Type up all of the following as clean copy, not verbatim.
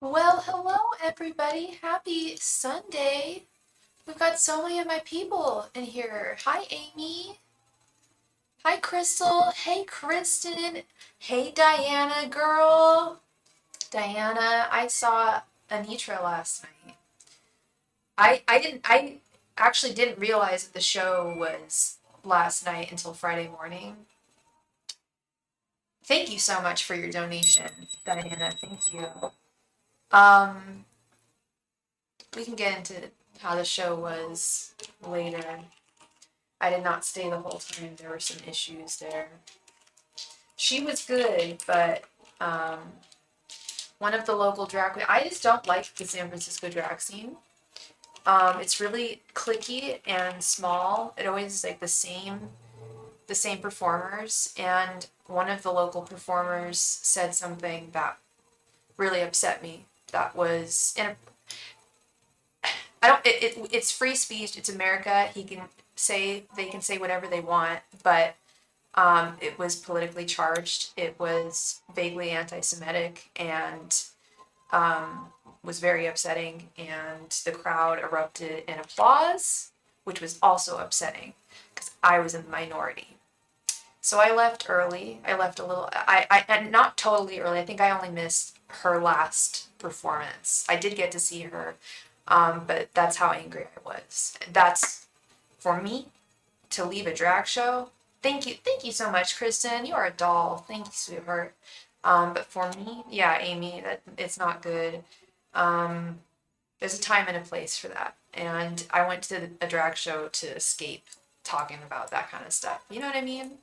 Well, hello everybody. Happy Sunday. We've got so many of my people in here. Hi Amy. Hi Crystal. Hey Kristen. Hey Diana girl. Diana, I saw Anitra last night. I actually didn't realize that the show was last night until Friday morning. Thank you so much for your donation, Diana. Thank you. Um, we can get into how the show was later. I did not stay the whole time. There were some issues there. She was good, but um, one of the local drag queens. I just don't like the San Francisco drag scene. It's really cliquey and small. It always is like the same performers. And one of the local performers said something that really upset me. That was, and I don't. It's free speech. It's America. They can say whatever they want, but it was politically charged. It was vaguely anti-Semitic and was very upsetting. And the crowd erupted in applause, which was also upsetting because I was in the minority. So I left early. I left a little. And not totally early. I think I only missed her last performance. I did get to see her, but that's how angry I was. That's for me to leave a drag show. Thank you so much, Kristen. You are a doll. Thank you, sweetheart. But for me, yeah, Amy, that it's not good. Um, there's a time and a place for that, and I went to a drag show to escape talking about that kind of stuff. You know what I mean?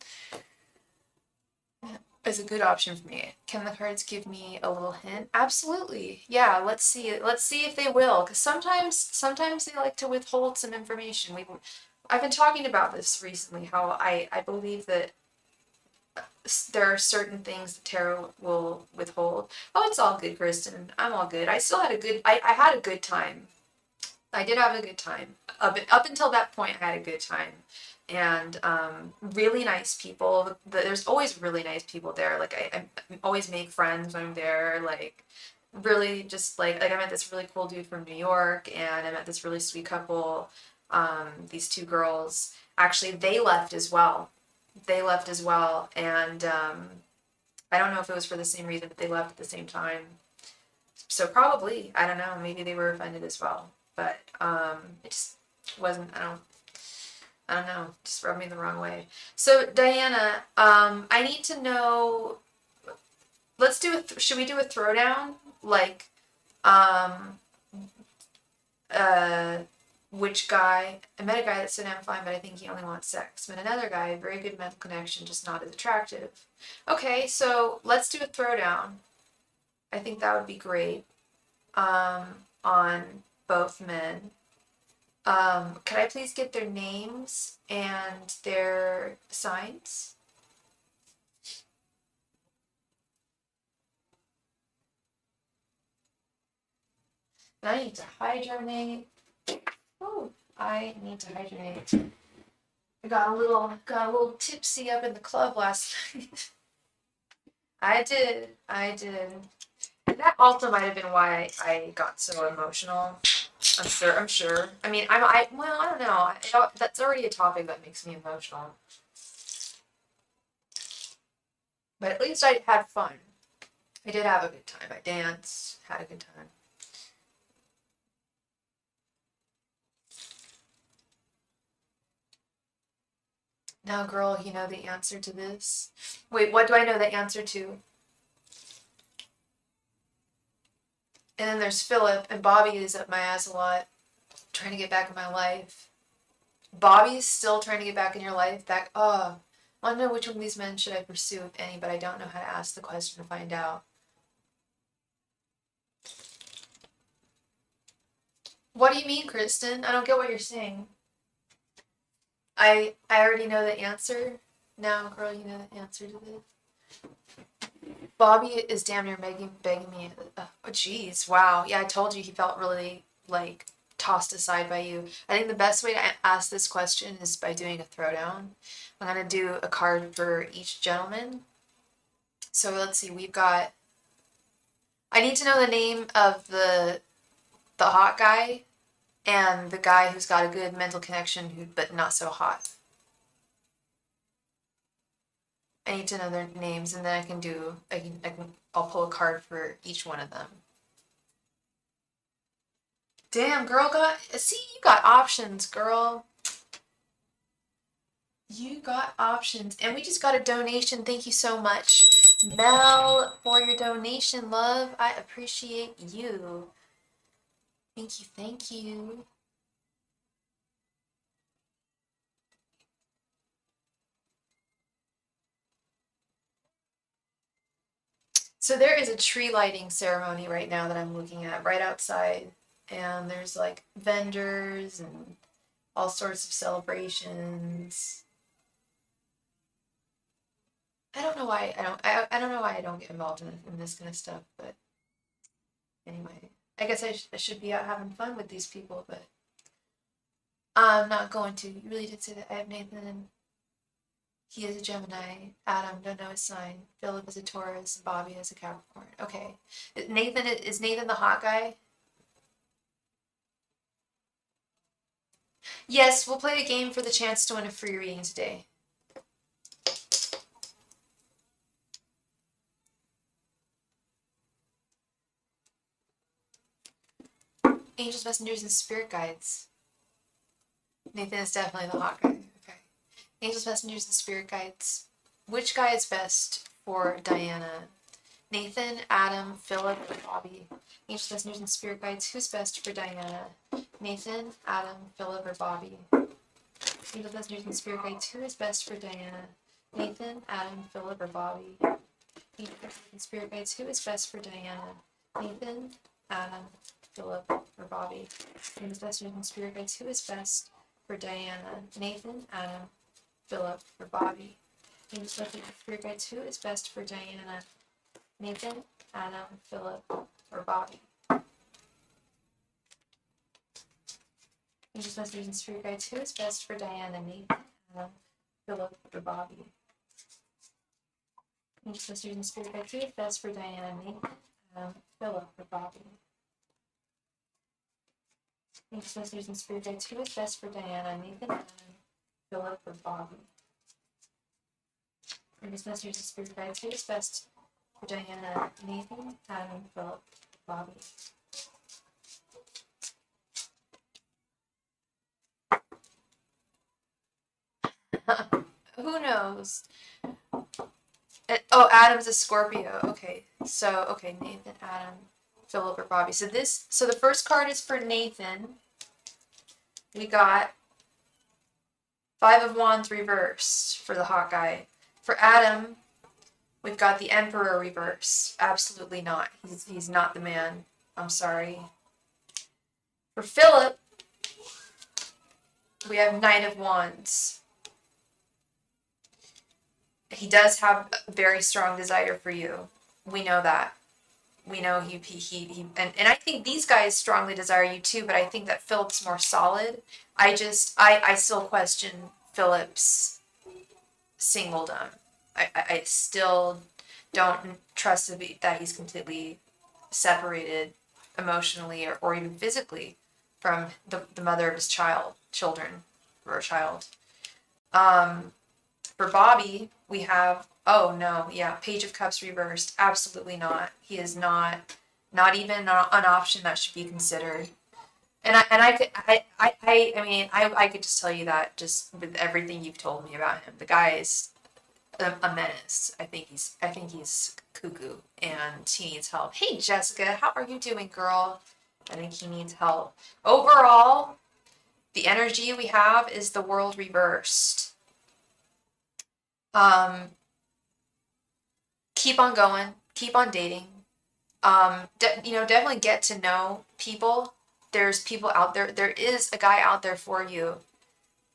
Is a good option for me. Can the cards give me a little hint? Absolutely. Yeah, let's see. Let's see if they will. Because sometimes they like to withhold some information. I've been talking about this recently, how I believe that there are certain things the tarot will withhold. Oh, it's all good, Kristen. I'm all good. I still had a good, I had a good time. I did have a good time. Up until that point, I had a good time. And really nice people. There's always really nice people there. Like I always make friends when I'm there. Like really just like I met this really cool dude from New York, and I met this really sweet couple. These two girls. Actually, they left as well. They left as well, and I don't know if it was for the same reason, but they left at the same time. So probably, I don't know, maybe they were offended as well. But it just wasn't, I don't know, just rubbed me the wrong way. So Diana, I need to know, should we do a throwdown? Like, um, uh, which guy, I met a guy that said I'm fine, but I think he only wants sex. Met another guy, very good mental connection, just not as attractive. Okay, so let's do a throwdown. I think that would be great. Um, on both men. Could I please get their names and their signs? And I need to hydronate. Oh, I need to hydronate. I got a little tipsy up in the club last night. I did. That also might have been why I got so emotional. I'm sure. I mean, well, I don't know. That's already a topic that makes me emotional. But at least I had fun. I did have a good time. I danced, had a good time. Now, girl, you know the answer to this? Wait, what do I know the answer to? And then there's Philip, and Bobby is up my ass a lot, trying to get back in my life. Bobby's still trying to get back in your life. I want to know which one of these men should I pursue, if any, but I don't know how to ask the question to find out. What do you mean, Kristen? I don't get what you're saying. I already know the answer. Now, girl, you know the answer to this. Bobby is damn near begging me. Oh, geez, wow. Yeah, I told you he felt really like tossed aside by you. I think the best way to ask this question is by doing a throwdown. I'm gonna do a card for each gentleman. So let's see. We've got I need to know the name of the hot guy and the guy who's got a good mental connection but not so hot. I need to know their names, and then I'll pull a card for each one of them. Damn, girl, you got options, girl. You got options. And we just got a donation. Thank you so much, Mel, for your donation, love. I appreciate you. Thank you, thank you. So there is a tree lighting ceremony right now that I'm looking at right outside. And there's like vendors and all sorts of celebrations. I don't know why I don't know why I don't get involved in this kind of stuff, but anyway, I guess I should be out having fun with these people, but I'm not going to. You really did say that. I have Nathan. He is a Gemini. Adam, don't know his sign. Philip is a Taurus. Bobby is a Capricorn. Okay. Is Nathan the hot guy? Yes, we'll play a game for the chance to win a free reading today. Angels, messengers, and spirit guides. Nathan is definitely the hot guy. Okay. Angels, messengers, and spirit guides. Which guy is best for Diana? Nathan, Adam, Philip, or Bobby? Angels, messengers, and spirit guides. Who's best for Diana? Nathan, Adam, Philip, or Bobby? Angels, messengers, and spirit guides. Who is best for Diana? Nathan, Adam, Philip, or Bobby? Angels, messengers, and spirit guides. Who is best for Diana? Nathan, Adam, Philip, or Bobby? Angels, messengers, and spirit guides. Who is best for Diana? Nathan, Adam, Philip, or Bobby? Angels, messengers, and spirit guides. Who is best for Diana? Nathan, Adam, Philip, or Bobby? Angels, messengers, and spirit guides. Who is best for Diana? Nathan, Adam, Philip, or Bobby? Angels, messengers, and spirit guides. Who is best for Diana? Nathan, Adam, Philip, or Bobby? Angels, messengers, and spirit guides. Who is best for Diana? Nathan, Adam, Philip, or Bobby? Angels, messengers, and spirit guides. Who is best for Diana? Nathan, Adam, Philip, Bobby? Who knows? Oh, Adam's a Scorpio. Okay, Nathan, Adam, Philip, or Bobby. So the first card is for Nathan. We got Five of Wands reversed for the hot guy. For Adam, we've got the Emperor reversed. Absolutely not. He's not the man. I'm sorry. For Philip, we have Knight of Wands. He does have a very strong desire for you. We know that. We know he and I think these guys strongly desire you too, but I think that Philip's more solid. I still question Philip's singledom. I still don't trust that he's completely separated emotionally or even physically from the mother of his children, or a child. For Bobby, we have, oh no, yeah, Page of Cups reversed. Absolutely not. He is not even an option that should be considered. And I could just tell you that just with everything you've told me about him. The guy is a menace. I think he's cuckoo and he needs help. Hey Jessica, how are you doing, girl? I think he needs help. Overall, the energy we have is the World reversed. Keep on going, keep on dating. Definitely get to know people. There's people out there. There is a guy out there for you.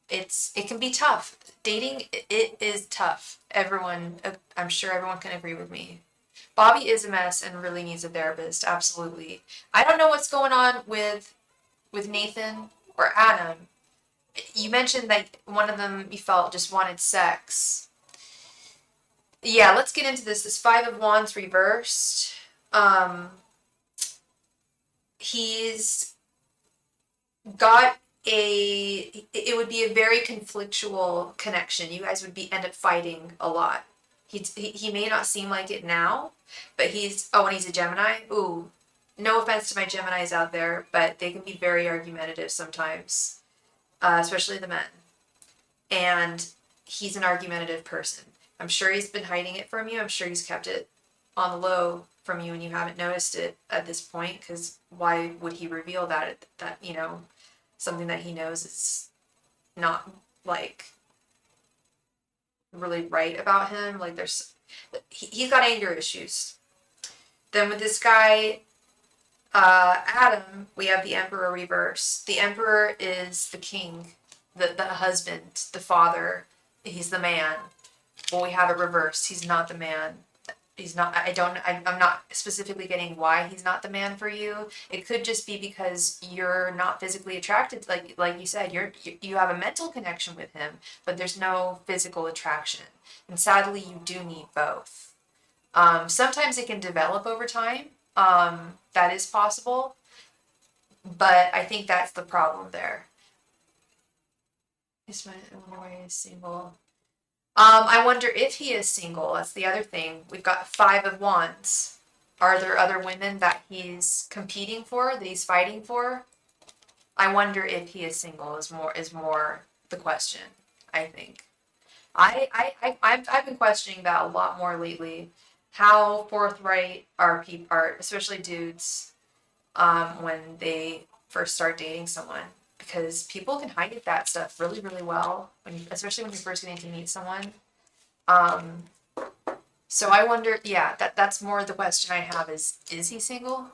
It can be tough. Dating, it is tough. I'm sure everyone can agree with me. Bobby is a mess and really needs a therapist. Absolutely. I don't know what's going on with Nathan or Adam. You mentioned that one of them you felt just wanted sex. Yeah, let's get into this. This Five of Wands reversed. he's got it would be a very conflictual connection. You guys would end up fighting a lot. He may not seem like it now, but and he's a Gemini. Ooh, no offense to my Geminis out there, but they can be very argumentative sometimes, especially the men. And he's an argumentative person. I'm sure he's been hiding it from you. I'm sure he's kept it on the low from you and you haven't noticed it at this point, because why would he reveal that, something that he knows is not, like, really right about him? Like, he's got anger issues. Then with this guy, Adam, we have the Emperor reverse. The Emperor is the king, the husband, the father. He's the man. Well, we have it reversed. He's not the man. He's not. I'm not specifically getting why he's not the man for you. It could just be because you're not physically attracted. Like you said, you have a mental connection with him, but there's no physical attraction. And sadly, you do need both. Sometimes it can develop over time. That is possible, but I think that's the problem there. I wonder why he's single. I wonder if he is single. That's the other thing. We've got 5 of Wands. Are there other women that he's competing for, that he's fighting for? I wonder if he is single is more the question, I think. I've been questioning that a lot more lately. How forthright are especially dudes, when they first start dating someone? Because people can hide that stuff really, really well, especially when you're first getting to meet someone. So I wonder, yeah, that's more the question I have is he single?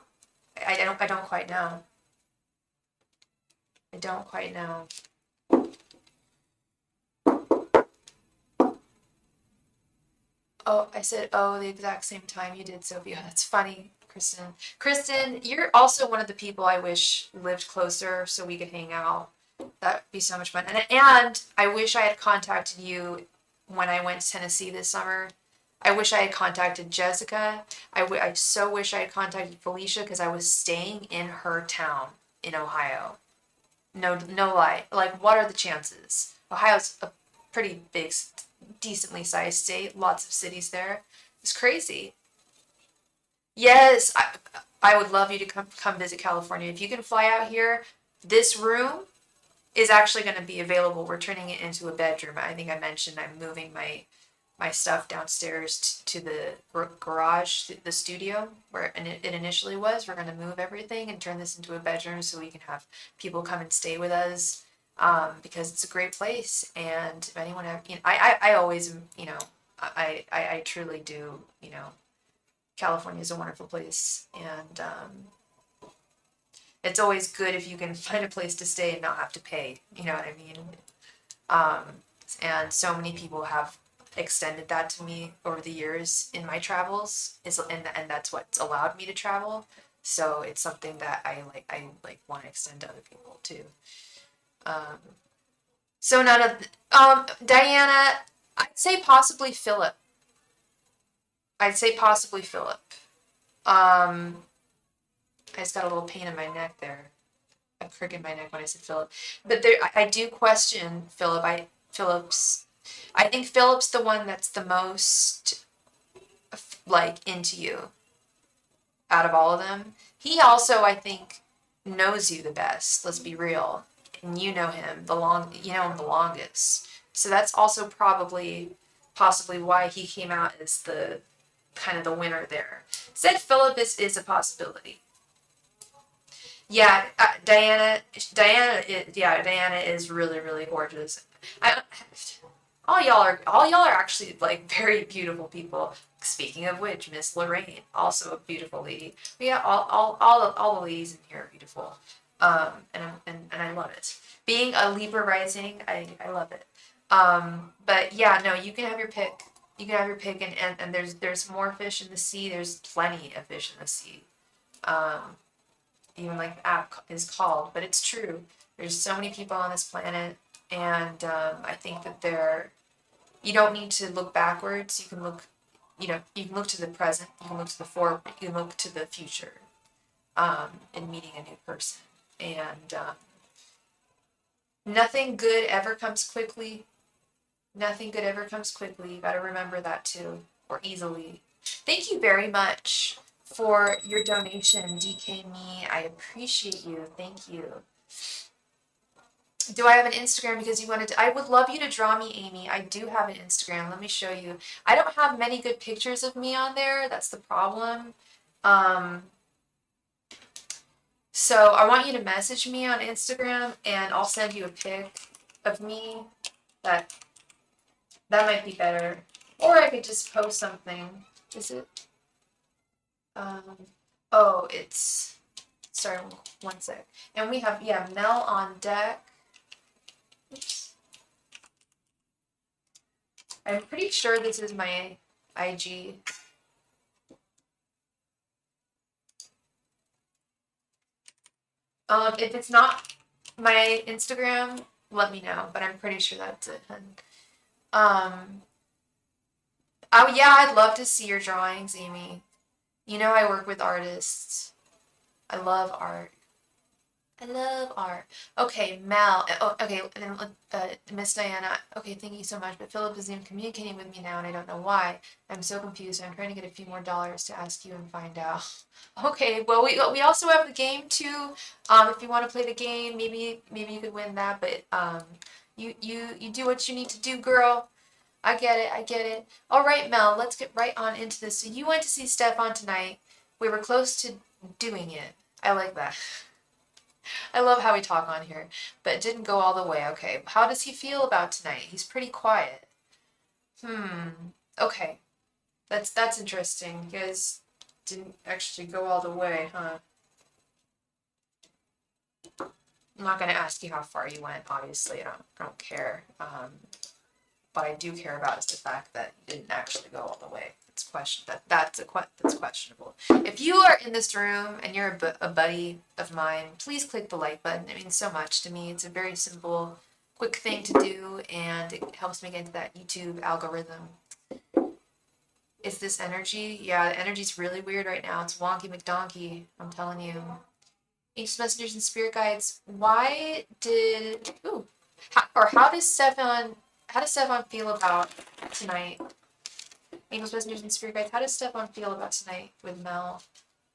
I don't quite know. I don't quite know. Oh, I said, oh, the exact same time you did, Sophia. That's funny, Kristen. Kristen, you're also one of the people I wish lived closer so we could hang out. That'd be so much fun. And I wish I had contacted you when I went to Tennessee this summer. I wish I had contacted Jessica. I so wish I had contacted Felicia, because I was staying in her town in Ohio. No lie. Like, what are the chances? Ohio's a pretty big, decently sized state. Lots of cities there. It's crazy. Yes, I would love you to come visit California. If you can fly out here, this room is actually going to be available. We're turning it into a bedroom. I think I mentioned I'm moving my stuff downstairs to the garage, the studio where it initially was. We're going to move everything and turn this into a bedroom so we can have people come and stay with us, because it's a great place. And if anyone have, I always, I truly do, California is a wonderful place, and it's always good if you can find a place to stay and not have to pay. You know what I mean? And so many people have extended that to me over the years in my travels, and that's what's allowed me to travel. So it's something that I want to extend to other people too. So none of Diana, I'd say possibly Philip. I just got a little pain in my neck there, a crick in my neck when I said Philip. But I do question Philip's. I think Philip's the one that's the most, like, into you out of all of them. He also, I think, knows you the best. Let's be real, and you know him the longest. So that's also possibly why he came out as the kind of the winner there. Said Philip is a possibility. Yeah, Diana is really, really gorgeous. All y'all are actually, like, very beautiful people. Speaking of which, Miss Lorraine, also a beautiful lady. But yeah, all the ladies in here are beautiful. And I love it. Being a Libra rising, I love it. But yeah, no, you can have your pick. You can have your pick, and there's more fish in the sea. There's plenty of fish in the sea. Even like the app is called, but it's true. There's so many people on this planet, and I think that you don't need to look backwards. You can look to the present. You can look to the forward. You can look to the future. in meeting a new person. And nothing good ever comes quickly. Nothing good ever comes quickly. You got to remember that too, or easily. Thank you very much for your donation, DK Me. I appreciate you. Thank you. Do I have an Instagram because you wanted to? I would love you to draw me, Amy. I do have an Instagram. Let me show you. I don't have many good pictures of me on there. That's the problem. So I want you to message me on Instagram and I'll send you a pic of me. That might be better. Or I could just post something. Is it? Oh, it's, sorry, one sec. And we have, yeah, Mel on deck. Oops. I'm pretty sure this is my IG. If it's not my Instagram, let me know, but I'm pretty sure that's it. Oh yeah, I'd love to see your drawings, Amy. You know I work with artists. I love art. I love art. Okay, Mel. Oh, okay, and Miss Diana. Okay, thank you so much. But Philip isn't even communicating with me now, and I don't know why. I'm so confused. I'm trying to get a few more dollars to ask you and find out. Okay, well we also have the game too. If you want to play the game, maybe you could win that. But you do what you need to do, girl. I get it. I get it. All right, Mel. Let's get right on into this. So you went to see Stefan tonight. We were close to doing it. I like that. I love how we talk on here, but it didn't go all the way. Okay, how does he feel about tonight? He's pretty quiet. Okay, that's interesting. You guys didn't actually go all the way, huh? I'm not gonna ask you how far you went. Obviously, I don't care. What I do care about is the fact that you didn't actually go all the way. That's questionable. If you are in this room and you're a buddy of mine, please click the like button. It means so much to me. It's a very simple, quick thing to do, and it helps me get into that YouTube algorithm. Is this energy? Yeah, the energy's really weird right now. It's wonky McDonkey. I'm telling you. Ancient messengers and spirit guides. Why did how does Stefan feel about tonight? Angels, messengers, and spirit guides. How does Stefan feel about tonight with Mel?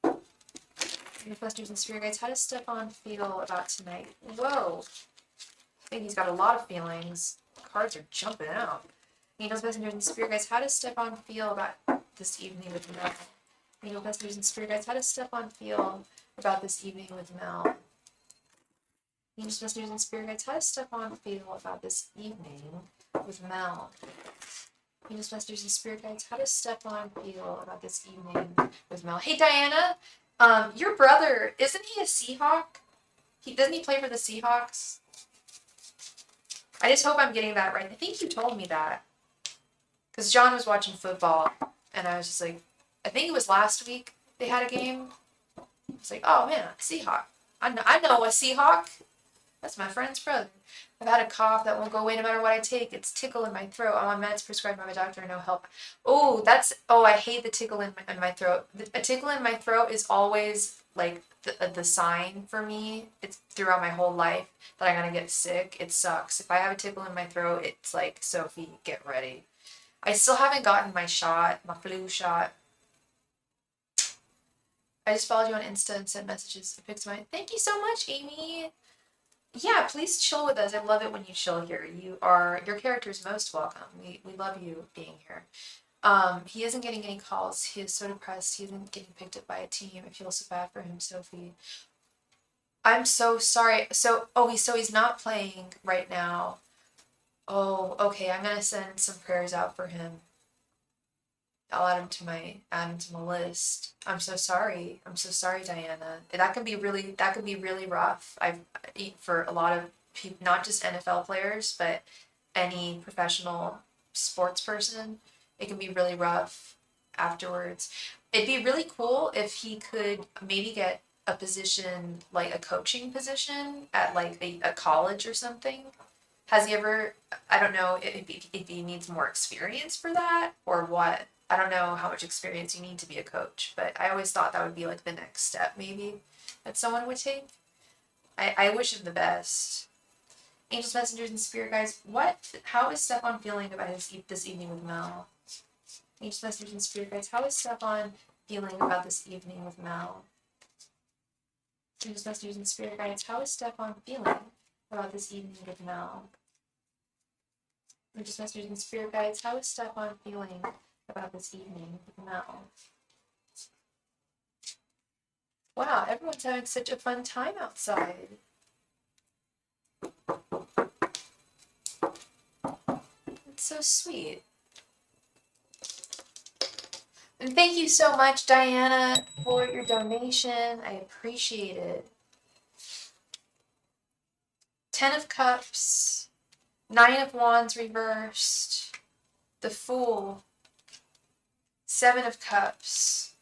Angels, messengers, and spirit guides. How does Stefan feel about tonight? Whoa. I think he's got a lot of feelings. Cards are jumping out. Angels, messengers, and spirit guides. How does Stefan feel about this evening with Mel? Angels, messengers, and spirit guides. How does Stefan feel about this evening with Mel? Angels, messengers, and spirit guides. How does Stefan feel about this evening with Mel? Angels, messengers, and spirit guides. How does Stefan feel about this evening with Mel? Hey, Diana. Your brother, isn't he a Seahawk? Doesn't he play for the Seahawks? I just hope I'm getting that right. I think you told me that. Because John was watching football, and I was just like, I think it was last week they had a game. I was like, oh man, Seahawk. I know a Seahawk. That's my friend's brother. I've had a cough that won't go away no matter what I take. It's tickle in my throat. I'm on meds prescribed by my doctor, no help. I hate the tickle in my throat. A tickle in my throat is always like the sign for me. It's throughout my whole life that I'm gonna get sick. It sucks. If I have a tickle in my throat, it's like, Sophie, get ready. I still haven't gotten my flu shot. I just followed you on Insta and sent messages. Thank you so much, Amy. Yeah, please chill with us. I love it when you chill here. Your character is most welcome. We love you being here. He isn't getting any calls. He is so depressed. He isn't getting picked up by a team. I feel so bad for him, Sophie. I'm so sorry. So he's not playing right now. Oh, okay. I'm gonna send some prayers out for him. I'll add him to my list. I'm so sorry. I'm so sorry, Diana. That can be really rough. For a lot of people, not just NFL players, but any professional sports person, it can be really rough afterwards. It'd be really cool if he could maybe get a position, like a coaching position at like a college or something. Has he ever, I don't know if he needs more experience for that or what. I don't know how much experience you need to be a coach, but I always thought that would be like the next step maybe that someone would take. I wish him the best. Angels, messengers, and spirit guides. How is Stefan feeling about this evening with Mel? Angels, messengers, and spirit guides. How is Stefan feeling about this evening with Mel? Angels, messengers, and spirit guides. How is Stefan feeling about this evening with Mel? Angels, messengers, and spirit guides. How is Stefan feeling about this evening with Mel? Wow, everyone's having such a fun time outside. It's so sweet. And thank you so much, Diana, for your donation. I appreciate it. 10 of Cups, 9 of Wands reversed, the Fool, 7 of Cups,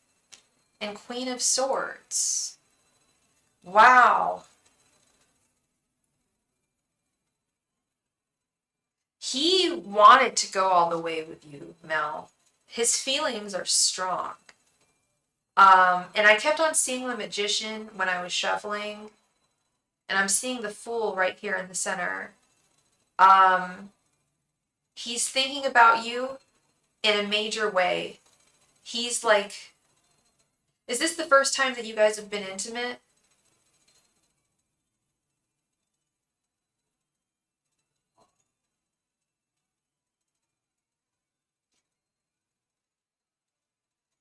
and Queen of Swords. Wow. He wanted to go all the way with you, Mel. His feelings are strong. And I kept on seeing the Magician when I was shuffling. And I'm seeing the Fool right here in the center. He's thinking about you in a major way. He's like, is this the first time that you guys have been intimate?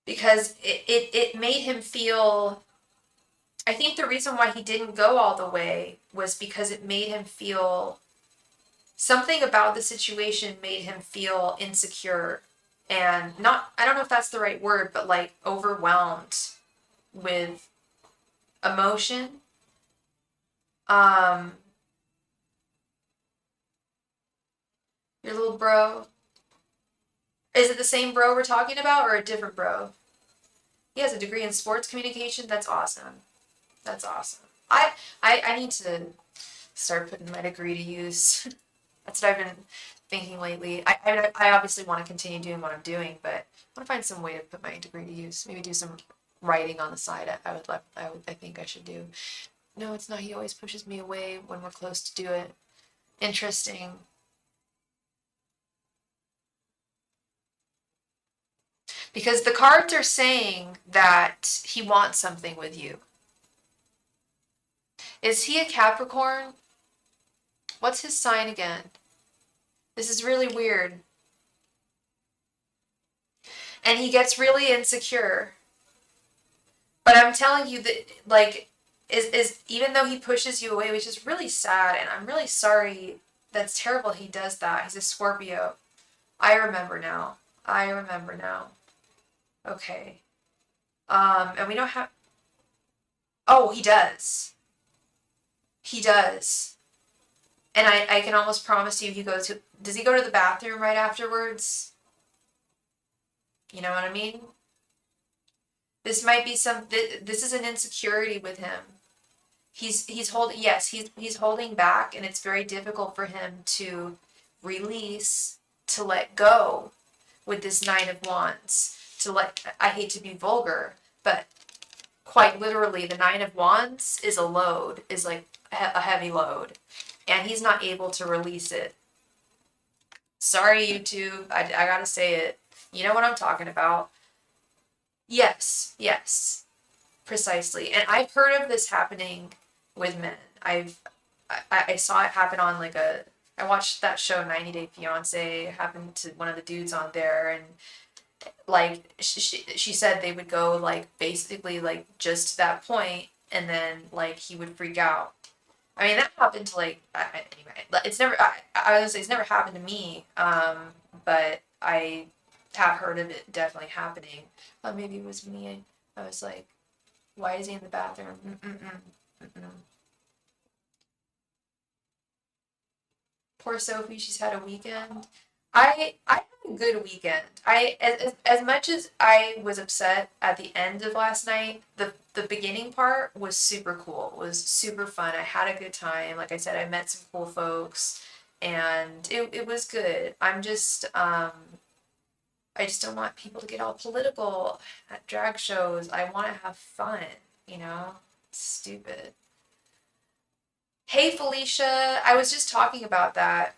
Because it made him feel, I think the reason why he didn't go all the way was because it made him feel, something about the situation made him feel insecure and not, I don't know if that's the right word, but like overwhelmed with emotion. Your little bro. Is it the same bro we're talking about or a different bro? He has a degree in sports communication. That's awesome. That's awesome. I need to start putting my degree to use. That's what I've been thinking lately. I obviously want to continue doing what I'm doing, but I want to find some way to put my degree to use. Maybe do some writing on the side. I think I should do. No, it's not. He always pushes me away when we're close to do it. Interesting. Because the cards are saying that he wants something with you. Is he a Capricorn? What's his sign again? This is really weird. And he gets really insecure. But I'm telling you that, like, is even though he pushes you away, which is really sad, and I'm really sorry, that's terrible he does that. He's a Scorpio. I remember now. I remember now. Okay. And we don't have... Oh, he does. He does. And I can almost promise you he goes to... Does he go to the bathroom right afterwards? You know what I mean? This might be some... This is an insecurity with him. He's holding... Yes, he's holding back, and it's very difficult for him to release, to let go with this 9 of Wands. To let... I hate to be vulgar, but quite literally, the 9 of Wands is a load, is like a heavy load. And he's not able to release it. Sorry, YouTube. I gotta say it. You know what I'm talking about. Yes, yes, precisely. And I've heard of this happening with men. I saw it happen on like I watched that show 90 Day Fiance. It happened to one of the dudes on there, and like she said they would go like basically like just to that point, and then like he would freak out. I mean, that happened to like, anyway, it's never, I was gonna say it's never happened to me, but I have heard of it definitely happening. Maybe it was me. I was like, why is he in the bathroom? Poor Sophie, she's had a weekend. I had a good weekend. As much as I was upset at the end of last night, the beginning part was super cool. It was super fun. I had a good time. Like I said, I met some cool folks, and it was good. I'm just I just don't want people to get all political at drag shows. I want to have fun, you know? It's stupid. Hey, Felicia, I was just talking about that.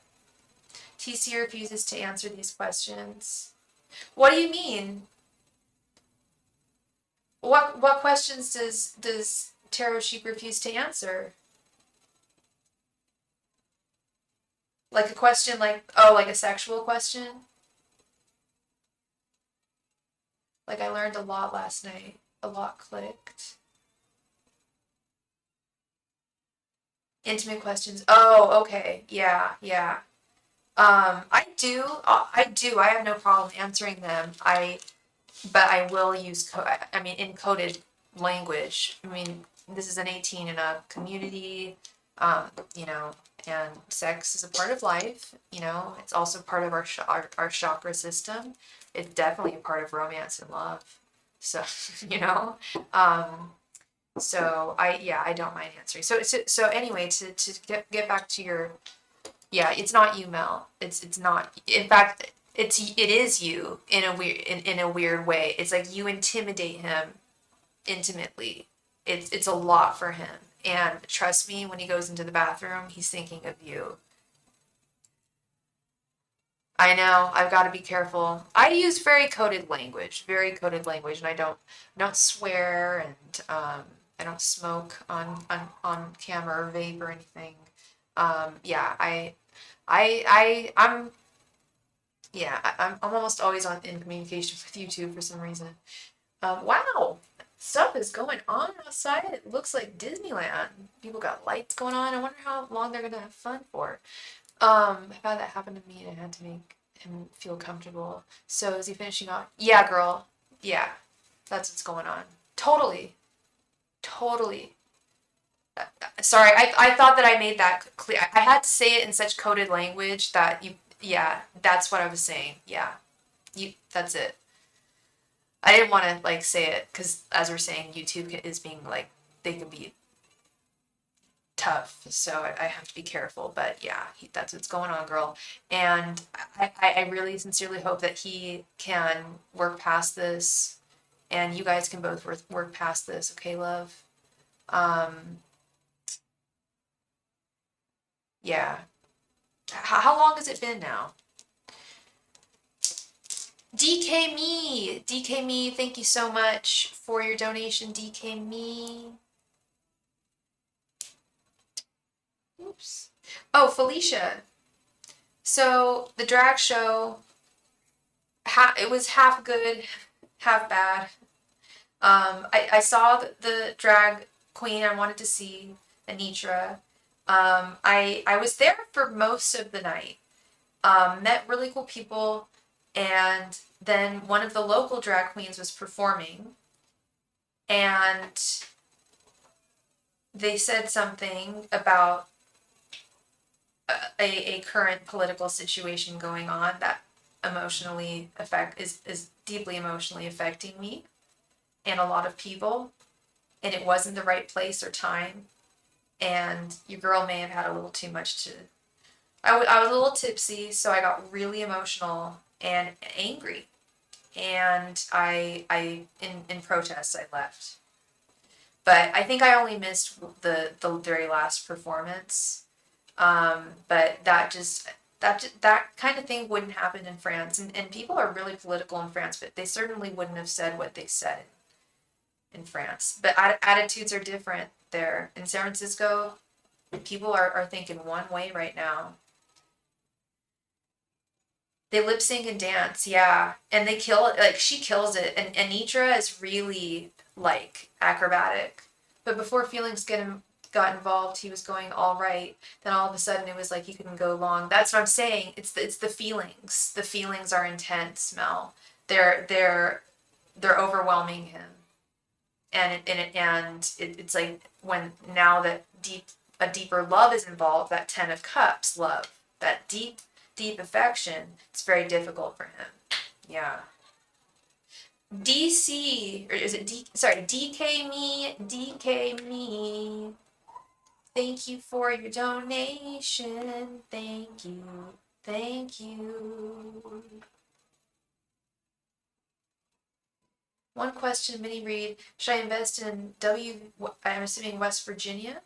TC refuses to answer these questions. What do you mean? What questions does Tarot Sheep refuse to answer? Like a question like, oh, like a sexual question? Like I learned a lot last night. A lot clicked. Intimate questions. Oh, okay. Yeah, yeah. I have no problem answering them. But I will use I mean encoded language. I mean, this is an 18 and up community, you know, and sex is a part of life, you know. It's also part of our chakra system. It's definitely a part of romance and love. So, you know, um, so I don't mind answering. So anyway, to get back to your, yeah, it's not you, Mel. It's not. In fact, it is you in a weird way. It's like you intimidate him intimately. It's a lot for him. And trust me, when he goes into the bathroom, he's thinking of you. I know, I've got to be careful. I use very coded language, and I don't swear, and I don't smoke on camera or vape or anything. Yeah, I'm yeah, I'm almost always in communication with YouTube for some reason. Wow, stuff is going on outside. It looks like Disneyland. People got lights going on. I wonder how long they're gonna have fun for. I've had that happen to me and I had to make him feel comfortable. So is he finishing off? Yeah, girl. Yeah, that's what's going on. Totally. Totally. Sorry, I thought that I made that clear. I had to say it in such coded language that you, yeah, that's what I was saying. Yeah, that's it. I didn't want to like say it because, as we're saying, YouTube is being like, they can be tough, so I have to be careful. But yeah, that's what's going on, girl. And I really sincerely hope that he can work past this, and you guys can both work past this. Okay, love. Um, yeah. How long has it been now? DK me, thank you so much for your donation, DK me. Oops. Oh, Felicia. So the drag show, it was half good, half bad. I saw the drag queen I wanted to see, Anitra. I was there for most of the night. Met really cool people, and then one of the local drag queens was performing, and they said something about a current political situation going on that is deeply emotionally affecting me and a lot of people, and it wasn't the right place or time, and your girl may have had a little too much to I was a little tipsy, so I got really emotional and angry, and in protest I left. But I think I only missed the very last performance. But that kind of thing wouldn't happen in France, and people are really political in France, but they certainly wouldn't have said what they said in France. But attitudes are different there. In San Francisco, people are thinking one way right now. They lip sync and dance, yeah, and they kill it. Like she kills it, and Anitra is really like acrobatic. But before got involved, he was going all right. Then all of a sudden, it was like he couldn't go long. That's what I'm saying. It's the feelings. The feelings are intense, Mel. They're overwhelming him, it's like when now that a deeper love is involved, that Ten of Cups love, that deep affection, it's very difficult for him. Yeah. DC, or is it sorry, DK me. Thank you for your donation. Thank you. Thank you. One question, mini read. Should I invest in I'm assuming West Virginia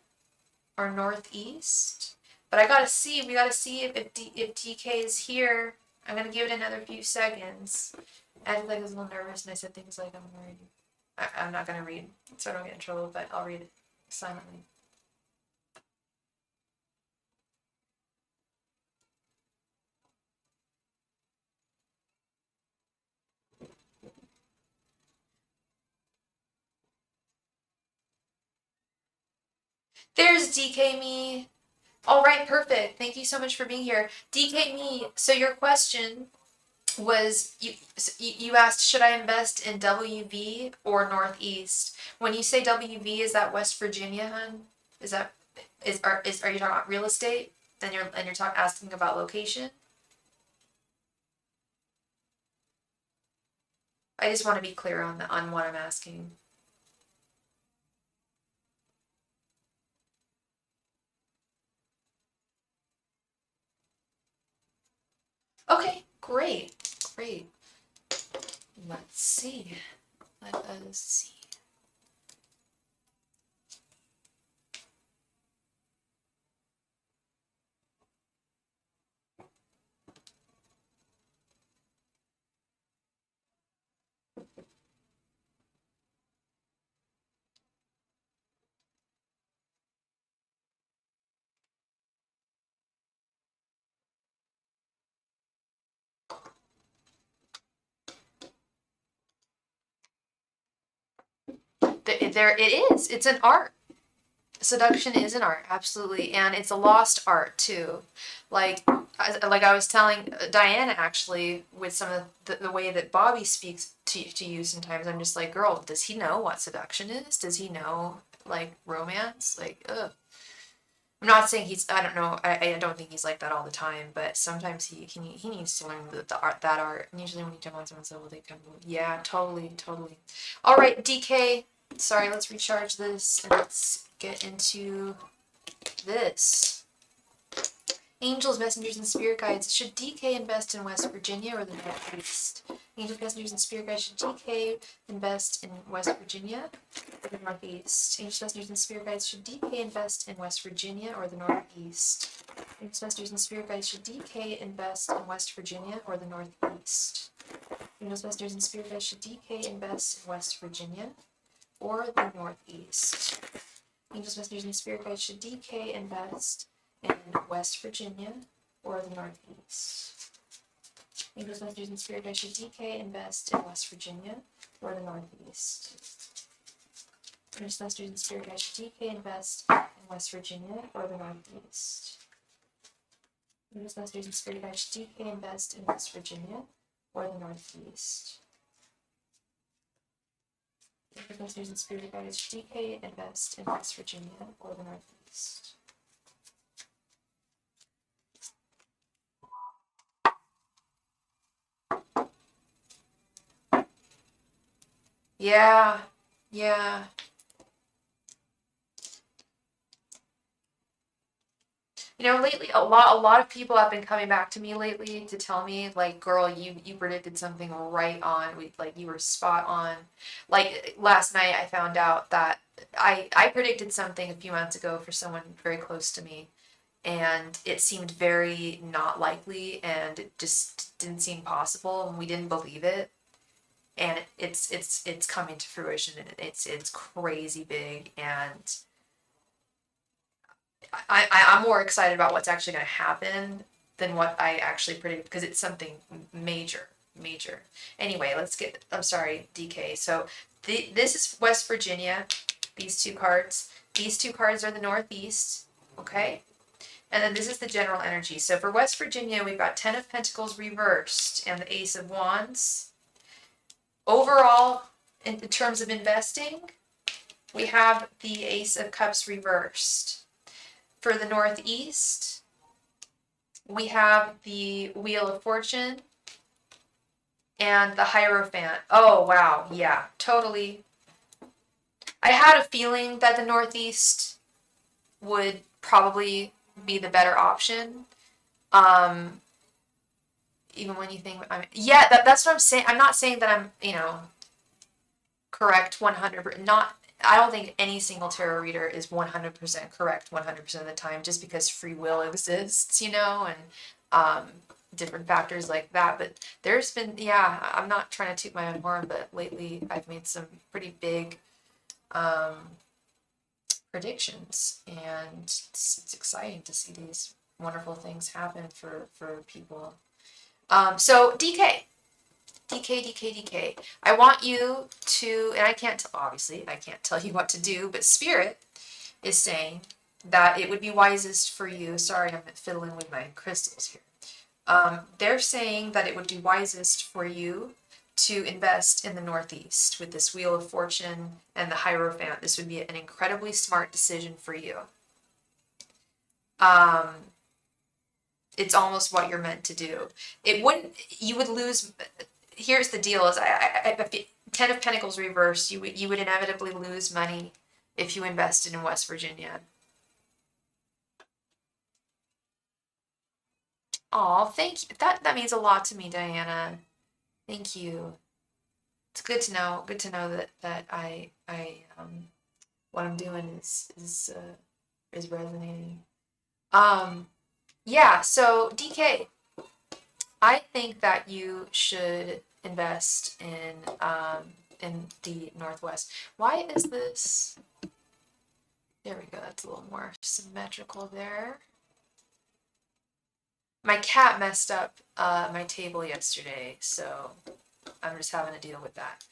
or Northeast? But we gotta see if DK is here. I'm gonna give it another few seconds. I acted like I was a little nervous and I said things like I'm worried. I'm not gonna read, so I don't get in trouble, but I'll read it silently. There's DK me. All right, perfect. Thank you so much for being here. DK me. So your question was you asked, should I invest in WV or Northeast? When you say WV, is that West Virginia, hun? Is that are you talking about real estate? Then you're asking about location. I just want to be clear on what I'm asking. Okay, great, great. Let's see. Let us see. There it is. It's an art. Seduction is an art, absolutely, and it's a lost art too. Like I was telling Diana, actually, with some of the way that Bobby speaks to you sometimes, I'm just like, girl, does he know what seduction is? Does he know, like, romance? Like, ugh. I'm not saying I don't know, I don't think he's like that all the time, but sometimes he needs to learn that art. And usually when you jump on someone's level, they come, yeah, totally, totally. All right, DK, sorry, let's recharge this and let's get into this. Angels, messengers, and spirit guides. Should DK invest in West Virginia or the Northeast? Angels, messengers, and spirit guides. Should DK invest in West Virginia or the Northeast? Angels, messengers, and spirit guides. Should DK invest in West Virginia or the Northeast? Angels, messengers, and spirit guides. Should DK invest in West Virginia or the Northeast? Angels, messengers, and spirit guides. Should DK invest in West Virginia or the Northeast? Angels, messengers, and spirit guides. Should DK invest in West Virginia or the Northeast? Angels, messengers, and spirit guides. Should DK invest in West Virginia or the Northeast? Angels, messengers, and spirit guides. Should DK invest in West Virginia or the Northeast? Angels, messengers, and spirit guides. Should DK invest in West Virginia or the Northeast? Angels, messengers, and spirit guides. Should DK invest in West Virginia or the Northeast? Yeah, yeah. Lately a lot of people have been coming back to me lately to tell me, like, girl, you predicted something right on. Like, you were spot on. Like, last night I found out that I predicted something a few months ago for someone very close to me, and it seemed very not likely, and it just didn't seem possible, and we didn't believe it. And it's coming to fruition, and it's crazy big, and I'm more excited about what's actually going to happen than what I actually predicted, because it's something major, major. Anyway, I'm sorry, DK. So this is West Virginia, these two cards. These two cards are the Northeast, okay? And then this is the general energy. So for West Virginia, we've got Ten of Pentacles reversed and the Ace of Wands. Overall, in terms of investing, we have the Ace of Cups reversed. For the Northeast, we have the Wheel of Fortune and the Hierophant. Oh, wow. Yeah, totally. I had a feeling that the Northeast would probably be the better option. Even when you think, yeah, that's what I'm saying. I'm not saying that I'm, correct 100%. Not, I don't think any single tarot reader is 100% correct 100% of the time, just because free will exists, you know, and different factors like that. But there's been, yeah, I'm not trying to toot my own horn, but lately I've made some pretty big um, predictions, and it's exciting to see these wonderful things happen for people. So DK, I want you to, and I can't, obviously, I can't tell you what to do, but Spirit is saying that it would be wisest for you, sorry, I'm fiddling with my crystals here. They're saying that it would be wisest for you to invest in the Northeast with this Wheel of Fortune and the Hierophant. This would be an incredibly smart decision for you. It's almost what you're meant to do. It wouldn't, you would lose, here's the deal, is Ten of Pentacles reversed, you would inevitably lose money if you invested in West Virginia. Oh, thank you. That means a lot to me, Diana. Thank you. It's good to know. Good to know that I what I'm doing is resonating. Yeah. So DK, I think that you should invest in the Northwest. Why is this? There we go. That's a little more symmetrical there. My cat messed up my table yesterday, so I'm just having to deal with that.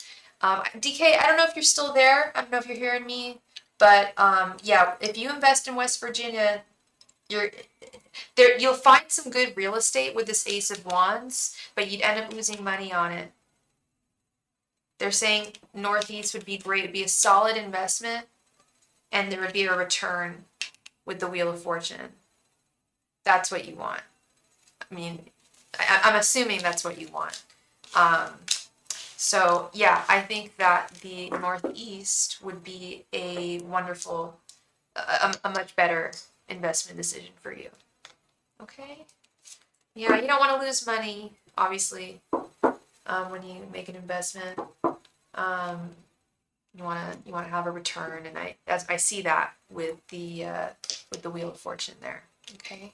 DK, I don't know if you're still there. I don't know if you're hearing me, but yeah, if you invest in West Virginia, you'll find some good real estate with this Ace of Wands, but you'd end up losing money on it. They're saying Northeast would be great. It'd be a solid investment, and there would be a return with the Wheel of Fortune. That's what you want. I mean, I'm assuming that's what you want. So yeah, I think that the Northeast would be a wonderful, a much better investment decision for you. Okay? Yeah, you don't want to lose money, obviously, when you make an investment. You want to have a return, and I see that with the Wheel of Fortune there. Okay.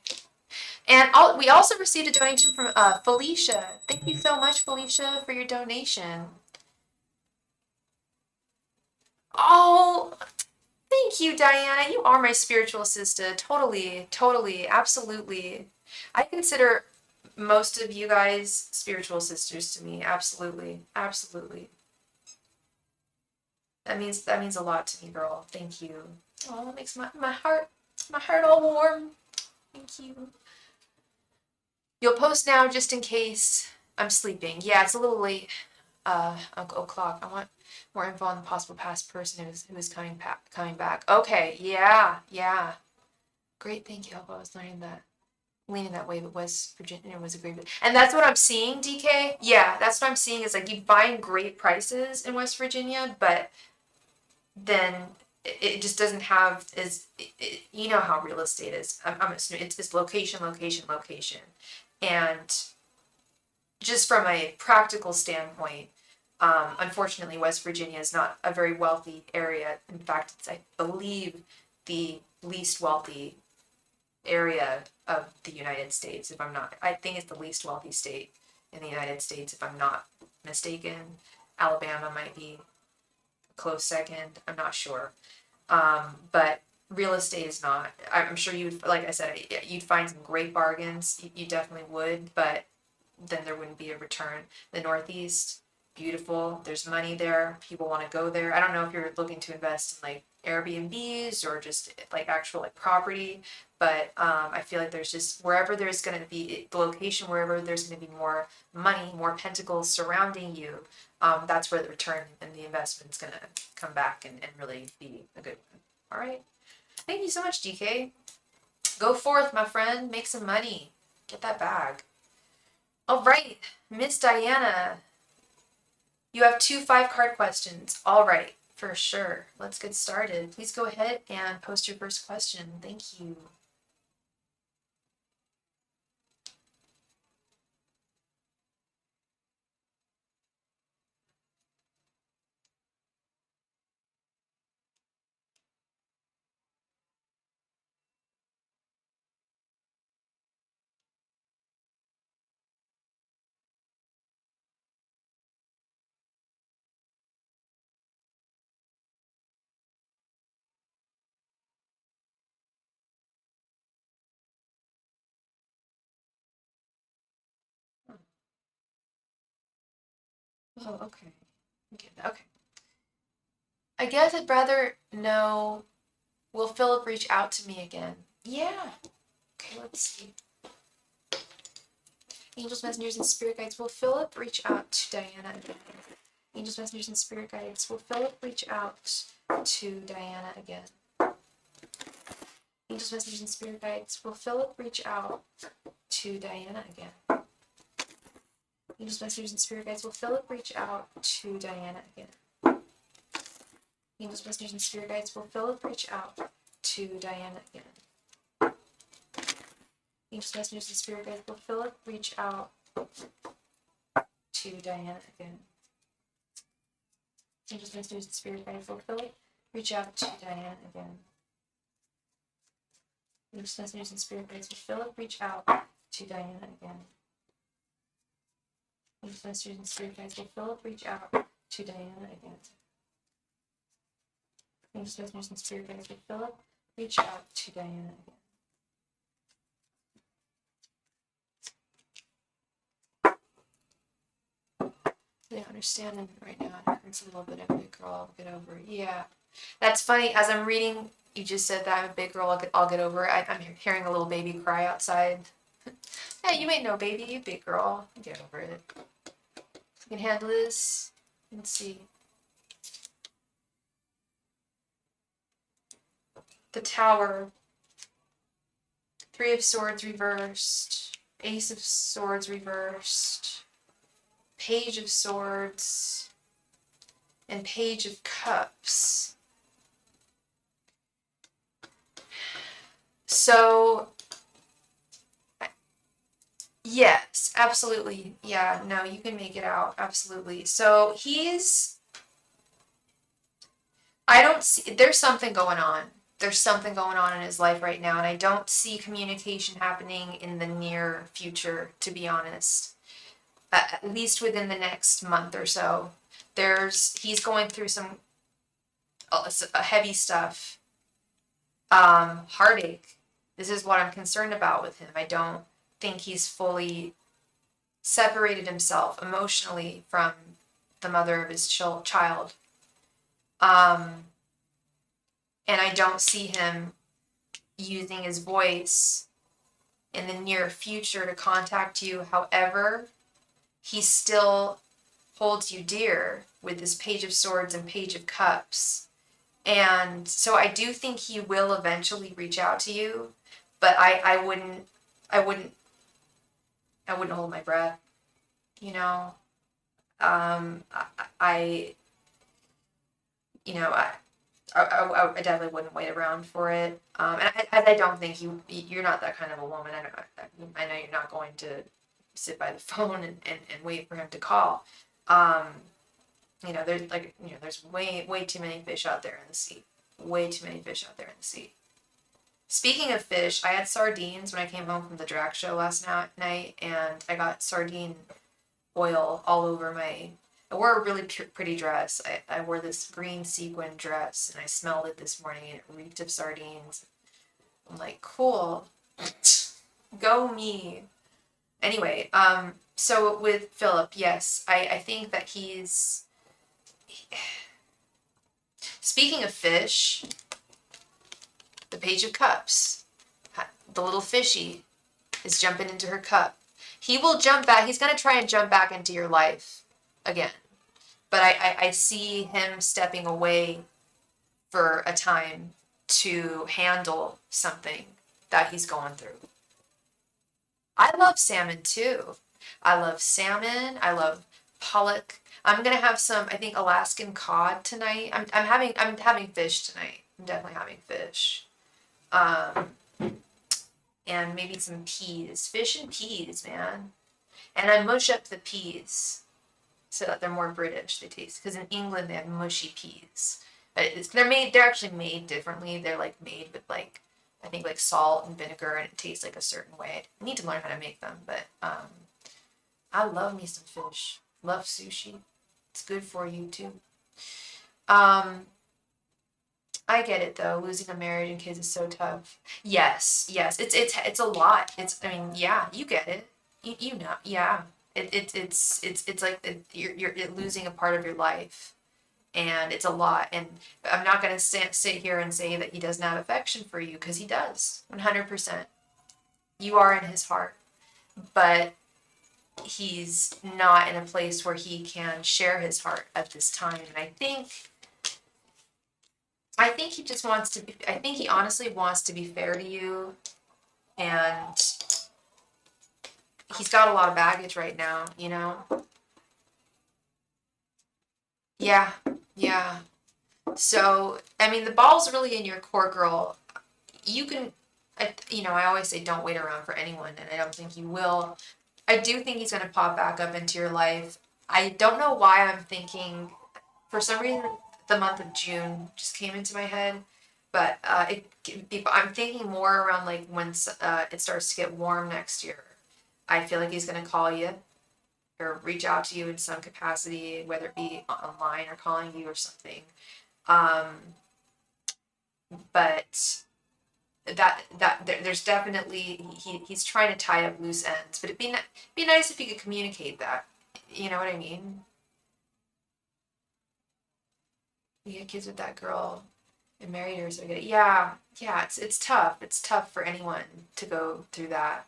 And we also received a donation from Felicia. Thank you so much, Felicia, for your donation. Oh, thank you, Diana. You are my spiritual sister. Totally, totally, absolutely. I consider most of you guys spiritual sisters to me. Absolutely, absolutely. That means a lot to me, girl. Thank you. Oh, it makes my heart all warm. Thank you. You'll post now just in case I'm sleeping. Yeah, it's a little late. O'clock. I want more info on the possible past person who is coming back. Okay, yeah. Great, thank you. I hope I was learning that. Leaning that way, but West Virginia was a great. And that's what I'm seeing, DK. Yeah, that's what I'm seeing is like you find great prices in West Virginia, but then it just doesn't have you know how real estate is. I'm assuming it's location, and just from a practical standpoint, unfortunately, West Virginia is not a very wealthy area. In fact, it's, I believe, the least wealthy area of the United States, if I'm not, I think it's the least wealthy state in the United States, if I'm not mistaken. Alabama might be a close second, I'm not sure. But real estate is not, I'm sure you'd, like I said, you'd find some great bargains, you definitely would, but then there wouldn't be a return. The Northeast, beautiful, there's money there, people want to go there. I don't know if you're looking to invest in like Airbnbs or just like actual like property, but I feel like there's just wherever there's going to be the location, wherever there's going to be more money, more pentacles surrounding you, that's where the return and the investment's going to come back and really be a good one. All right. Thank you so much, DK. Go forth, my friend. Make some money. Get that bag. All right, Miss Diana. You have 2 5-card questions. All right, for sure. Let's get started. Please go ahead and post your first question. Thank you. Oh, okay. Okay. I guess I'd rather know, will Philip reach out to me again? Yeah. Okay, let's see. Angels, messengers, and spirit guides, will Philip reach out to Diana again? Angels, messengers, and spirit guides, will Philip reach out to Diana again? Angels, messengers, and spirit guides, will Philip reach out to Diana again? Angels, messengers, and spirit guides, will Philip reach out to Diana again? Angels, messengers, and spirit guides, will Philip reach out to Diana again? Angels, messengers, and spirit guides, will Philip reach out to Diana again? Angels, messengers, and spirit guides, will Philip reach out to Diana again? Angels, messengers, and spirit guides, will Philip reach out to Diana again? Angels, messengers, and spirit guides, will Philip reach out to Diana again? Angels, messengers, and spirit guides, will Philip reach out to Diana again? They understand him right now. It hurts a little bit. I'm a big girl. I'll get over it. Yeah, that's funny. As I'm reading, you just said that I'm a big girl. I'll get over it. I'm hearing a little baby cry outside. Yeah, you ain't no baby. You big girl. Get over it. You can handle this. Let's see. The Tower. Three of Swords reversed. Ace of Swords reversed. Page of Swords. And Page of Cups. So, yes, absolutely. Yeah, no, you can make it out. Absolutely. So I don't see, there's something going on. There's something going on in his life right now, and I don't see communication happening in the near future, to be honest. At least within the next month or so. He's going through some heavy stuff. Heartache. This is what I'm concerned about with him. I don't think he's fully separated himself emotionally from the mother of his child. And I don't see him using his voice in the near future to contact you. However, he still holds you dear with this Page of Swords and Page of Cups. And so I do think he will eventually reach out to you, but I wouldn't hold my breath, you know. I definitely wouldn't wait around for it. And I don't think you're not that kind of a woman. I know you're not going to sit by the phone and wait for him to call. There's way too many fish out there in the sea. Way too many fish out there in the sea. Speaking of fish, I had sardines when I came home from the drag show last night, and I got sardine oil all over I wore a really pretty dress. I wore this green sequin dress, and I smelled it this morning, and it reeked of sardines. I'm like, cool. Go me. Anyway, so with Philip, yes, I think that speaking of fish, the Page of Cups, the little fishy is jumping into her cup. He will jump back. He's going to try and jump back into your life again. But I see him stepping away for a time to handle something that he's going through. I love salmon too. I love salmon. I love pollock. I'm gonna have some, I think, Alaskan cod tonight. I'm having fish tonight. I'm definitely having fish. And maybe some peas. Fish and peas, man. And I mush up the peas so that they're more British. They taste, because in England they have mushy peas. But they're actually made differently. They're like made with I think salt and vinegar, and it tastes like a certain way. I need to learn how to make them, but I love me some fish. Love sushi. It's good for you too. I get it though. Losing a marriage and kids is so tough. Yes. It's a lot. Yeah, you get it. You know, yeah. It's like you're losing a part of your life, and it's a lot. And I'm not gonna sit here and say that he doesn't have affection for you, because he does, 100%. You are in his heart, but he's not in a place where he can share his heart at this time. And I think he just wants to be, I think he honestly wants to be fair to you, and he's got a lot of baggage right now, you know? Yeah, yeah. So, I mean, the ball's really in your court, girl. You can, I always say don't wait around for anyone, and I don't think you will. I do think he's going to pop back up into your life. I don't know why I'm thinking, for some reason, the month of June just came into my head, but I'm thinking more around like when it starts to get warm next year. I feel like he's going to call you or reach out to you in some capacity, whether it be online or calling you or something. Um, but there's definitely he's trying to tie up loose ends, but it'd be nice if you could communicate that. You know what I mean? You had kids with that girl and married her, so yeah, yeah. It's tough. It's tough for anyone to go through that.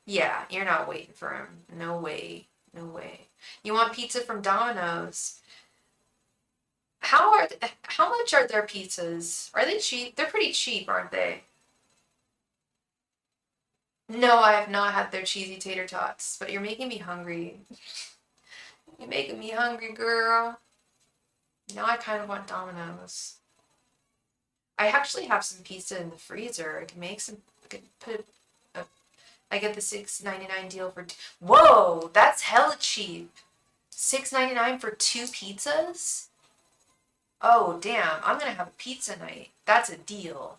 Yeah, you're not waiting for him. No way. No way. You want pizza from Domino's? How much are their pizzas? Are they cheap? They're pretty cheap, aren't they? No, I have not had their cheesy tater tots, but you're making me hungry. You're making me hungry, girl. Now I kind of want Domino's. I actually have some pizza in the freezer. I can make some. I can put. I get the $6.99 deal for. Whoa, that's hella cheap. $6.99 for 2 pizzas? Oh damn! I'm gonna have a pizza night. That's a deal.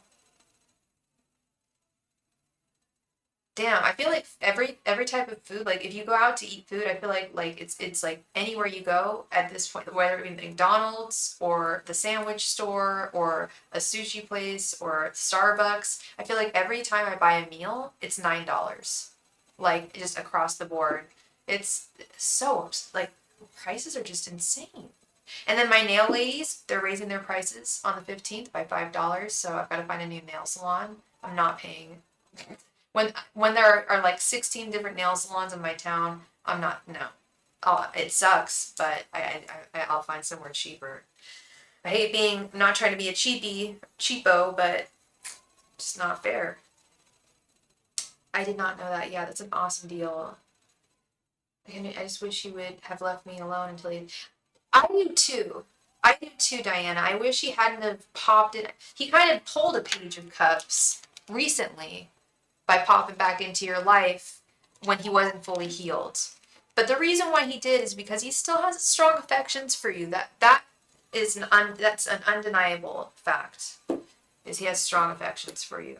Damn, I feel like every type of food, like if you go out to eat food, I feel like it's like anywhere you go at this point, whether it be McDonald's or the sandwich store or a sushi place or Starbucks, I feel like every time I buy a meal, it's $9. Like just across the board. It's so like prices are just insane. And then my nail ladies, they're raising their prices on the 15th by $5, so I've got to find a new nail salon. I'm not paying. When there are like 16 different nail salons in my town, I'm not, no. Oh, it sucks, but I'll find somewhere cheaper. I hate being, I'm not trying to be a cheapo, but it's not fair. I did not know that. Yeah, that's an awesome deal. I just wish he would have left me alone until he. I do too. I do too, Diana. I wish he hadn't have popped in. He kind of pulled a Page of Cups recently by popping back into your life when he wasn't fully healed. But the reason why he did is because he still has strong affections for you. That's an undeniable fact. Is he has strong affections for you.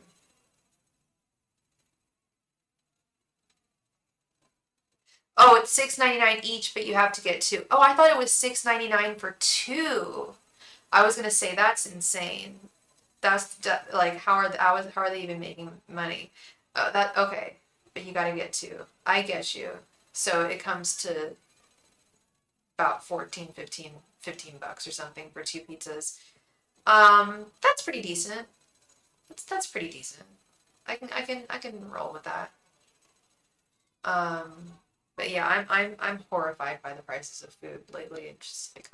Oh, it's $6.99 each, but you have to get two. Oh, I thought it was $6.99 for two. I was gonna say that's insane. Like how are they even making money? That okay, but you gotta get two. I get you. So it comes to about 14, 15 bucks or something for 2 pizzas. That's pretty decent. That's pretty decent. I can roll with that. Um, but yeah, I'm horrified by the prices of food lately. It's just like,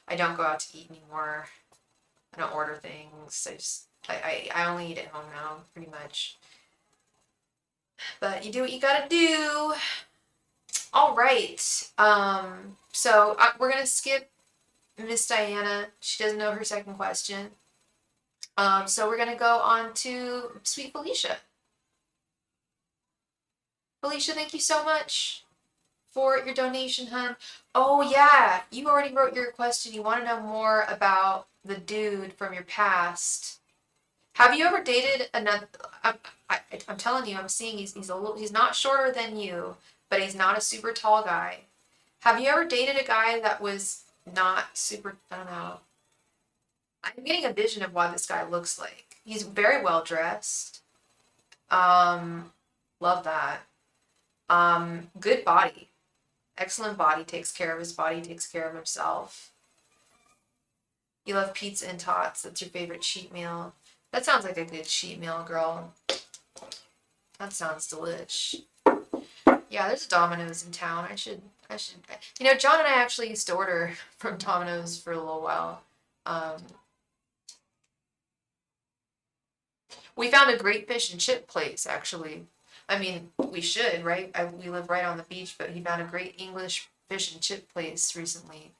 I don't go out to eat anymore. I don't order things. I only eat at home now, pretty much. But you do what you gotta do. All right. So we're gonna skip Miss Diana. She doesn't know her second question. So we're gonna go on to Sweet Felicia. Felicia, thank you so much for your donation, hun. Oh yeah, you already wrote your question. You want to know more about the dude from your past. Have you ever dated another? I'm telling you, I'm seeing he's not shorter than you, but he's not a super tall guy. Have you ever dated a guy that was not super? I don't know. I'm getting a vision of what this guy looks like. He's very well dressed. Um, love that. Good body. Excellent body, takes care of his body, takes care of himself. You love pizza and tots. That's your favorite cheat meal. That sounds like a good cheat meal, girl. That sounds delish. Yeah, there's a Domino's in town. You know, John and I actually used to order from Domino's for a little while. Um, we found a great fish and chip place, actually. I mean, we should, right? We live right on the beach, but he found a great English fish and chip place recently.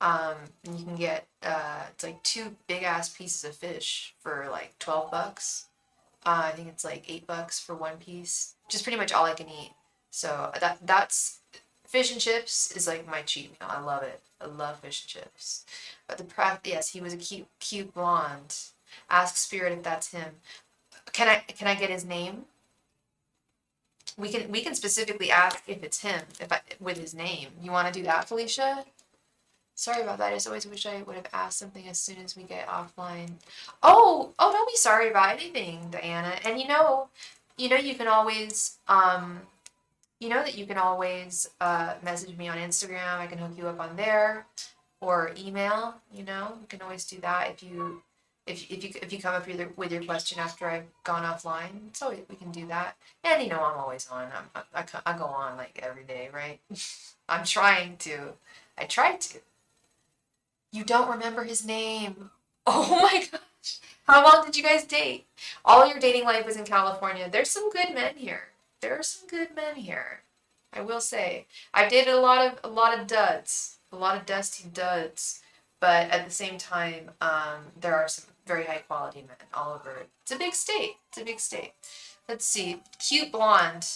And you can get, it's like two big ass pieces of fish for like 12 bucks. I think it's like $8 for one piece, which is pretty much all I can eat. So that's fish and chips is like my cheat meal. I love it. I love fish and chips. But yes, he was a cute blonde. Ask Spirit if that's him. Can I get his name? We can specifically ask if it's him with his name. You want to do that, Felicia? Sorry about that. I just always wish I would have asked something as soon as we get offline. Oh, don't be sorry about anything, Diana. And you can always, you know that you can always message me on Instagram. I can hook you up on there, or email. You can always do that if you come up with your question after I've gone offline. So we can do that. And I'm always on. I go on like every day, right? I'm trying to. I try to. You don't remember his name. Oh my gosh. How long did you guys date? All your dating life was in California. There's some good men here. There are some good men here. I will say. I've dated a lot of duds. A lot of dusty duds. But at the same time, there are some very high quality men all over. It's a big state. It's a big state. Let's see. Cute blonde.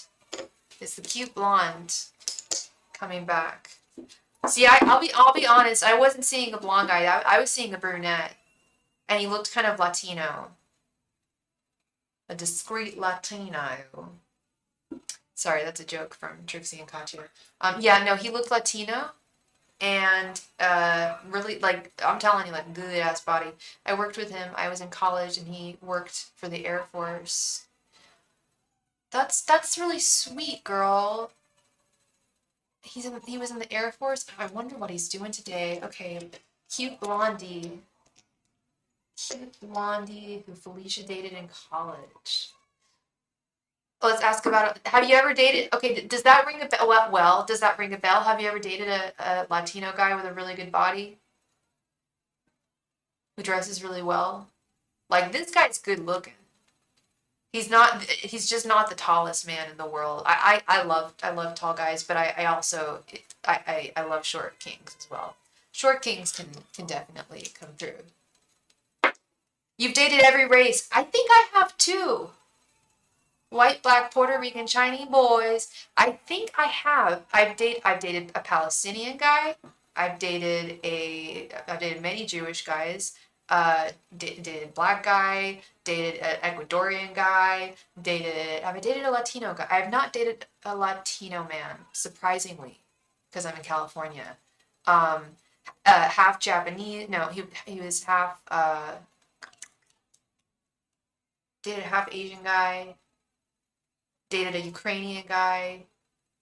It's the cute blonde coming back. See, I'll be honest. I wasn't seeing a blonde guy. I was seeing a brunette, and he looked kind of Latino, a discreet Latino. Sorry, that's a joke from Trixie and Katya. Yeah, no, he looked Latino, and really like I'm telling you, like good ass body. I worked with him. I was in college, and he worked for the Air Force. That's really sweet, girl. He was in the Air Force. I wonder what he's doing today. Okay, cute blondie. Cute blondie who Felicia dated in college. Let's ask about it. Have you ever dated? Okay, does that ring a bell? Well, does that ring a bell? Have you ever dated a Latino guy with a really good body who dresses really well? Like this guy's good looking. He's just not the tallest man in the world. I love tall guys, but I also I love short kings as well. Short kings can definitely come through. You've dated every race. I think I have too. White, black, Puerto Rican, Chinese boys. I think I have. I've dated a Palestinian guy. I've dated many Jewish guys. Dated black guy, dated an Ecuadorian guy, have I dated a Latino guy? I have not dated a Latino man, surprisingly, because I'm in California. Um, half Japanese, no, he was half, dated a half Asian guy, dated a Ukrainian guy.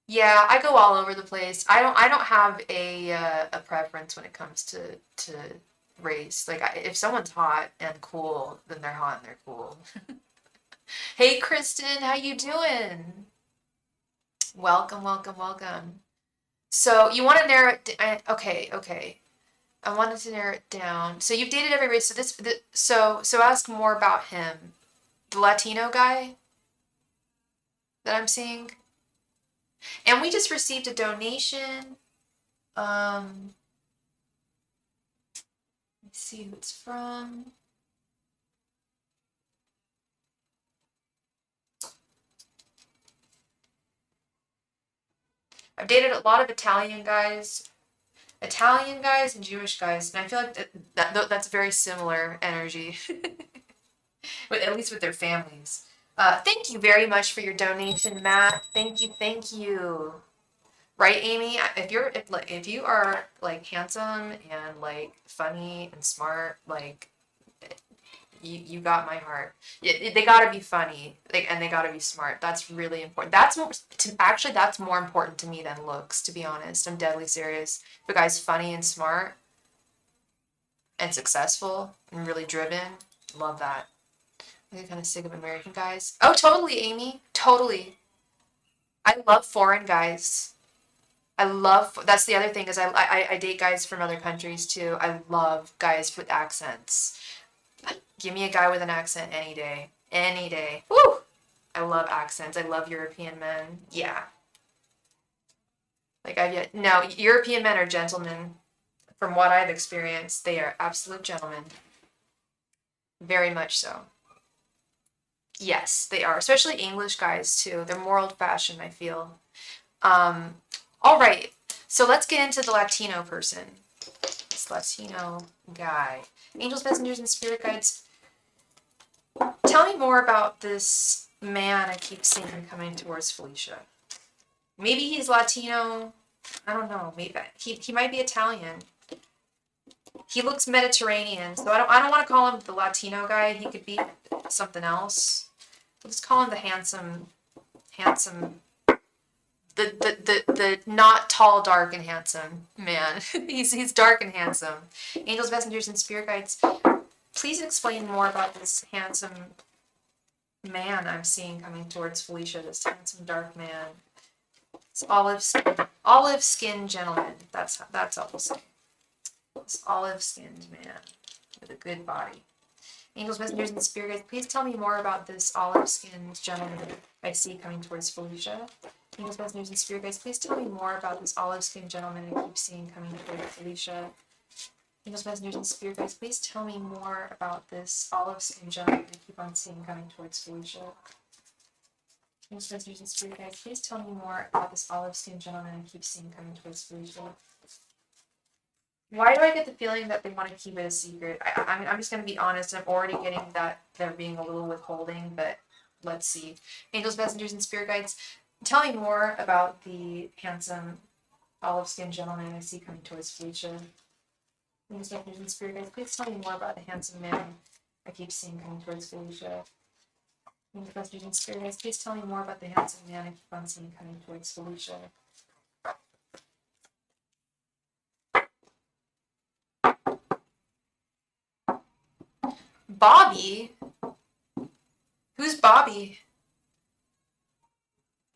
Yeah, I go all over the place. I don't have a preference when it comes to race. Like if someone's hot and cool, then they're hot and they're cool. Hey Kristen, how you doing? Welcome, welcome, welcome. So you want to narrow it okay. I wanted to narrow it down. So you've dated every race. So ask more about him. The Latino guy that I'm seeing. And we just received a donation. Let's see who it's from. I've dated a lot of Italian guys and Jewish guys, and I feel like that's very similar energy, at least with their families. Thank you very much for your donation, Matt. Thank you. Right, Amy? If you are like handsome and like funny and smart, like you got my heart. They gotta be funny, and they gotta be smart. That's really important. That's more important to me than looks, to be honest. I'm deadly serious. If a guy's funny and smart and successful and really driven, love that. I'm kind of sick of American guys. Oh, totally, Amy. Totally. I love foreign guys. That's the other thing is I date guys from other countries too. I love guys with accents. Give me a guy with an accent any day. Any day. Woo! I love accents. I love European men. Yeah. No, European men are gentlemen. From what I've experienced, they are absolute gentlemen. Very much so. Yes, they are. Especially English guys too. They're more old-fashioned, I feel. All right. So let's get into the Latino person. This Latino guy. Angels, messengers, and spirit guides. Tell me more about this man I keep seeing coming towards Felicia. Maybe he's Latino. I don't know. Maybe he might be Italian. He looks Mediterranean, so I don't want to call him the Latino guy. He could be something else. Let's call him the handsome, the not tall, dark, and handsome man. he's dark and handsome. Angels, messengers, and spirit guides. Please explain more about this handsome man I'm seeing coming towards Felicia. This handsome, dark man. This olive skinned gentleman. That's all we'll say. This olive skinned man with a good body. Angels, messengers, and spirit guides, please tell me more about this olive skinned gentleman I see coming towards Felicia. Angels, messengers, and spirit guides, please tell me more about this olive skinned gentleman I keep seeing coming towards Felicia. Angels, messengers, and spirit guides, please tell me more about this olive skinned gentleman I keep on seeing coming towards Felicia. Angels, messengers, and spirit guides, please tell me more about this olive skinned gentleman I keep seeing coming towards Felicia. Why do I get the feeling that they want to keep it a secret? I'm just going to be honest. I'm already getting that they're being a little withholding, but let's see. Angels, messengers, and spirit guides, tell me more about the handsome olive-skinned gentleman I see coming towards Felicia. Angels, messengers, and spirit guides, please tell me more about the handsome man I keep seeing coming towards Felicia. Angels, messengers, and spirit guides, please tell me more about the handsome man I keep on seeing coming towards Felicia. Bobby? Who's Bobby?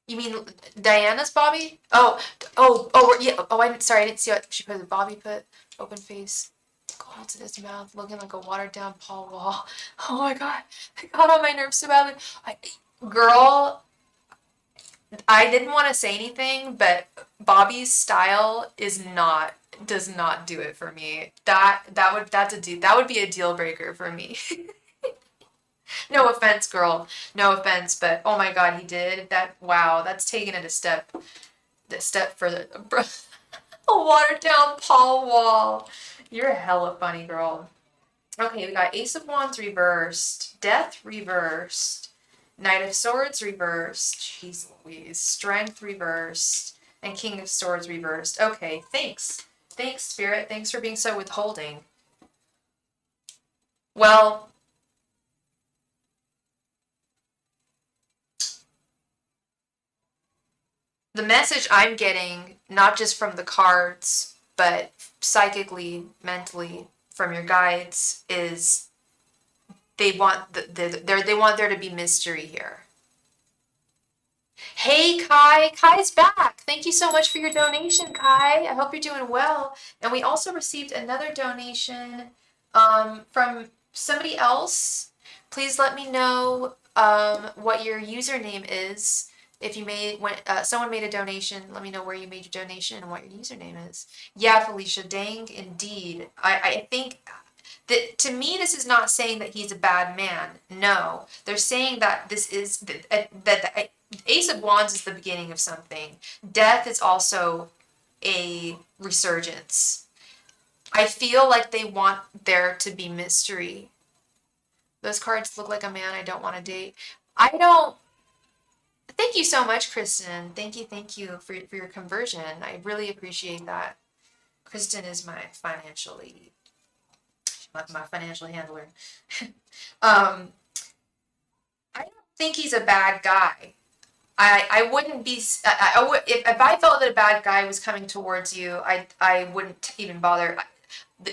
You mean Diana's Bobby? Yeah. Sorry, I didn't see what she put. Bobby put open face, cold to his mouth, looking like a watered down Paul Wall. Oh my god, it got on my nerves so badly. Girl, I didn't want to say anything, but Bobby's style does not do it for me. That would be a deal breaker for me. No offense, girl. No offense, but oh my god, he did that. Wow, that's taking it a step further. A watered down Paul Wall. You're hella funny, girl. Okay, we got Ace of Wands reversed, Death reversed, Knight of Swords reversed, jeez Louise, Strength reversed, and King of Swords reversed. Okay, thanks. Thanks, Spirit. Thanks for being so withholding. Well, the message I'm getting, not just from the cards, but psychically, mentally, from your guides, is they want they want there to be mystery here. Hey Kai, Kai's back. Thank you so much for your donation, Kai. I hope you're doing well. And we also received another donation from somebody else. Please let me know what your username is. If you someone made a donation, let me know where you made your donation and what your username is. Yeah, Felicia, dang, indeed. I think that to me, this is not saying that he's a bad man. No, they're saying that this is that the Ace of Wands is the beginning of something. Death is also a resurgence. I feel like they want there to be mystery. Those cards look like a man I don't want to date. I don't. Thank you so much, Kristen. Thank you for your conversion. I really appreciate that. Kristen is my financial lady. my financial handler. um, I don't think he's a bad guy. I wouldn't be, I would, if I felt that a bad guy was coming towards you, I wouldn't even bother,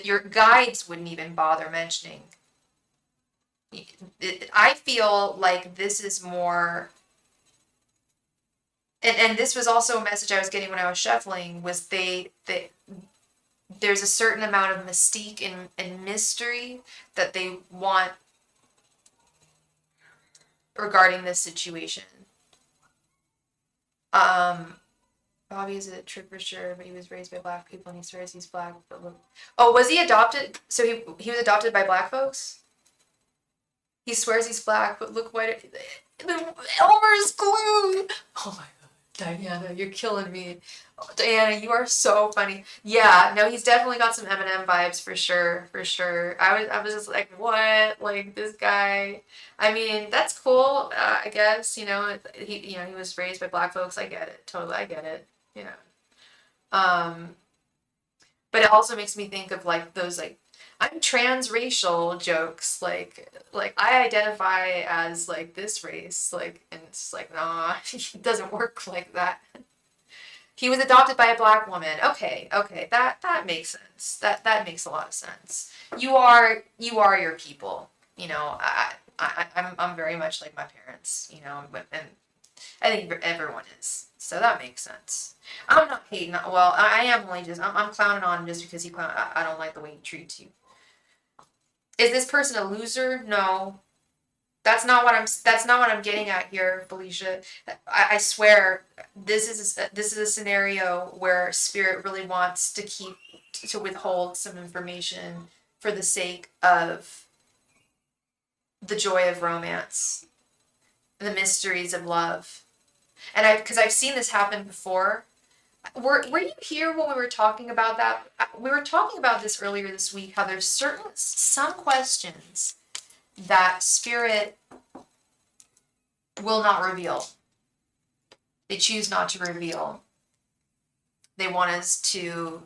your guides wouldn't even bother mentioning. I feel like this is more, and this was also a message I was getting when I was shuffling, was there's a certain amount of mystique and mystery that they want regarding this situation. Bobby is a trip for sure, but he was raised by black people and he swears he's black. But look, oh, was he adopted? So he was adopted by black folks? He swears he's black, but look what Elmer's glue. Oh my god, Diana, you're killing me. Oh, Diana, you are so funny. Yeah, no, he's definitely got some Eminem vibes for sure, for sure. I was just like, what? Like this guy. I mean, that's cool. I guess he was raised by black folks. I get it, totally. I get it. You know. But it also makes me think of like those like I'm transracial jokes, like I identify as like this race, like, and it's like nah, it doesn't work like that. He was adopted by a black woman. Okay, that makes sense. That makes a lot of sense. You are your people. I'm very much like my parents. And I think everyone is. So that makes sense. I'm not hating. Well, I am only just. I'm clowning on him just because he clown. I don't like the way he treats you. Is this person a loser? No. That's not what I'm getting at here, Felicia. I swear this is a scenario where spirit really wants to withhold some information for the sake of the joy of romance, the mysteries of love. And because I've seen this happen before. Were you here when we were talking about that? We were talking about this earlier this week, how there's some questions that spirit will not reveal. They choose not to reveal. They want us to,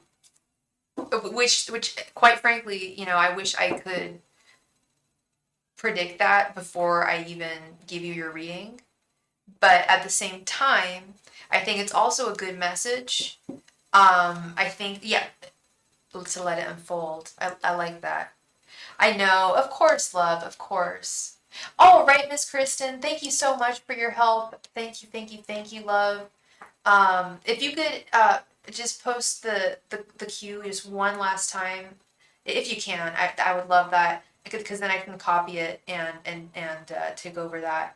which quite frankly, I wish I could predict that before I even give you your reading. But at the same time, I think it's also a good message. I think, yeah, to let it unfold. I like that. I know, of course, love, of course. Oh, right, Miss Kristen. Thank you so much for your help. Thank you, love. If you could just post the cue just one last time, if you can, I would love that because then I can copy it and take over that.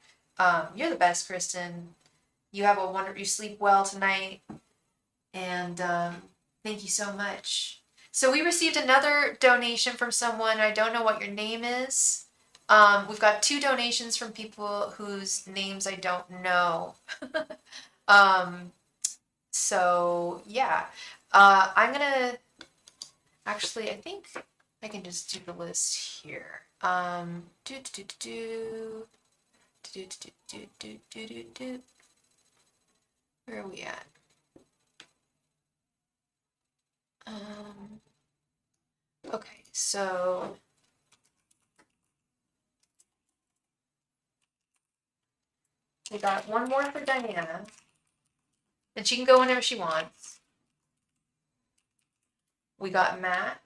You're the best, Kristen. You have you sleep well tonight, and thank you so much. So we received another donation from someone. I don't know what your name is. We've got 2 donations from people whose names I don't know. So yeah, I'm gonna actually. I think I can just do the list here. Where are we at? Okay, so we got one more for Diana, and she can go whenever she wants. We got Matt.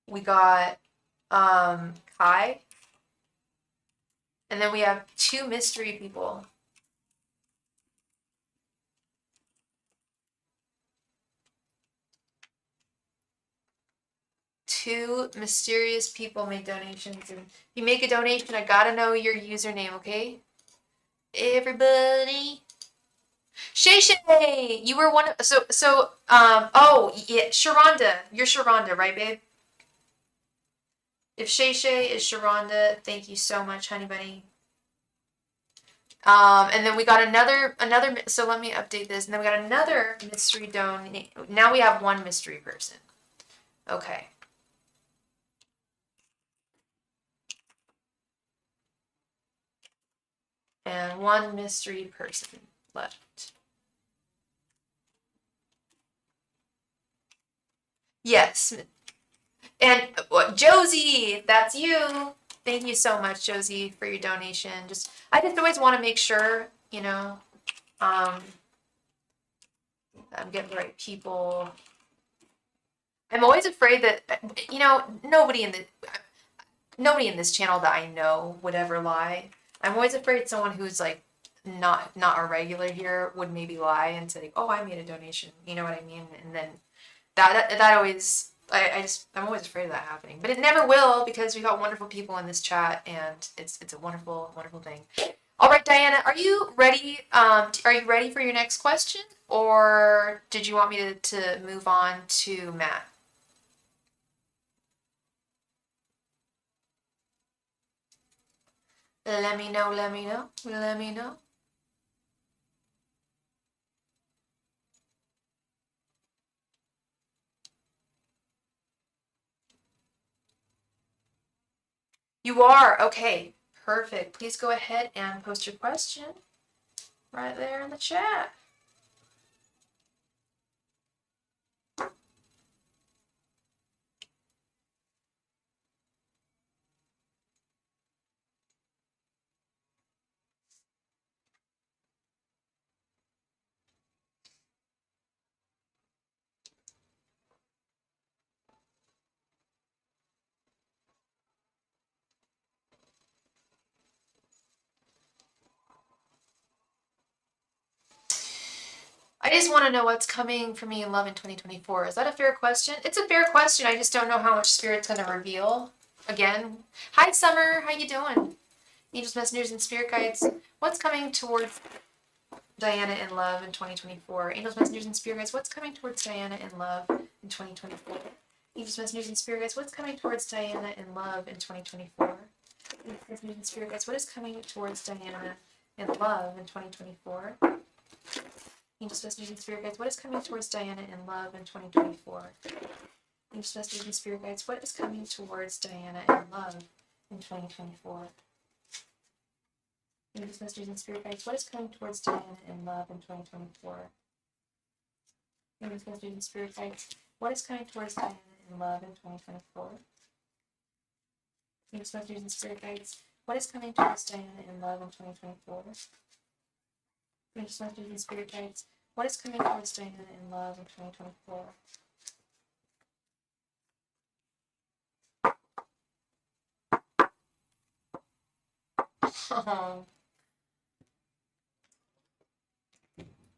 We got Kai. And then we have 2 mystery people. Two mysterious people made donations. And if you make a donation, I gotta know your username, okay? Everybody. Shay Shay! You were one of, oh, yeah, Sharonda. You're Sharonda, right, babe? If Shay Shay is Sharonda, thank you so much, honey bunny. And then we got another, so let me update this. And then we got another mystery donation. Now we have 1 mystery person. Okay. And 1 mystery person left. Yes. And Josie, that's you. Thank you so much, Josie, for your donation. I just always want to make sure, um, I'm getting the right people. I'm always afraid that, nobody in this channel that I know would ever lie. I'm always afraid someone who's like not a regular here would maybe lie and say, "Oh, I made a donation." You know what I mean? And then that always I'm always afraid of that happening. But it never will because we've got wonderful people in this chat and it's a wonderful wonderful thing. All right, Diana, are you ready? Are you ready for your next question, or did you want me to move on to Matt? Let me know, let me know, let me know. You are? Okay, perfect. Please go ahead and post your question right there in the chat. I just want to know what's coming for me in love in 2024. Is that a fair question? It's a fair question. I just don't know how much Spirit's going to reveal. Again, hi Summer, how you doing? Angels, messengers, and spirit guides. What's coming towards Diana in love in 2024? Angels, messengers, and spirit guides. What's coming towards Diana in love in 2024? Angels, messengers, and spirit guides. What's coming towards Diana in love in 2024? Angels, messengers, and spirit guides. What is coming towards Diana in love in 2024? Angels, messengers, and spirit guides. What is coming towards Diana in love in 2024? Angels, messengers, and spirit guides. What is coming towards Diana in love in 2024? Angels, messengers, and spirit guides. What is coming towards Diana in love in 2024? Angels, messengers, and spirit guides. What is coming towards Diana in love in 2024? Angels, messengers, and spirit guides. What is coming towards Diana in love in 2024? Angels, messengers, and spirit guides. What is coming towards Diana in love in 2024? Oh,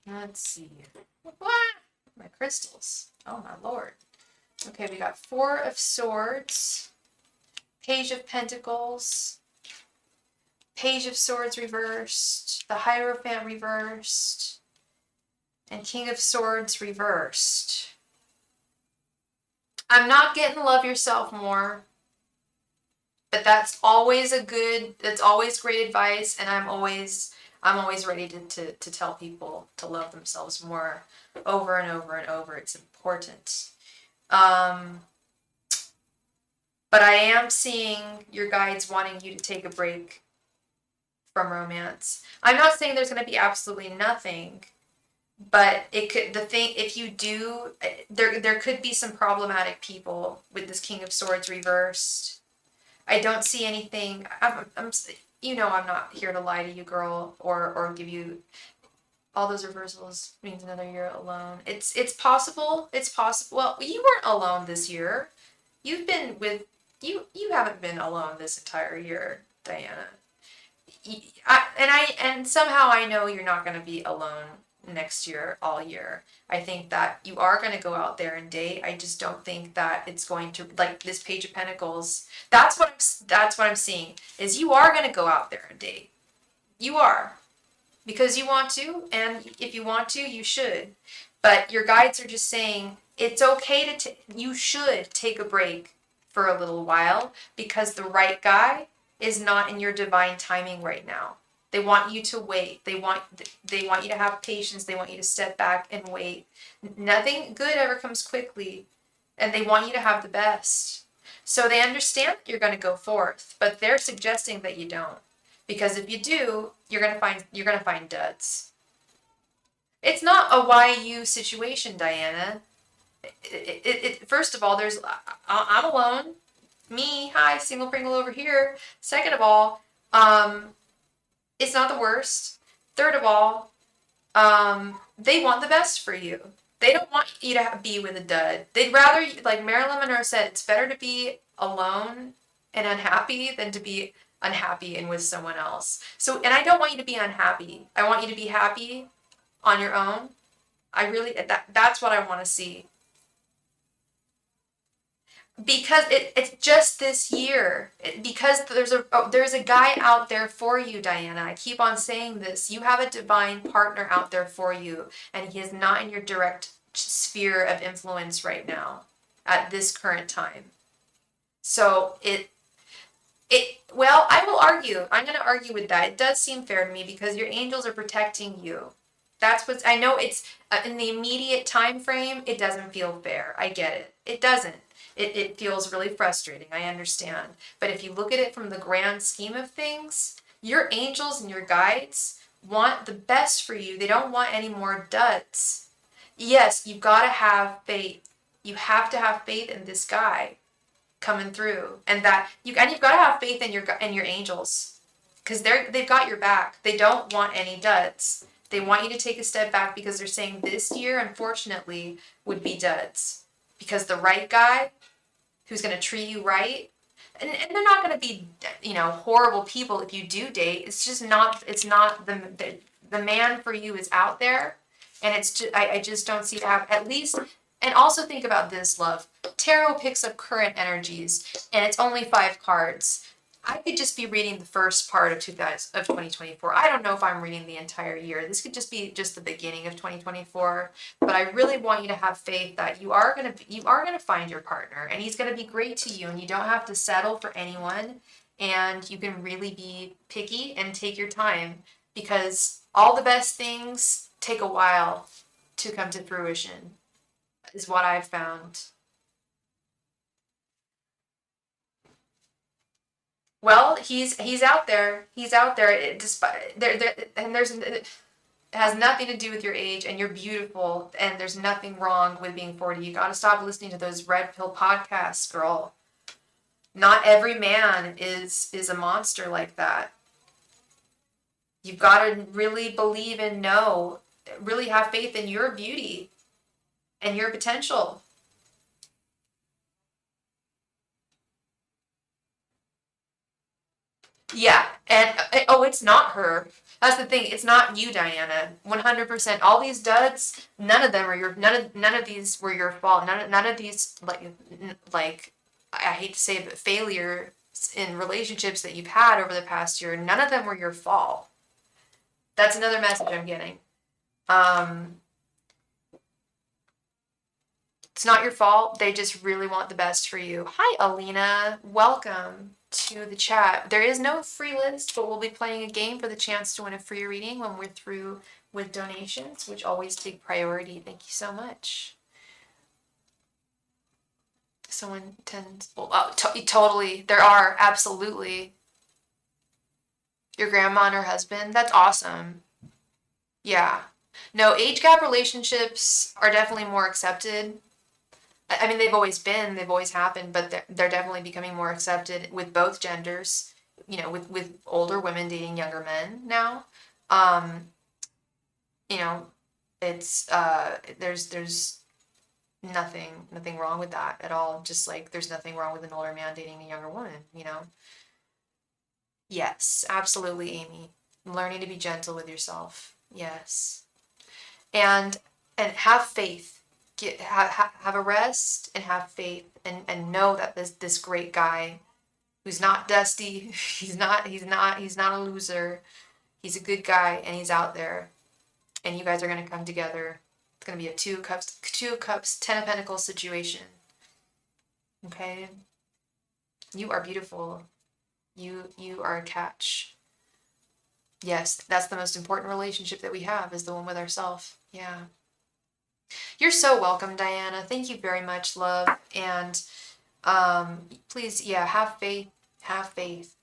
let's see. What? My crystals. Oh my lord. Okay, we got Four of Swords, Page of Pentacles, Page of Swords reversed, the Hierophant reversed, and King of Swords reversed. I'm not getting love yourself more, but that's always great advice, and I'm always ready to tell people to love themselves more over and over and over. It's important. But I am seeing your guides wanting you to take a break from romance. I'm not saying there's going to be absolutely nothing, but if you do, there could be some problematic people with this King of Swords reversed. I don't see anything. I'm I'm not here to lie to you, girl, or give you all those reversals means another year alone. It's possible. It's possible. Well, you weren't alone this year. You've been with you. You haven't been alone this entire year, Diana. And somehow I know you're not going to be alone next year all year. I think that you are going to go out there and date. I just don't think that it's going to, like this Page of Pentacles. That's what I'm seeing is you are going to go out there and date. You are, because you want to, and if you want to, you should. But your guides are just saying it's okay you should take a break for a little while because the right guy is not in your divine timing right now. They want you to wait. They want you to have patience. They want you to step back and wait. Nothing good ever comes quickly, and they want you to have the best. So they understand that you're going to go forth, but they're suggesting that you don't. Because if you do, you're gonna find duds. It's not a why you situation, Diana. First of all, I'm alone. Me, hi, single Pringle over here. Second of all, it's not the worst. Third of all, they want the best for you. They don't want you to be with a dud. They'd rather, like Marilyn Monroe said, it's better to be alone and unhappy than to be unhappy and with someone else. So, and I don't want you to be unhappy. I want you to be happy on your own. That's what I want to see. Because it's just this year. Because there's a guy out there for you, Diana. I keep on saying this. You have a divine partner out there for you, and he is not in your direct sphere of influence right now at this current time. So well, I will argue. I'm going to argue with that. It does seem fair to me because your angels are protecting you. That's what's, I know it's in the immediate time frame, it doesn't feel fair. I get it. It doesn't. It feels really frustrating. I understand. But if you look at it from the grand scheme of things, your angels and your guides want the best for you. They don't want any more duds. Yes, you've got to have faith. You have to have faith in this guy coming through, and you've got to have faith in your angels, because they've got your back. They don't want any duds. They want you to take a step back because they're saying this year, unfortunately, would be duds, because the right guy who's going to treat you right, and they're not going to be, horrible people if you do date. It's just not. It's not the man for you is out there, and it's just, I just don't see that at least. And also think about this, love. Tarot picks up current energies, and it's only 5 cards. I could just be reading the first part of 2024. I don't know if I'm reading the entire year. This could just be just the beginning of 2024. But I really want you to have faith that you are gonna find your partner, and he's gonna be great to you, and you don't have to settle for anyone, and you can really be picky and take your time, because all the best things take a while to come to fruition, is what I've found. Well, he's out there. He's out there. Despite and it has nothing to do with your age, and you're beautiful, and there's nothing wrong with being 40. You got to stop listening to those red pill podcasts, girl. Not every man is a monster like that. You've got to really believe and know, really have faith in your beauty and your potential. Yeah, and it's not her. That's the thing. It's not you, Diana. 100%. All these duds, none of these were your fault. None of these like I hate to say it, but failures in relationships that you've had over the past year, none of them were your fault. That's another message I'm getting. It's not your fault. They just really want the best for you. Hi, Alina. Welcome to the chat. There is no free list, but we'll be playing a game for the chance to win a free reading when we're through with donations, which always take priority. Thank you so much. Someone tends... totally. There are. Absolutely. Your grandma and her husband. That's awesome. Yeah. No, age gap relationships are definitely more accepted. I mean, they've always happened, but they're definitely becoming more accepted with both genders, with older women dating younger men now. You know, it's, there's nothing wrong with that at all. Just like there's nothing wrong with an older man dating a younger woman. Yes, absolutely, Amy. Learning to be gentle with yourself. Yes. And have faith. Have a rest and have faith, and know that this great guy who's not dusty, he's not a loser. He's a good guy, and he's out there, and you guys are going to come together. It's going to be a two of cups, 10 of pentacles situation. Okay? You are beautiful. You are a catch. Yes, that's the most important relationship that we have, is the one with ourselves. Yeah. You're so welcome, Diana. Thank you very much, love. And please, yeah, have faith. Have faith.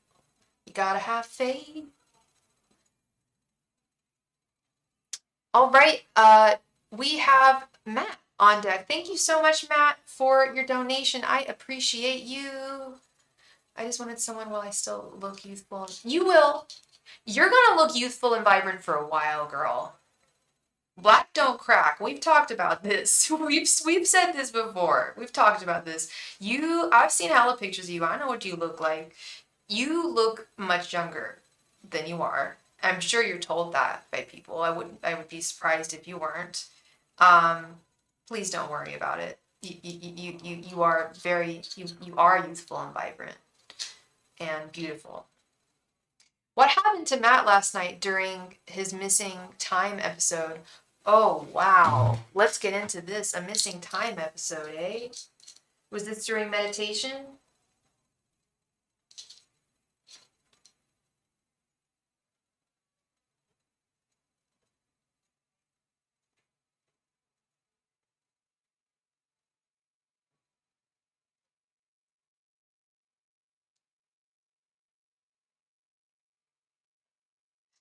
You gotta have faith. All right. We have Matt on deck. Thank you so much, Matt, for your donation. I appreciate you. I just wanted someone while I still look youthful. You will. You're gonna look youthful and vibrant for a while, girl. Black don't crack. We've talked about this. We've said this before. We've talked about this. I've seen hella pictures of you. I know what you look like. You look much younger than you are. I'm sure you're told that by people. I would be surprised if you weren't. Please don't worry about it. You are you are youthful and vibrant and beautiful. What happened to Matt last night during his missing time episode? Oh, wow. Let's get into this. A missing time episode, eh? Was this during meditation?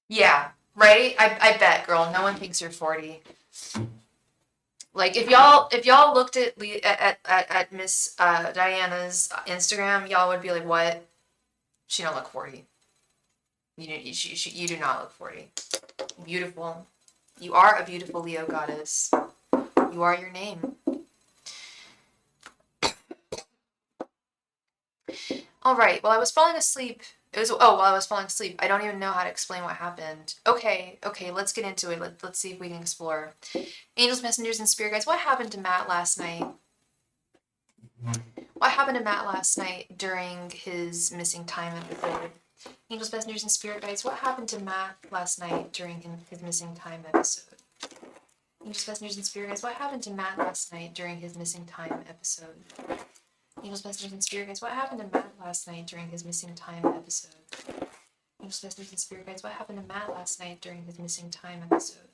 Yeah, right? I bet, girl. No one thinks you're 40. Like if y'all looked at Miss Diana's Instagram, y'all would be like, "What? She don't look 40. You do not look 40. Beautiful. You are a beautiful Leo goddess. You are your name." All right. While I was falling asleep, while I was falling asleep. I don't even know how to explain what happened. Okay, let's get into it. Let's see if we can explore. Angels, messengers, and spirit guides. What happened to Matt last night? What happened to Matt last night during his missing time episode? Angels, messengers, and spirit guides. What happened to Matt last night during his missing time episode? Angels, messengers, and spirit guides. What happened to Matt last night during his missing time episode? Angels, messengers, and spirit guides. What happened to Matt last night during his missing time episode? Angels, messengers, and spirit guides. What happened to Matt last night during his missing time episode?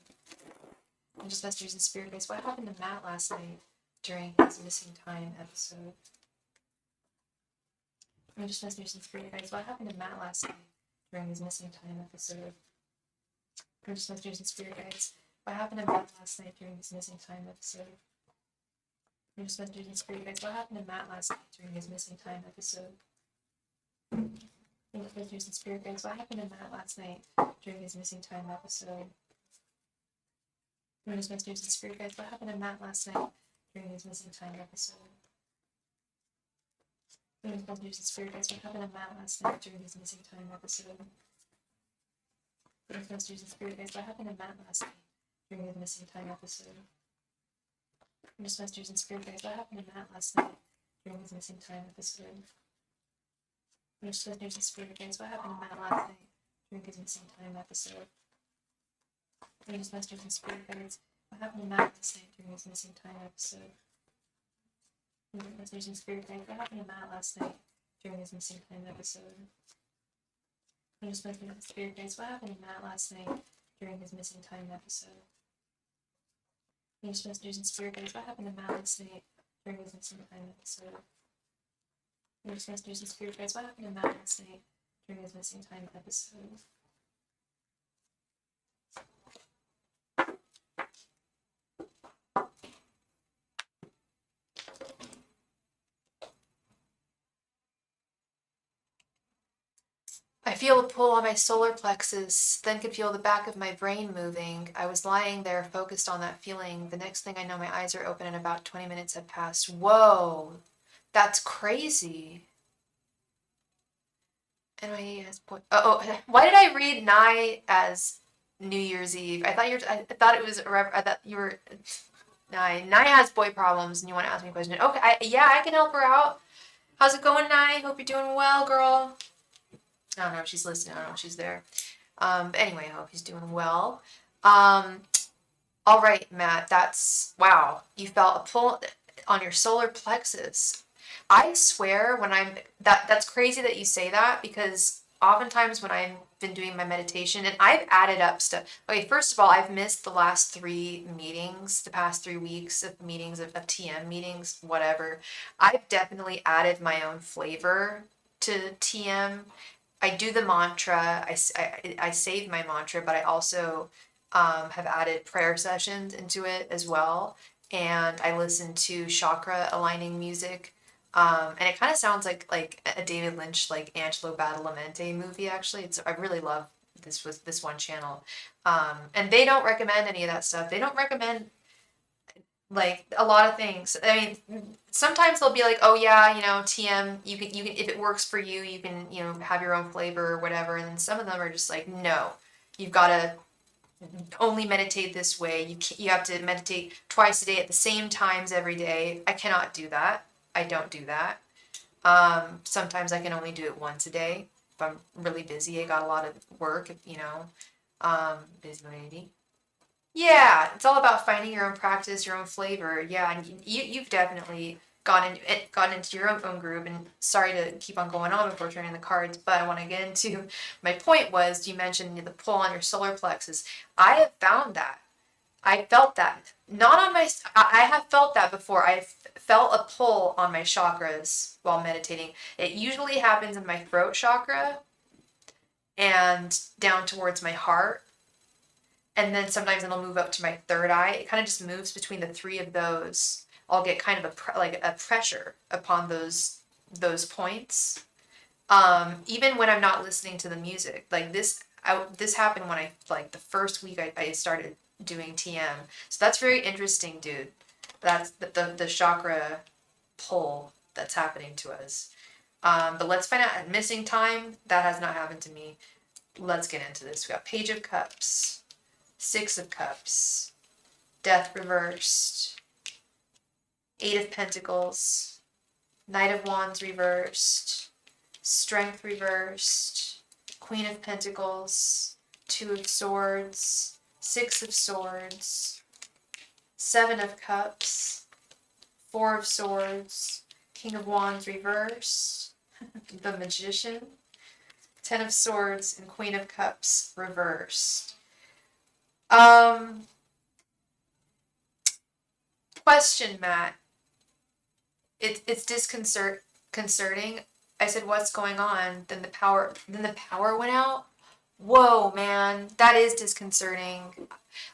Angels, messengers, and spirit guides. What happened to Matt last night during his missing time episode? Angels, messengers, and spirit guides. What happened to Matt last night during his missing time episode? Angels, messengers, and spirit guides. What happened to Matt last night during his missing time episode? Angels, messengers, and spirit guides. What happened to Matt last night during his missing time episode? Angels, messengers, and spirit guides. What happened to Matt last night during his missing time episode? Angels, messengers, and spirit guides. What happened to Matt last night during his missing time episode? Angels, messengers, and spirit guides. What happened to Matt last night during his missing time episode? Angels, messengers, and spirit guides. What happened to Matt last night during his missing time episode? Angels, messengers, and spirit guides. What happened to Matt last night during his missing time episode? Angels, messengers, and spirit guides. What happened to Matt last night during his missing time episode? Angels, messengers, and spirit guides. What happened to Matt last night during his missing time episode? Angels, messengers, and spirit guides. What happened to Matt last night during his missing time episode? Angels, messengers, and spirit guides. What happened to Matt last night during his missing time episode? Angels, messengers, and spirit guides. What happened to Matt last night during his missing time episode? Angels, messengers, and spirit guides. What happened to Matt last night during his missing time episode? I feel a pull on my solar plexus, then could feel the back of my brain moving. I was lying there, focused on that feeling. The next thing I know, my eyes are open and about 20 minutes had passed. Whoa, that's crazy. And my why did I read Nye as New Year's Eve? I thought it was, I thought you were, Nye. Nye has boy problems and you want to ask me a question. Okay, I can help her out. How's it going, Nye? Hope you're doing well, girl. I don't know if she's listening. I don't know if she's there. But anyway, I hope he's doing well. All right, Matt. Wow. You felt a pull on your solar plexus. I swear that's crazy that you say that, because oftentimes when I've been doing my meditation and I've added up stuff. Okay, first of all, I've missed the last 3 meetings, the past 3 weeks of meetings, of TM meetings, whatever. I've definitely added my own flavor to TM. I do the mantra, I save my mantra, but I also have added prayer sessions into it as well. and I listen to chakra aligning music. And it kind of sounds like a David Lynch, like Angelo Badalamenti movie. Actually, I really love this one channel, and they don't recommend any of that stuff. They don't recommend like a lot of things. I mean, sometimes they'll be like, oh yeah, TM, you can if it works for you, you can have your own flavor or whatever. And then some of them are just like, no, you've got to only meditate this way. You have to meditate twice a day at the same times every day. I cannot do that. I don't do that. Sometimes I can only do it once a day if I'm really busy. I got a lot of work. Busy lady. Yeah, it's all about finding your own practice, your own flavor. Yeah, and you've definitely gotten into your own groove. And sorry to keep on going on before turning the cards, but I want to get into my point. Was you mentioned the pull on your solar plexus? I have found that. I felt that. Not on my. I have felt that before. I felt a pull on my chakras while meditating. It usually happens in my throat chakra and down towards my heart, and then sometimes it'll move up to my third eye. It kind of just moves between the three of those. I'll get kind of a pressure upon those points. Even when I'm not listening to the music, like this happened when the first week I started doing TM. So that's very interesting, dude. That's the chakra pull that's happening to us. But let's find out. Missing time, that has not happened to me. Let's get into this. We got Page of Cups, Six of Cups, Death reversed, Eight of Pentacles, Knight of Wands reversed, Strength reversed, Queen of Pentacles, Two of Swords, Six of Swords, Seven of Cups, Four of Swords, King of Wands reversed, the Magician, Ten of Swords, and Queen of Cups reversed. Question, Matt. It's disconcerting. I said, what's going on? Then the power went out. Whoa, man, that is disconcerting.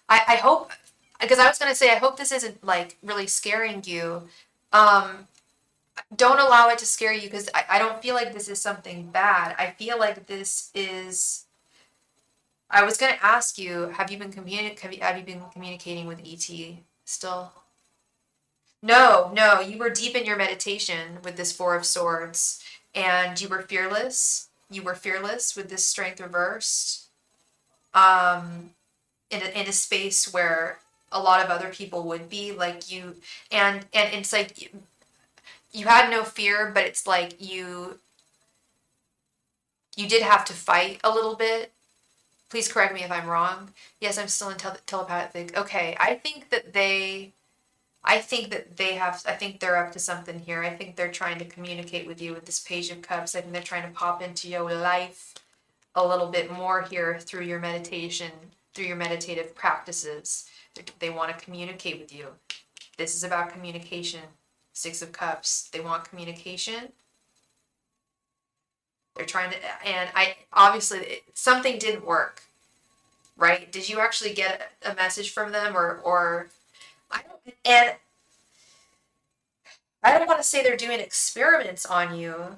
I hope, because I was gonna say, I hope this isn't like really scaring you. Don't allow it to scare you, because I don't feel like this is something bad. I feel like this is. I was gonna ask you, have you been communicating with ET still? No, no, you were deep in your meditation with this Four of Swords, and you were fearless. You were fearless with this Strength reversed. In a space where a lot of other people would be like you, and it's like you had no fear, but it's like you did have to fight a little bit. Please correct me if I'm wrong. Yes, I'm still in telepathic. Okay, I think they're up to something here. I think they're trying to communicate with you with this Page of Cups. I think they're trying to pop into your life a little bit more here through your meditation, through your meditative practices. They want to communicate with you. This is about communication. Six of Cups. They want communication. They're trying to, and obviously something didn't work, right? Did you actually get a message from them, or and I don't want to say they're doing experiments on you,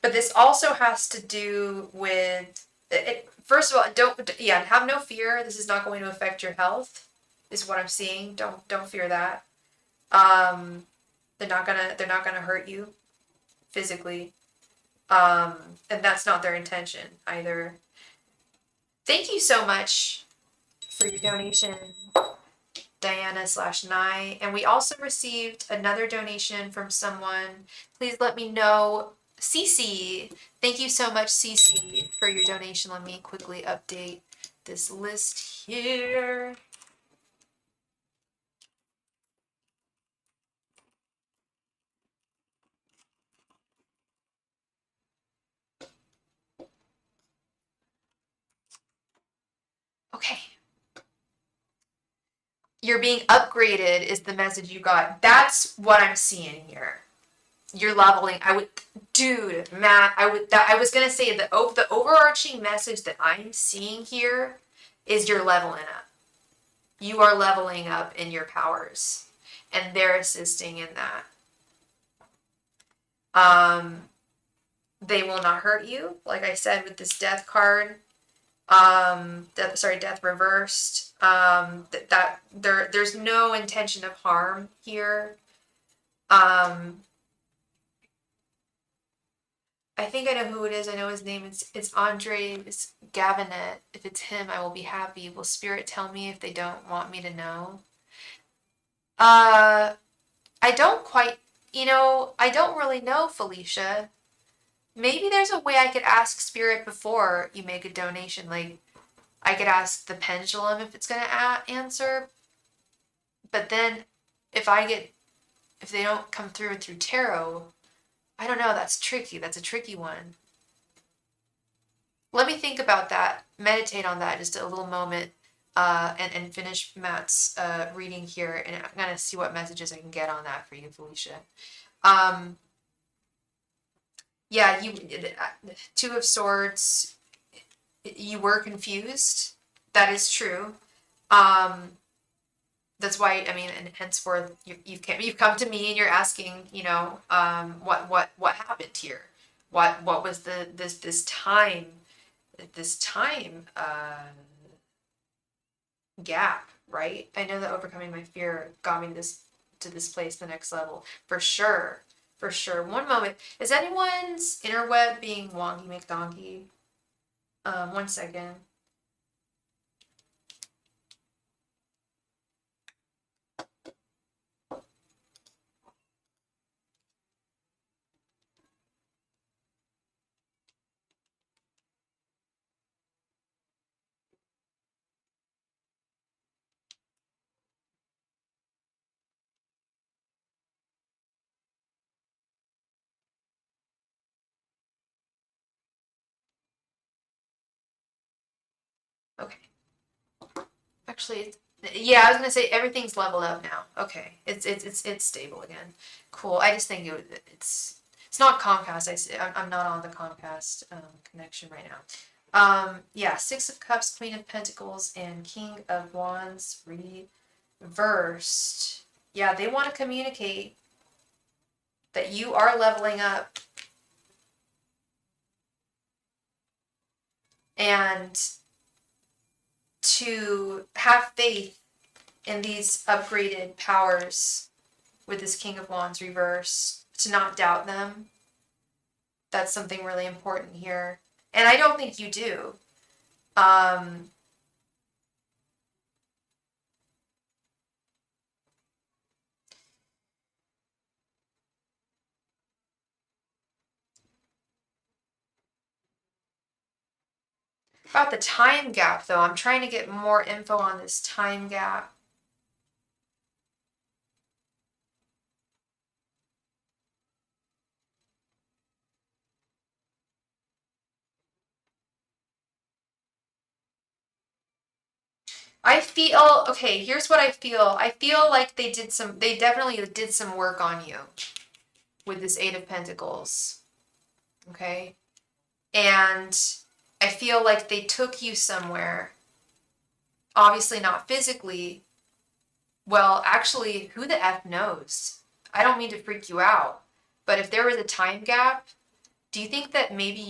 but this also has to do with it. First of all, have no fear. This is not going to affect your health, is what I'm seeing. Don't fear that. They're not gonna hurt you physically. And that's not their intention either. Thank you so much for your donation, Diana/Nye. And we also received another donation from someone. Please let me know. Cece. Thank you so much, Cece, for your donation. Let me quickly update this list here. Okay. You're being upgraded is the message you got. That's what I'm seeing here. You're leveling. Dude, Matt, I was gonna say the overarching message that I'm seeing here is you're leveling up. You are leveling up in your powers. and they're assisting in that. They will not hurt you, like I said with this death card. Death reversed. There's no intention of harm here. I think I know who it is. I know his name. It's Andre. It's Gavinet. If it's him, I will be happy. Will Spirit tell me if they don't want me to know? I don't quite, I don't really know, Felicia. Maybe there's a way I could ask Spirit before you make a donation. Like, I could ask the pendulum if it's gonna answer. But then, if they don't come through tarot, I don't know. That's tricky. That's a tricky one. Let me think about that. Meditate on that just a little moment, and finish Matt's reading here, and I'm gonna see what messages I can get on that for you, Felicia. Yeah, Two of Swords. You were confused. That is true. That's why, I mean, and henceforth you've come to me and you're asking, what happened here? What was this time gap, right? I know that overcoming my fear got me to this place, the next level, for sure. For sure. One moment. Is anyone's interweb being wonky McDonkey? 1 second. Okay. Actually, yeah, I was gonna say everything's leveled up now. Okay, it's stable again. Cool. I just think it's not Comcast. I'm not on the Comcast connection right now. Yeah, Six of Cups, Queen of Pentacles, and King of Wands reversed. Yeah, they want to communicate that you are leveling up, and to have faith in these upgraded powers with this King of Wands reverse, to not doubt them. That's something really important here. And I don't think you do. About the time gap, though, I'm trying to get more info on this time gap. I feel, okay, here's what I feel. I feel like they definitely did some work on you with this Eight of Pentacles. Okay? And I feel like they took you somewhere. Obviously not physically. Well, actually, who the F knows? I don't mean to freak you out, but if there was a time gap, do you think that maybe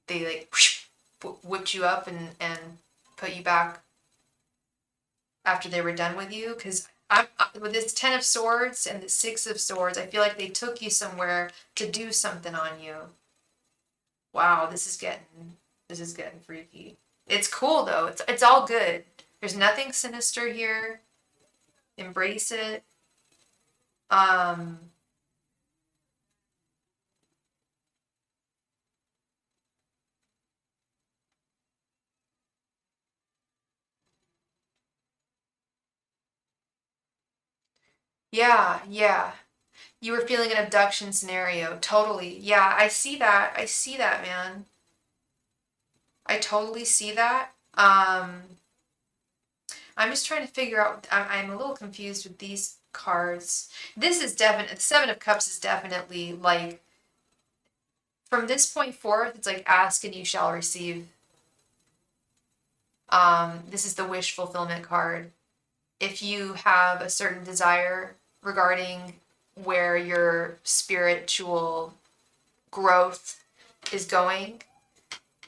they like whipped you up and put you back after they were done with you? Because with this Ten of Swords and the Six of Swords, I feel like they took you somewhere to do something on you. Wow, this is getting freaky. It's cool though. It's all good. There's nothing sinister here. Embrace it. Yeah. You were feeling an abduction scenario. Totally. Yeah, I see that. I see that, man. I totally see that. I'm just trying to figure out. I'm a little confused with these cards. This is definitely, the Seven of Cups is definitely like, from this point forth, it's like ask and you shall receive. This is the wish fulfillment card. if you have a certain desire regarding where your spiritual growth is going,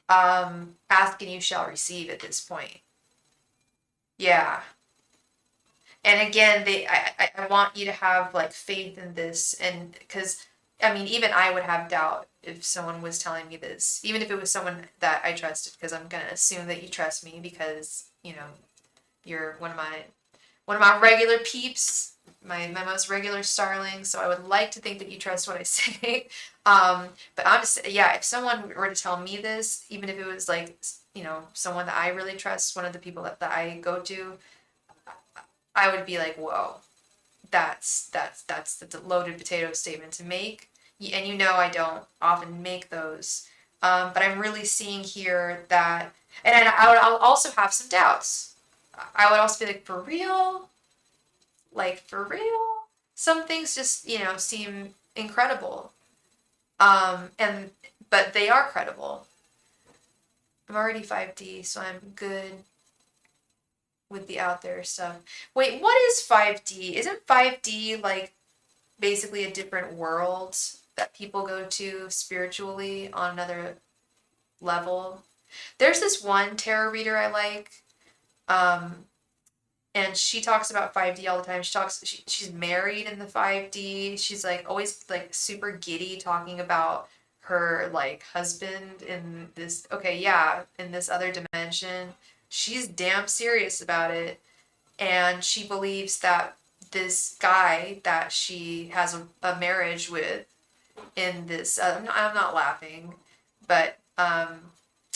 ask and you shall receive at this point. Yeah. And again, I want you to have like faith in this, and because I mean, even I would have doubt if someone was telling me this, even if it was someone that I trusted, because I'm gonna assume that you trust me because, you know, you're one of my regular peeps, my most regular starlings. So I would like to think that you trust what I say. But I'm just, yeah, if someone were to tell me this, even if it was like, you know, someone that I really trust, one of the people that I go to, I would be like, whoa, that's a loaded potato statement to make. And you know I don't often make those. But I'm really seeing here that, and I'll also have some doubts. I would also be like, for real? Like, for real? Some things just, you know, seem incredible. And, but they are credible. I'm already 5D, so I'm good with the out there stuff. Wait, what is 5D? Isn't 5D like basically a different world that people go to spiritually on another level? There's this one tarot reader I like, um, and she talks about 5D all the time. She's married in the 5D. She's like always like super giddy talking about her like husband in this, okay, yeah, in this other dimension. She's damn serious about it, and she believes that this guy that she has a marriage with in this, I'm not laughing, but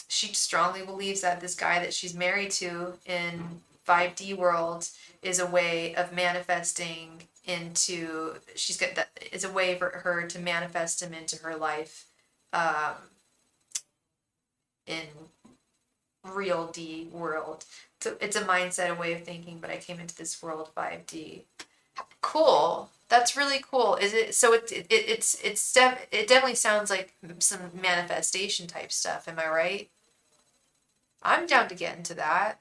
she strongly believes that this guy that she's married to in 5D world is a way of manifesting into, she's got that is a way for her to manifest him into her life, um, in real D world. So it's a mindset, a way of thinking, but I came into this world 5D. Cool. That's really cool. Is it so? It definitely sounds like some manifestation type stuff. Am I right? I'm down to get into that.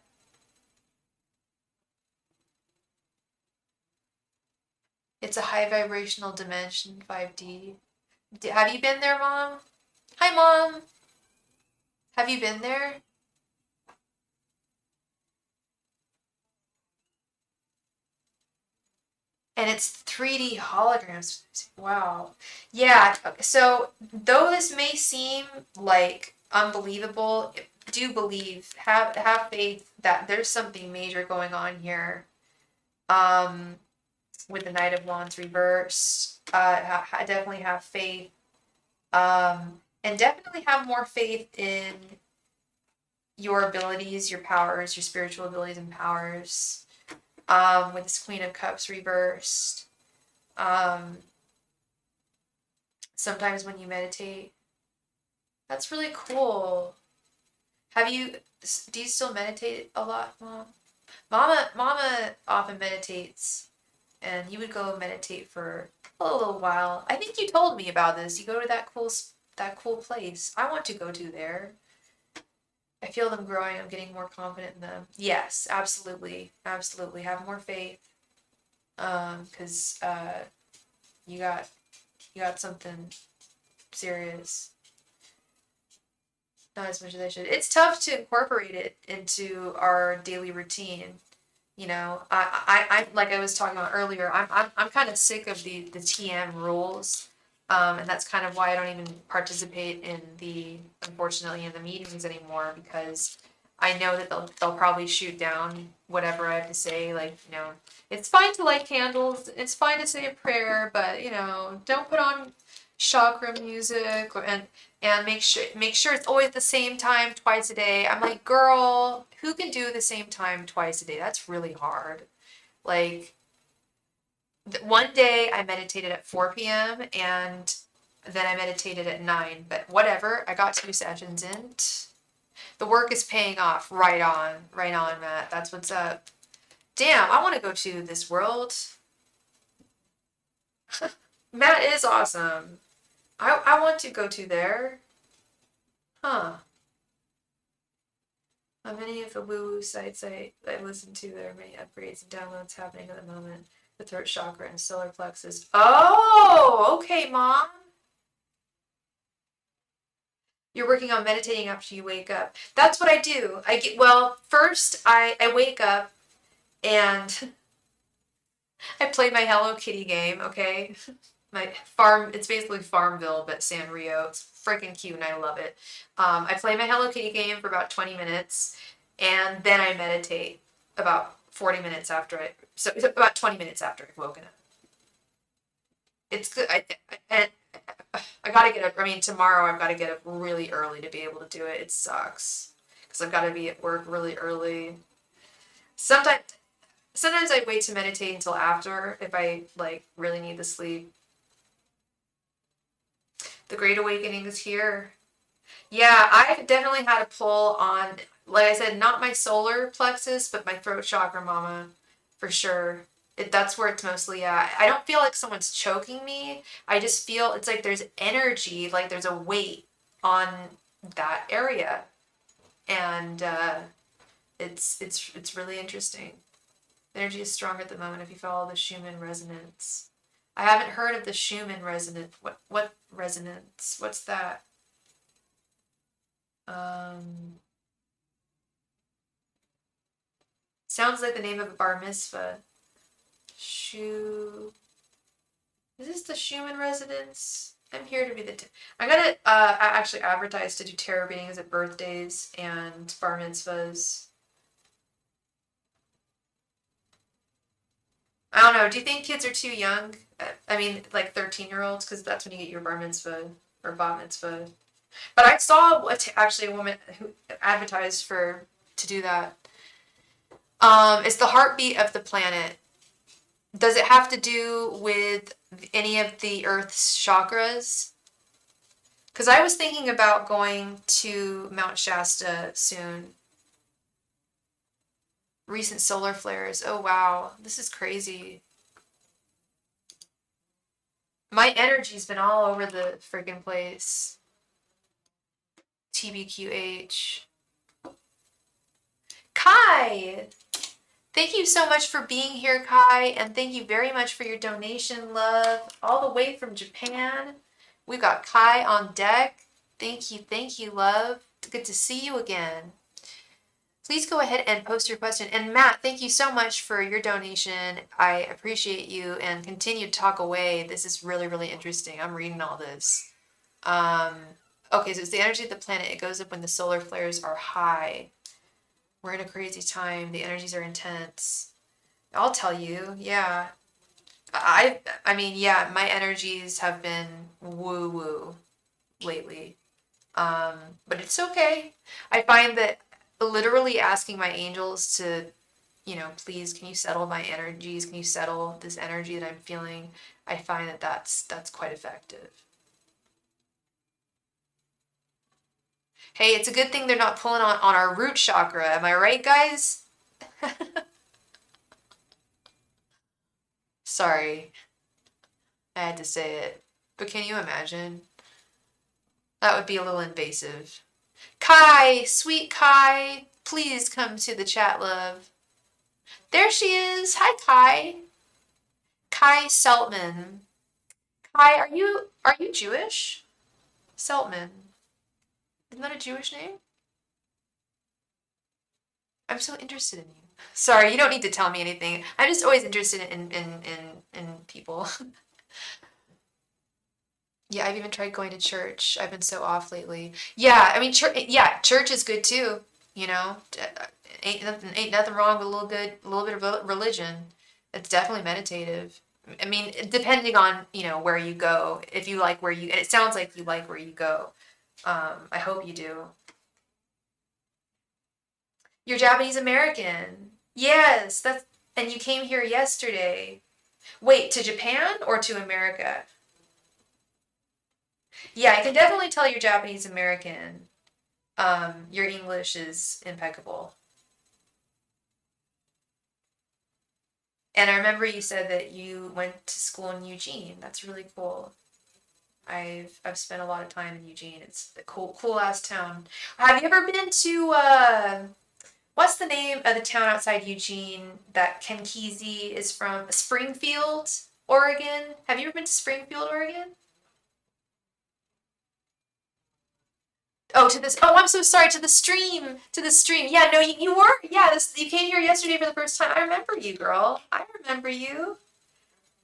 It's a high vibrational dimension, 5D. Have you been there, Mom? Hi, Mom. Have you been there? And it's 3D holograms. Wow. Yeah, so though this may seem like unbelievable, do believe, have faith that there's something major going on here. Um, with the Knight of Wands reversed, definitely have faith. And definitely have more faith in your abilities, your powers, your spiritual abilities and powers. With this Queen of Cups reversed. Um, sometimes when you meditate, that's really cool. Do you still meditate a lot, Mom? Mama often meditates, and you would go meditate for a little while. I think you told me about this. You go to that cool place. I want to go to there. I feel them growing. I'm getting more confident in them. Yes, absolutely, absolutely. Have more faith. Because you got something serious. Not as much as I should. It's tough to incorporate it into our daily routine. You know, I like I was talking about earlier. I'm kind of sick of the TM rules, and that's kind of why I don't even participate in unfortunately in the meetings anymore, because I know that they'll probably shoot down whatever I have to say. Like, you know, it's fine to light candles, it's fine to say a prayer, but you know, don't put on chakra music, and make sure it's always the same time twice a day. I'm like, girl, who can do the same time twice a day? That's really hard. Like, one day I meditated at 4 p.m. and then I meditated at 9, but whatever. I got 2 sessions in. The work is paying off. Right on, Matt. That's what's up. Damn, I want to go to this world. Matt is awesome. I want to go to there. Huh. On many of the woo-woo sites I listen to, there are many upgrades and downloads happening at the moment. The throat chakra and solar plexus. Oh, okay, Mom. You're working on meditating after you wake up. That's what I do. First I wake up and I play my Hello Kitty game, okay? My farm, it's basically Farmville, but Sanrio. It's freaking cute and I love it. I play my Hello Kitty game for about 20 minutes and then I meditate about 40 minutes after so about 20 minutes after I've woken up. It's good. I gotta get up. I mean, tomorrow I've got to get up really early to be able to do it. It sucks because I've got to be at work really early. Sometimes, sometimes I wait to meditate until after if I like really need the sleep. The Great Awakening is here. Yeah, I've definitely had a pull on, like I said, not my solar plexus, but my throat chakra, mama, for sure. That's where it's mostly at. I don't feel like someone's choking me. I just feel it's like there's energy, like there's a weight on that area, and it's really interesting. The energy is stronger at the moment if you follow the Schumann resonance. I haven't heard of the Schumann resonance. What resonance? What's that? Um, Sounds like the name of a bar mitzvah. Shu. Is this the Schumann residence? I'm here to be the. I'm gonna actually advertise to do tarot readings at birthdays and bar mitzvahs. I don't know. Do you think kids are too young? I mean, like 13-year-olds, because that's when you get your bar mitzvah or bat mitzvah. But I saw actually a woman who advertised to do that. It's the heartbeat of the planet. Does it have to do with any of the Earth's chakras? Because I was thinking about going to Mount Shasta soon. Recent solar flares. Oh, wow. This is crazy. My energy's been all over the friggin' place. TBQH. Kai! Thank you so much for being here, Kai, and thank you very much for your donation, love. All the way from Japan. We've got Kai on deck. Thank you, love. Good to see you again. Please go ahead and post your question. And Matt, thank you so much for your donation. I appreciate you and continue to talk away. This is really, really interesting. I'm reading all this. Okay, so it's the energy of the planet. It goes up when the solar flares are high. We're in a crazy time. The energies are intense. I'll tell you, yeah. I mean, yeah, my energies have been woo-woo lately. But it's okay. I find that literally asking my angels to, please, can you settle my energies? Can you settle this energy that I'm feeling? I find that that's quite effective. Hey, it's a good thing they're not pulling on our root chakra. Am I right, guys? Sorry, I had to say it. But can you imagine? That would be a little invasive. Kai, sweet Kai, please come to the chat, love. There she is. Hi, Kai. Kai Seltman. Kai, are you Jewish? Seltman. Isn't that a Jewish name? I'm so interested in you. Sorry, you don't need to tell me anything. I'm just always interested in people. Yeah, I've even tried going to church. I've been so off lately. Yeah, I mean, church is good too. You know, ain't nothing wrong with a little bit of religion. It's definitely meditative. I mean, depending on where you go. If you like where you, and it sounds like you like where you go. I hope you do. You're Japanese American. Yes, and you came here yesterday. Wait, to Japan or to America? Yeah, I can definitely tell you're Japanese American. Your English is impeccable. And I remember you said that you went to school in Eugene. That's really cool. I've spent a lot of time in Eugene. It's a cool ass town. Have you ever been to What's the name of the town outside Eugene that Ken Kesey is from? Springfield, Oregon. Have you ever been to Springfield, Oregon? Oh, to this. Oh, I'm so sorry. To the stream. To the stream. Yeah, no, you were. Yeah, you came here yesterday for the first time. I remember you, girl. I remember you.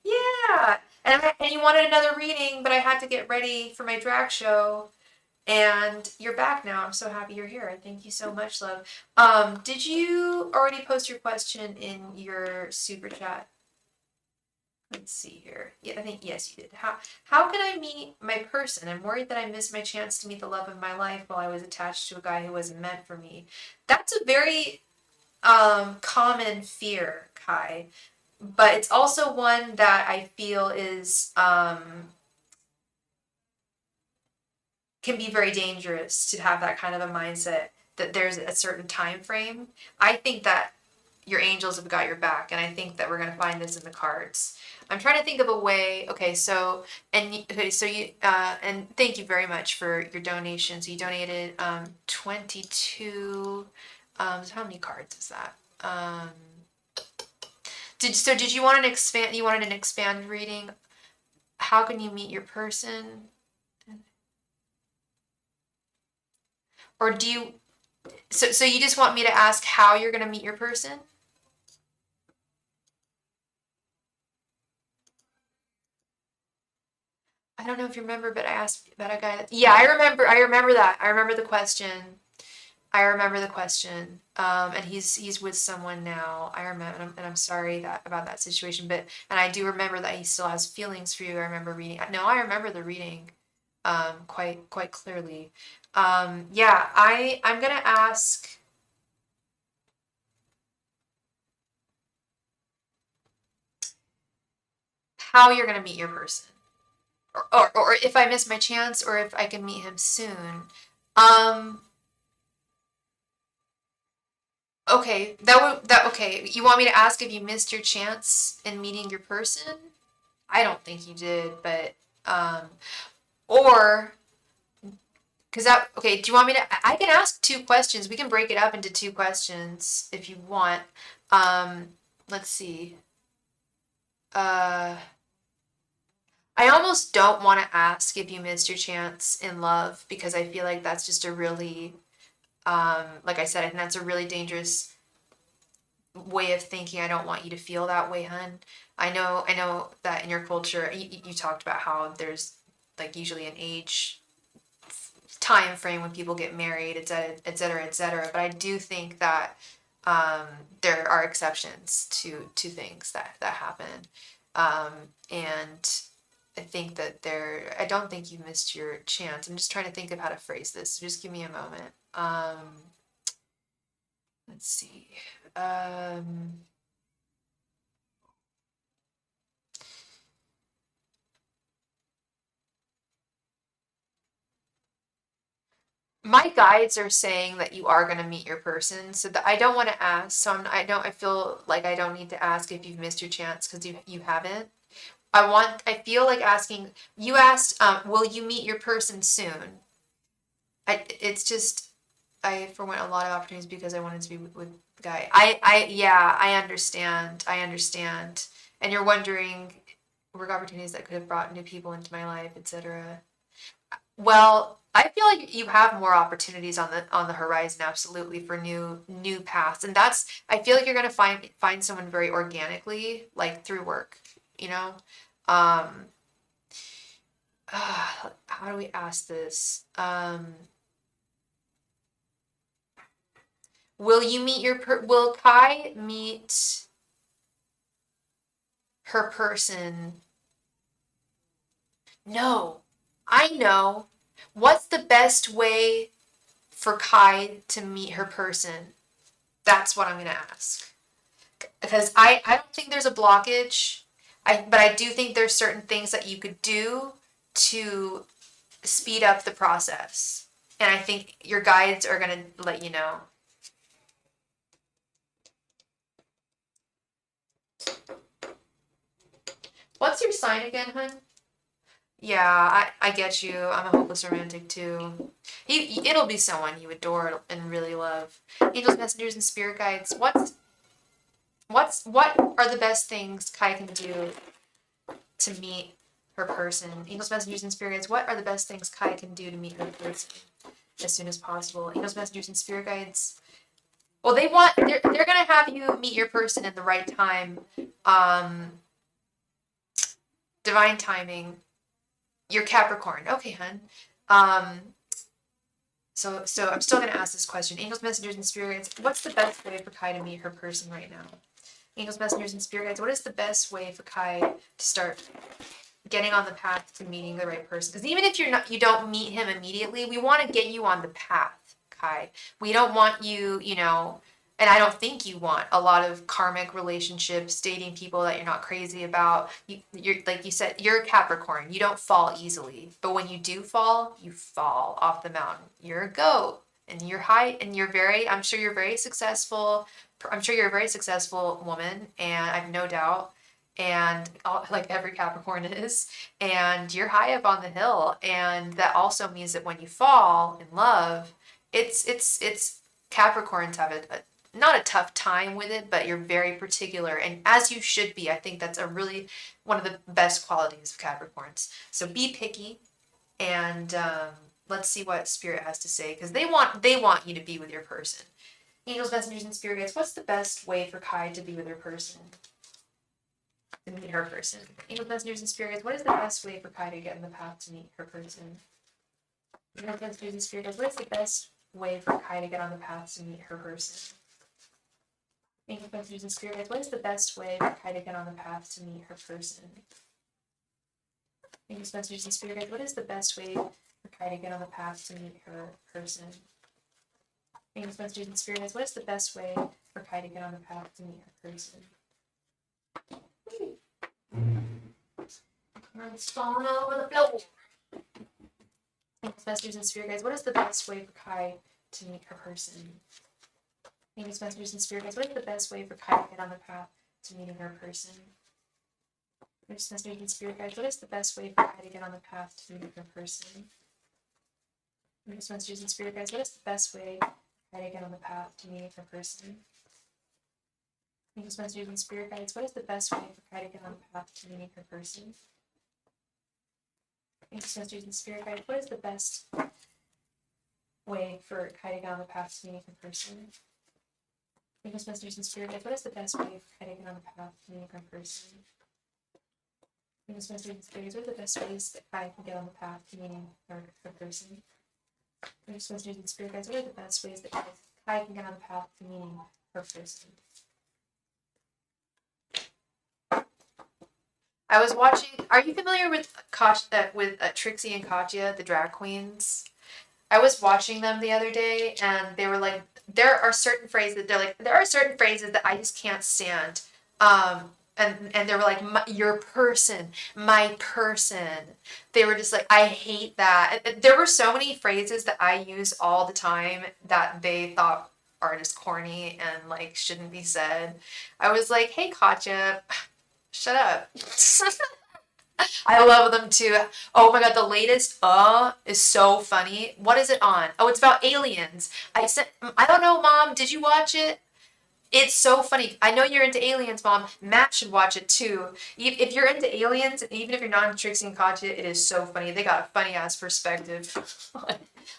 Yeah. And you wanted another reading, but I had to get ready for my drag show. And you're back now. I'm so happy you're here. Thank you so much, love. Did you already post your question in your super chat? Let's see here. Yeah, I think yes, you did. How can I meet my person? I'm worried that I missed my chance to meet the love of my life while I was attached to a guy who wasn't meant for me. That's a very common fear, Kai. But it's also one that I feel is can be very dangerous to have that kind of a mindset that there's a certain time frame. I think that your angels have got your back, and I think that we're going to find this in the cards. I'm trying to think of a way. Okay, so you and thank you very much for your donation. So you donated 22. So how many cards is that? Did you want an expand? You wanted an expanded reading? How can you meet your person? Or do you? So you just want me to ask how you're going to meet your person? I don't know if you remember, but I asked about a guy that, yeah, I remember. I remember that. I remember the question. I remember the question. And he's with someone now. I remember, and I'm sorry about that situation. But and I do remember that he still has feelings for you. I remember reading. No, I remember the reading, quite clearly. Yeah, I'm gonna ask how you're gonna meet your person, or if I miss my chance, or if I can meet him soon. Um, Okay, okay. You want me to ask if you missed your chance in meeting your person? I don't think you did, but um or because that okay, do you want me to I can ask two questions. We can break it up into two questions if you want. Um let's see. Uh I almost don't want to ask if you missed your chance in love because I feel like that's just a really like I said, I think that's a really dangerous way of thinking. I don't want you to feel that way, hun. I know that in your culture, you talked about how there's like usually an age time frame when people get married, et cetera, et cetera, et cetera. But I do think that um, there are exceptions to things that happen, um, and I think that there. I don't think you missed your chance. I'm just trying to think of how to phrase this. So just give me a moment. Let's see. Um, my guides are saying that you are going to meet your person, so that I don't want to ask. So I feel like I don't need to ask if you've missed your chance because you haven't. I feel like asking. You asked, will you meet your person soon? It's just I forwent a lot of opportunities because I wanted to be with the guy. Yeah, I understand, and you're wondering work opportunities that could have brought new people into my life, etc. Well, I feel like you have more opportunities on the horizon, absolutely, for new paths, and that's I feel like you're gonna find someone very organically, like through work, you know. Um, how do we ask this? Will Kai meet her person? No, I know. What's the best way for Kai to meet her person? That's what I'm gonna ask. Because I don't think there's a blockage. But I do think there's certain things that you could do to speed up the process. And I think your guides are gonna let you know. What's your sign again, hun? Yeah, I get you. I'm a hopeless romantic too. It'll be someone you adore and really love. Angels, messengers, and spirit guides. What are the best things Kai can do to meet her person? Angels, messengers, and spirit guides. What are the best things Kai can do to meet her person as soon as possible? Angels, messengers, and spirit guides. Well, they're gonna have you meet your person in the right time. Um, Divine timing. You're Capricorn. Okay, hun. Um, so I'm still gonna ask this question. Angels, messengers, and spirit guides. What's the best way for Kai to meet her person right now? Angels, messengers, and spirit guides. What is the best way for Kai to start getting on the path to meeting the right person? Because even if you don't meet him immediately, we want to get you on the path, Kai. We don't want you, and I don't think you want a lot of karmic relationships, dating people that you're not crazy about. You're like you said, you're a Capricorn. You don't fall easily, but when you do fall, you fall off the mountain. You're a goat, and you're high, and you're very. I'm sure you're very successful. I'm sure you're a very successful woman, and I have no doubt. And like every Capricorn is, and you're high up on the hill, and that also means that when you fall in love, it's Capricorns have not a tough time with it, but you're very particular, and as you should be. I think that's a really one of the best qualities of Capricorns. So be picky, and let's see what Spirit has to say, because they want you to be with your person. Angels, messengers, and spirit guides. What's the best way for Kai to be with her person? To meet her person. Angels, messengers, and spirit guides. What is the best way for Kai to get in the path to meet her person? Angels, messengers, and spirit guides. What is the best way for Kai to get on the path to meet her person? Angels, messengers, and spirit guides. What is the best way for Kai to get on the path to meet her person? Angels, messengers, and spirit guides. What is the best way for Kai to get on the path to meet her person? Angels, messengers, and spirit guides. What is the best way for Kai to get on the path to meet her person? It's falling all over the floor. Angels, messengers, and spirit guides. What is the best way for Kai to meet her person? Angels, messengers, and spirit guides. What is the best way for Kai to get on the path to meeting her person? Angels, messengers, and spirit guides. What is the best way for Kai to get on the path to meeting her person? Angels, messengers, and spirit guides. What is the best way for Kai to get on the path to meeting her person? Angels, messengers, and spirit guides. What is the best way for Kai to get on the path to meeting her person? Angels, messengers, and spirit guides. What is the best way for Kai to get on the path to meeting her person? Angels, messengers, and spirit guides. What is the best way for Kai to get on the path to meeting her person? Angels, messengers, and spirit guides. What are the best ways that Kai can get on the path to meeting her person? Angels, messengers, and spirit guides. What are the best ways that Kai can get on the path to meeting her person? I was watching. Are you familiar with Trixie and Katya, the drag queens? I was watching them the other day, and they were like, there are certain phrases that I just can't stand. And they were like, your person, my person. They were just like, I hate that. And there were so many phrases that I use all the time that they thought are just corny and like shouldn't be said. I was like, hey, Katya, shut up. I love them too. Oh my god, the latest is so funny. What is it on? Oh, it's about aliens. I don't know, Mom, did you watch it? It's so funny. I know you're into aliens, Mom. Matt should watch it too. If you're into aliens, even if you're not into Trixie and Katya, it is so funny. They got a funny ass perspective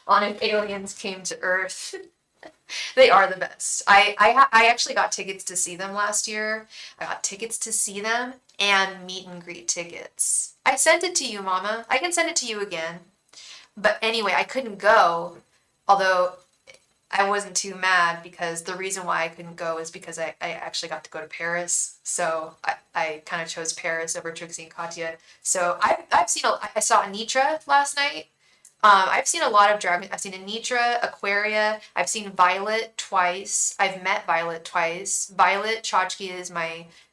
on if aliens came to Earth. They are the best. I actually got tickets to see them last year. I got tickets to see them and meet and greet tickets. I sent it to you, Mama. I can send it to you again. But anyway, I couldn't go, although I wasn't too mad because the reason why I couldn't go is because I actually got to go to Paris. So I kind of chose Paris over Trixie and Katya. So I saw Anitra last night. I've seen a lot of drag. I've seen Anitra, Aquaria. I've seen Violet twice. I've met Violet twice. Violet Chachki is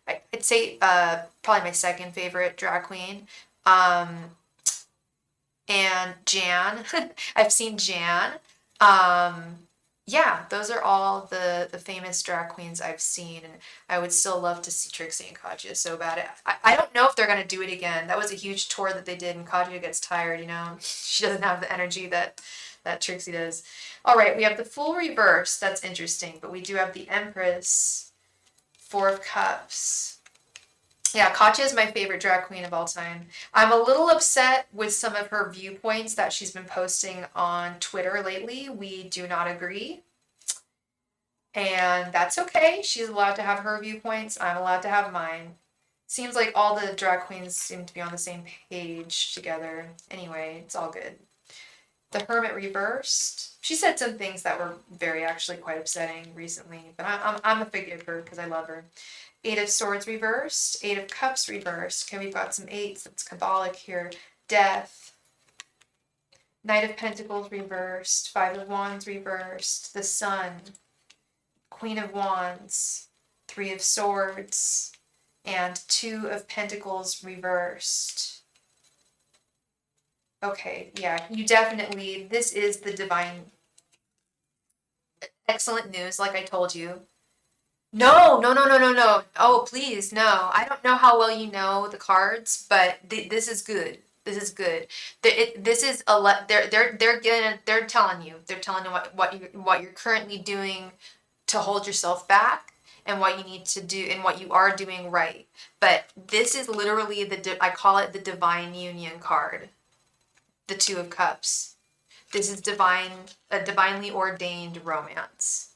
I'd say probably my second favorite drag queen. And Jan. I've seen Jan. Yeah, those are all the famous drag queens I've seen, and I would still love to see Trixie and Katya so bad. I don't know if they're gonna do it again. That was a huge tour that they did, and Katya gets tired, you know. She doesn't have the energy that Trixie does. All right, we have the Fool reverse. That's interesting, but we do have the Empress, Four of Cups. Yeah, Katya is my favorite drag queen of all time. I'm a little upset with some of her viewpoints that she's been posting on Twitter lately. We do not agree. And that's okay. She's allowed to have her viewpoints. I'm allowed to have mine. Seems like all the drag queens seem to be on the same page together. Anyway, it's all good. The Hermit reversed. She said some things that were very actually quite upsetting recently, but I'm a forgive her because I love her. Eight of Swords reversed. Eight of Cups reversed. Okay, we've got some eights. That's Kabbalic here. Death. Knight of Pentacles reversed. Five of Wands reversed. The Sun. Queen of Wands, Three of Swords, and Two of Pentacles reversed. Okay, yeah, you definitely, this is the divine, excellent news, like I told you. No, no, no, no, no, no. Oh, please, no. I don't know how well you know the cards, but this is good. This is good. This is they're telling you. They're telling you what you're currently doing to hold yourself back and what you need to do and what you are doing right. But this is literally I call it the divine union card, the Two of Cups. This is a divinely ordained romance.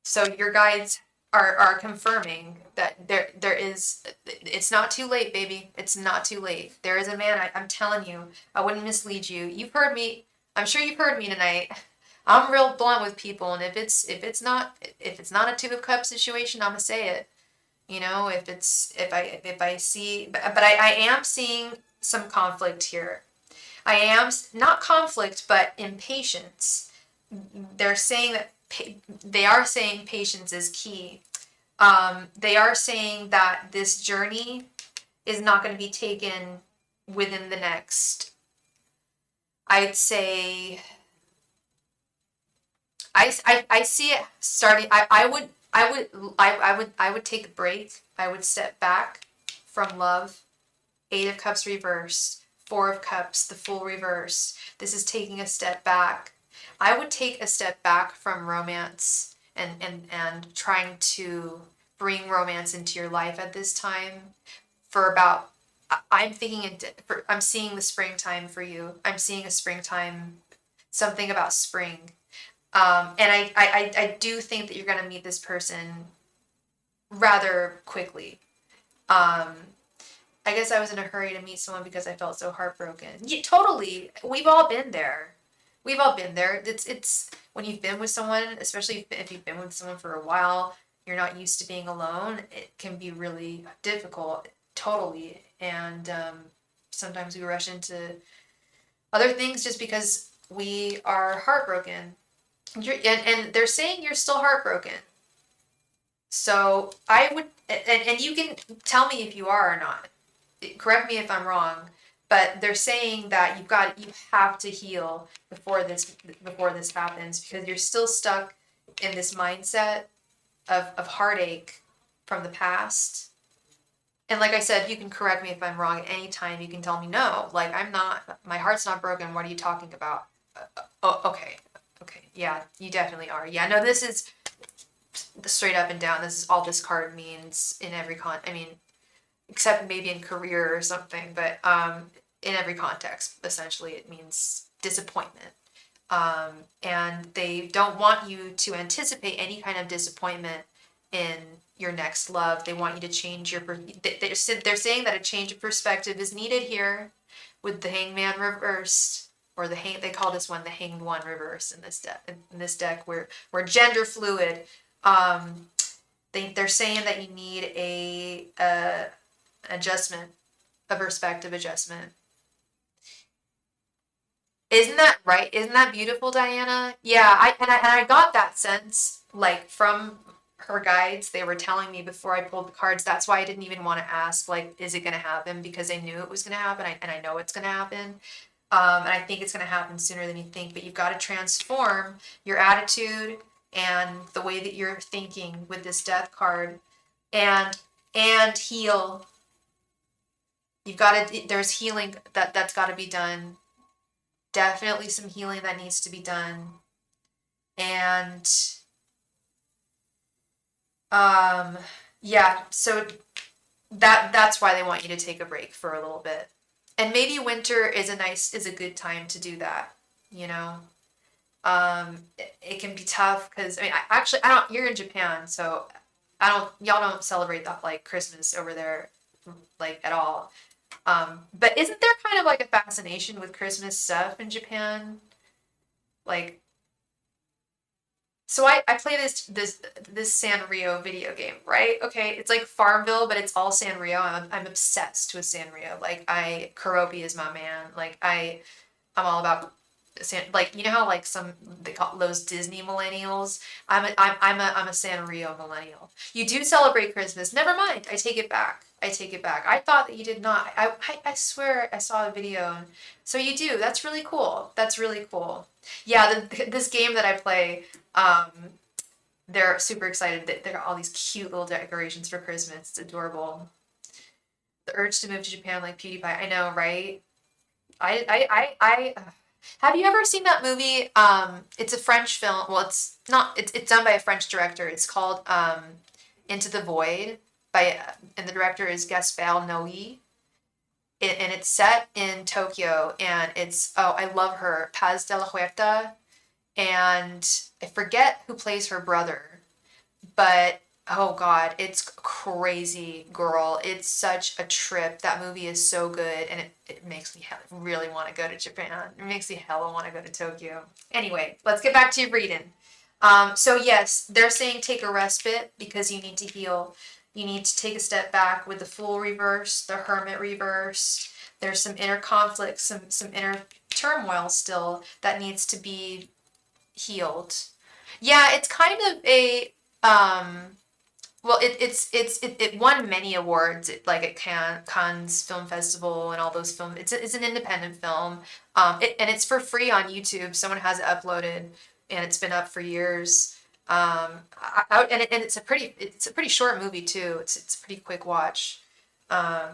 So your guides are confirming that there is, it's not too late, baby. It's not too late. There is a man, I'm telling you, I wouldn't mislead you. You've heard me, I'm sure you've heard me tonight. I'm real blunt with people, and if it's not a Two of Cups situation, I'm gonna say it. You know, if I see, but I am seeing some conflict here. I am not conflict, but impatience. They're saying that they are saying patience is key. They are saying that this journey is not going to be taken within the next, I'd say, I see it starting. I would take a break. I would step back from love. Eight of Cups reversed, Four of Cups, the Fool reversed. This is taking a step back. I would take a step back from romance and trying to bring romance into your life at this time for about, I'm thinking, I'm seeing the springtime for you. I'm seeing a springtime, something about spring. And I do think that you're going to meet this person rather quickly. Um, I guess I was in a hurry to meet someone because I felt so heartbroken. Yeah, totally. We've all been there. We've all been there. It's when you've been with someone, especially if you've been with someone for a while, you're not used to being alone. It can be really difficult. Totally. And sometimes we rush into other things just because we are heartbroken. And they're saying you're still heartbroken. So I would, and you can tell me if you are or not. Correct me if I'm wrong, but they're saying that you have to heal before this happens because you're still stuck in this mindset of heartache from the past. And like I said, you can correct me if I'm wrong at any time. You can tell me no, like I'm not, my heart's not broken. What are you talking about? Oh, okay. Okay. Yeah, you definitely are. Yeah, no, this is straight up and down. This is all this card means in every I mean, except maybe in career or something, but in every context, essentially, it means disappointment. And they don't want you to anticipate any kind of disappointment in your next love. They want you to change your. They're saying that a change of perspective is needed here, with the Hangman reversed, or the hang. They call this one the Hanged One reversed in this deck. In this deck, we're gender fluid. They're saying that you need a adjustment, a perspective adjustment. Isn't that right? Isn't that beautiful, Diana? Yeah, I got that sense like from her guides. They were telling me before I pulled the cards. That's why I didn't even want to ask like, is it going to happen? Because I knew it was going to happen, and I know it's going to happen. And I think it's going to happen sooner than you think, but you've got to transform your attitude and the way that you're thinking with this death card, and heal. You've got to, there's healing that's got to be done. Definitely some healing that needs to be done. And yeah, so that's why they want you to take a break for a little bit. And maybe winter is a good time to do that, you know. It can be tough because I don't, you're in Japan, so y'all don't celebrate that like Christmas over there like at all. But isn't there kind of like a fascination with Christmas stuff in Japan? Like, so I play this Sanrio video game, right? Okay, it's like Farmville, but it's all Sanrio. I'm obsessed with Sanrio. Like Karopi is my man. I'm all about like, you know how like some they call those Disney millennials. I'm a Sanrio millennial. You do celebrate Christmas. Never mind. I take it back. I take it back. I thought that you did not. I swear I saw a video. So you do. That's really cool. That's really cool. Yeah, this game that I play, um, they're super excited that they got all these cute little decorations for Christmas. It's adorable. The urge to move to Japan like PewDiePie. I know, right? I have you ever seen that movie? It's a French film. Well, it's not. It's done by a French director. It's called Into the Void and the director is Gaspard Noé. And it's set in Tokyo, and it's I love her, Paz de la Huerta, and I forget who plays her brother, but oh God, it's crazy, girl. It's such a trip. That movie is so good, and it makes me really want to go to Japan. It makes me hella want to go to Tokyo. Anyway, let's get back to your reading. So yes, they're saying take a respite because you need to heal. You need to take a step back with the Fool reverse, the Hermit reverse. There's some inner conflict, some inner turmoil still that needs to be healed. Yeah, it's kind of a well, it won many awards, like at Cannes Film Festival and all those films. It's an independent film, and it's for free on YouTube. Someone has it uploaded, and it's been up for years. And it's a pretty short movie too. It's a pretty quick watch. Um,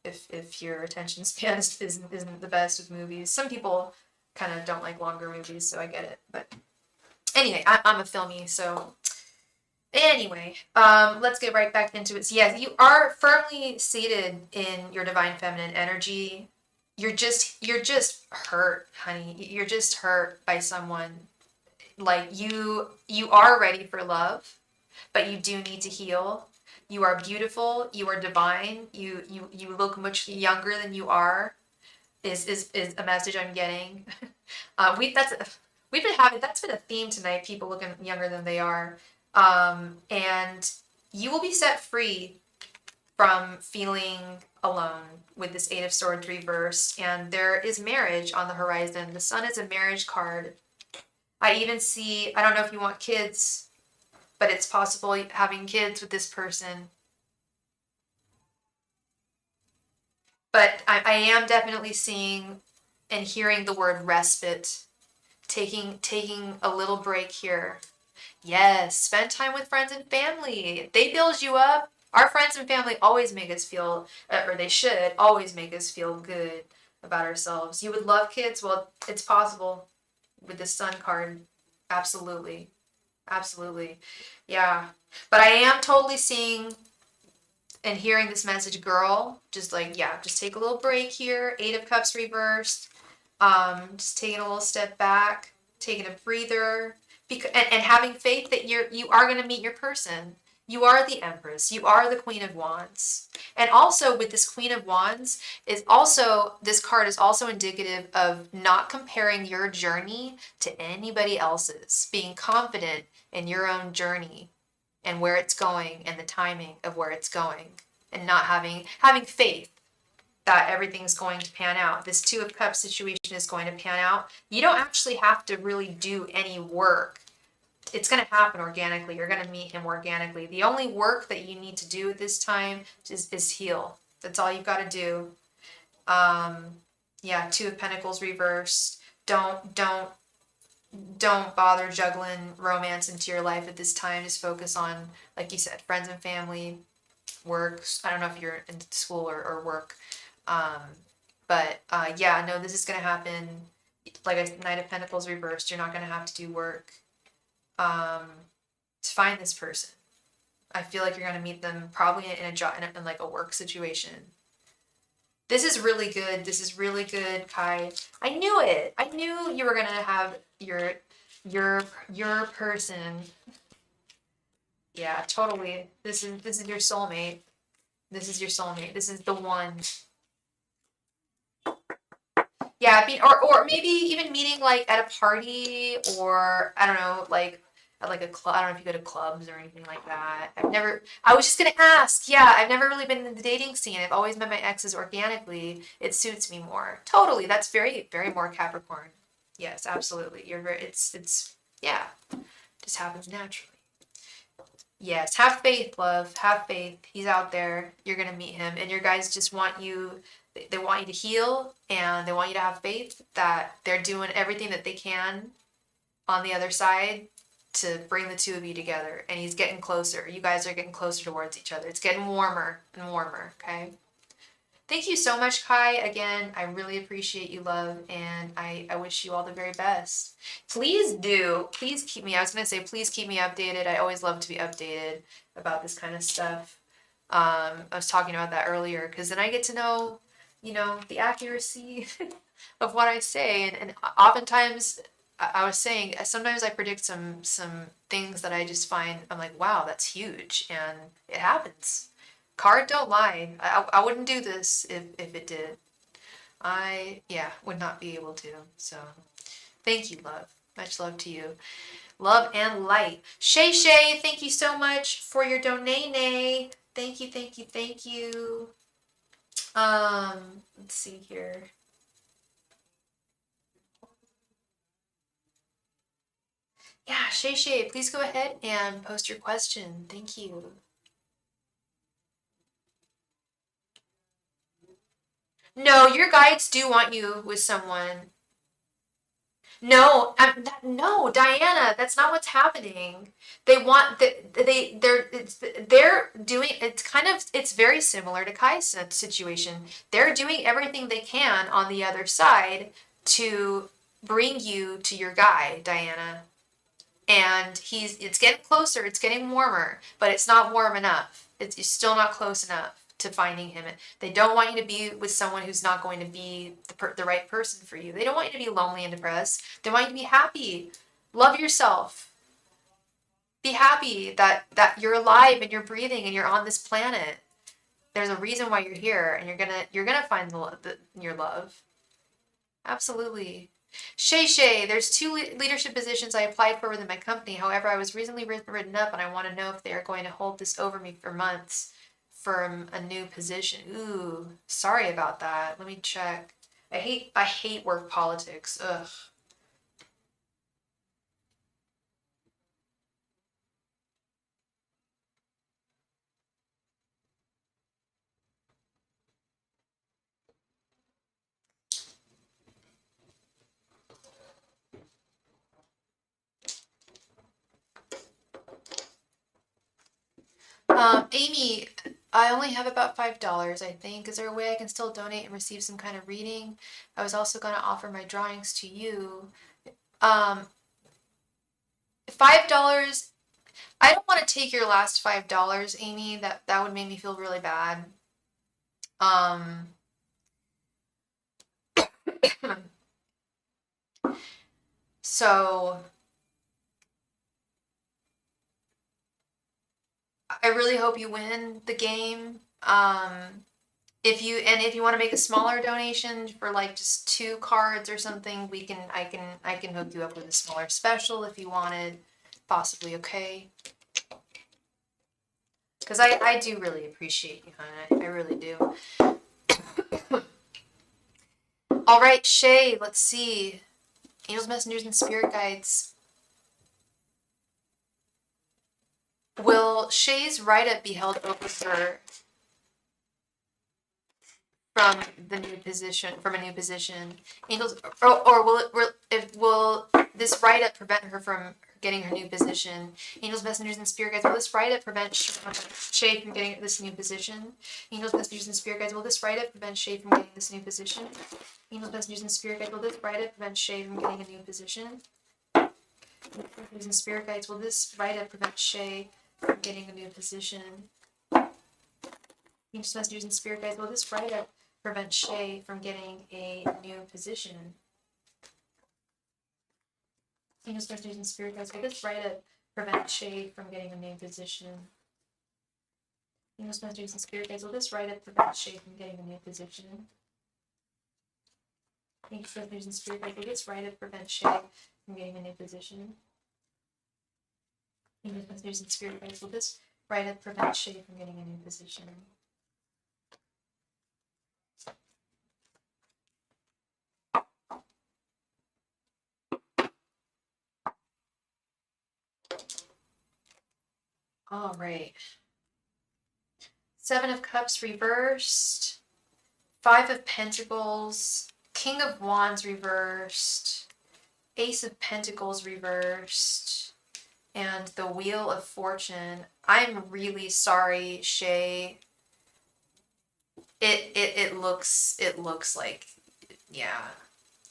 if your attention span isn't the best with movies, some people kind of don't like longer movies, so I get it. But anyway, I'm a filmy, so. Anyway, let's get right back into it. So yes, you are firmly seated in your divine feminine energy. You're just hurt, honey. You're just hurt by someone. Like you are ready for love, but you do need to heal. You are beautiful. You are divine. You look much younger than you are. Is a message I'm getting. We've been having that's been a theme tonight. People looking younger than they are. And you will be set free from feeling alone with this Eight of Swords reverse. And there is marriage on the horizon. The Sun is a marriage card. I even see, I don't know if you want kids, but it's possible having kids with this person. But I am definitely seeing and hearing the word respite. Taking a little break here. Yes, spend time with friends and family. They build you up. Our friends and family always make us feel, or they should always make us feel good about ourselves. You would love kids? Well, it's possible with the Sun card. Absolutely. Absolutely. Yeah. But I am totally seeing and hearing this message, girl. Just like, yeah, just take a little break here. Eight of Cups reversed. Just taking a little step back, taking a breather. And having faith that you are going to meet your person. You are the Empress. You are the Queen of Wands. And also with this Queen of Wands this card is also indicative of not comparing your journey to anybody else's. Being confident in your own journey and where it's going and the timing of where it's going. And not having faith that everything's going to pan out. This Two of Cups situation is going to pan out. You don't actually have to really do any work. It's going to happen organically. You're going to meet him organically. The only work that you need to do at this time is heal. That's all you've got to do. Yeah, Two of Pentacles reversed. Don't bother juggling romance into your life at this time. Just focus on, like you said, friends and family, work. I don't know if you're in school or work. Um, but yeah, no, this is going to happen. Like a Knight of Pentacles reversed, you're not going to have to do work to find this person. I feel like you're going to meet them probably in a job, in like a work situation. This is really good. This is really good, Kai. I knew it. I knew you were going to have your person. Yeah, totally. This is your soulmate. This is your soulmate. This is the one. Yeah, or maybe even meeting like at a party, or I don't know, like at like a club. I don't know if you go to clubs or anything like that. I was just gonna ask. Yeah, I've never really been in the dating scene. I've always met my exes organically. It suits me more. Totally. That's very, very more Capricorn. Yes, absolutely. You're very, yeah, just happens naturally. Yes, have faith, love. Have faith. He's out there. You're gonna meet him, and your guys just want you. They want you to heal, and they want you to have faith that they're doing everything that they can on the other side to bring the two of you together. And he's getting closer. You guys are getting closer towards each other. It's getting warmer and warmer. Okay. Thank you so much, Kai. Again, I really appreciate you, love, and I wish you all the very best. Please do. Please keep me, I was going to say, please keep me updated. I always love to be updated about this kind of stuff. I was talking about that earlier because then I get to know, the accuracy of what I say. And oftentimes, I was saying, sometimes I predict some things that I just find, I'm like, wow, that's huge. And it happens. Card don't lie. I wouldn't do this if it did. Yeah, would not be able to. So, thank you, love. Much love to you. Love and light. Shay Shay, thank you so much for your donate. Thank you, thank you, thank you. Let's see here. Yeah, Shay Shay, please go ahead and post your question. Thank you. No, your guides do want you with someone. No, no, Diana, that's not what's happening. They want they're doing it's very similar to Kai's situation. They're doing everything they can on the other side to bring you to your guy, Diana. And it's getting closer, it's getting warmer, but it's not warm enough. It's still not close enough to finding him. They don't want you to be with someone who's not going to be the right person for you. They don't want you to be lonely and depressed. They want you to be happy. Love yourself. Be happy that you're alive and you're breathing and you're on this planet. There's a reason why you're here, and you're gonna find your love. Absolutely. Shay Shay, there's two leadership positions I applied for within my company. However, I was recently written up, and I want to know if they are going to hold this over me for months from a new position. Ooh, sorry about that. Let me check. I hate work politics. Ugh. Amy, I only have about $5, I think. Is there a way I can still donate and receive some kind of reading? I was also going to offer my drawings to you. Um, $5. I don't want to take your last $5, Amy. That would make me feel really bad. Um, so I really hope you win the game. If you want to make a smaller donation for like just 2 cards or something, I can hook you up with a smaller special if you wanted, possibly. Okay, because I do really appreciate you, honey. I really do. All right, Shay. Let's see. Angels, messengers, and spirit guides. Will Shay's write-up be held over from the new position, from a new position. Angels, or will this write-up prevent her from getting her new position? Angels, messengers, and spirit guides, will this write-up prevent Shay from getting this new position? Angels, messengers, and spirit guides, will this write-up prevent Shay from getting this new position? Angels, messengers, and spirit guides, will this write-up prevent Shay from getting a new position? Messengers and spirit guides, will this write-up prevent Shay from getting a new position? Angels, messengers, and spirit guides, will this write-up prevent Shay from getting a new position? Angels, messengers, and spirit guides, will this write-up prevent Shay from getting a new position? Angels, messengers, and spirit guides, will this write-up prevent Shay from getting a new position? Angels, messengers, and spirit guides, will this write-up prevent Shay from getting a new position? Angels, messengers, and spirit guides, will this write-up prevent Shay from getting a new position? All right. Seven of Cups reversed. Five of Pentacles. King of Wands reversed. Ace of Pentacles reversed. And the Wheel of Fortune. I'm really sorry, Shay. It looks like, yeah,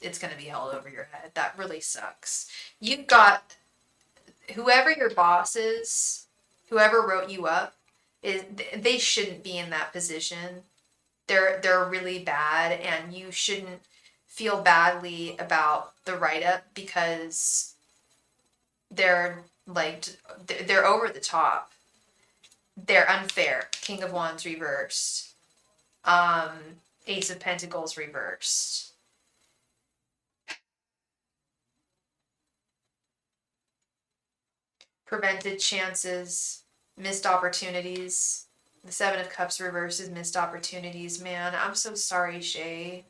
it's gonna be held over your head. That really sucks. You've got whoever your boss is, whoever wrote you up, they shouldn't be in that position. They're really bad, and you shouldn't feel badly about the write-up because they're over the top. They're unfair. King of Wands reversed. Ace of Pentacles reversed. Prevented chances, missed opportunities. The Seven of Cups reversed is missed opportunities. Man, I'm so sorry, Shay.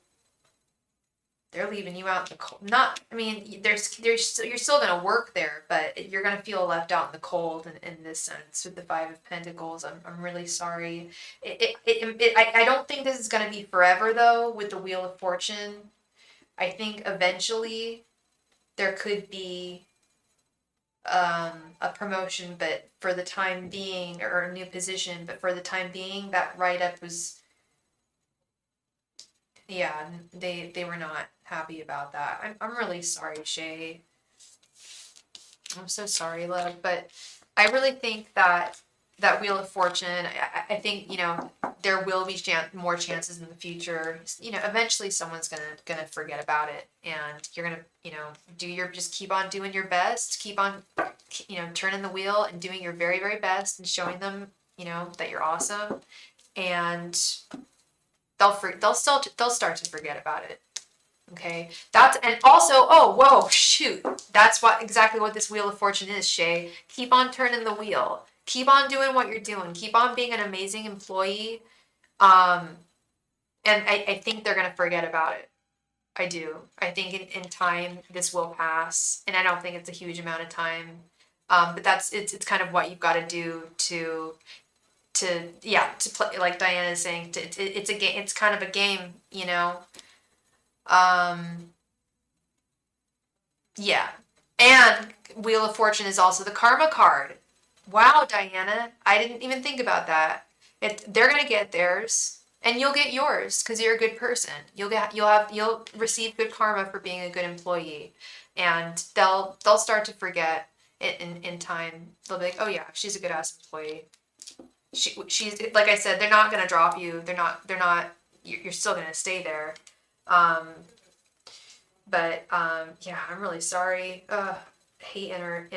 They're leaving you out in the cold. You're still going to work there, but you're going to feel left out in the cold in this sense with the Five of Pentacles. I'm really sorry. I don't think this is going to be forever, though, with the Wheel of Fortune. I think eventually there could be a promotion, but for the time being, or a new position, but for the time being, that write-up was, yeah, they were not happy about that. I'm really sorry, Shay. I'm so sorry, love, but I really think that Wheel of Fortune, I think, there will be more chances in the future. Eventually someone's gonna forget about it, and you're gonna, just keep on doing your best, keep on, turning the wheel and doing your very, very best and showing them, that you're awesome, and they'll start to forget about it. Okay, and also, oh, whoa, shoot, that's exactly what this Wheel of Fortune is, Shay. Keep on turning the wheel. Keep on doing what you're doing. Keep on being an amazing employee. And I think they're gonna forget about it. I do. I think in time this will pass, and I don't think it's a huge amount of time. But it's kind of what you've got to do to play, like Diana is saying. It's a game. It's kind of a game, Yeah. And Wheel of Fortune is also the karma card. Wow, Diana, I didn't even think about that. They're gonna get theirs, and you'll get yours because you're a good person. You'll receive good karma for being a good employee, and they'll start to forget it in time. They'll be like, oh yeah, she's a good ass employee. She's, like I said, they're not gonna drop you. They're not. You're still gonna stay there. Yeah, I'm really sorry. Hate inner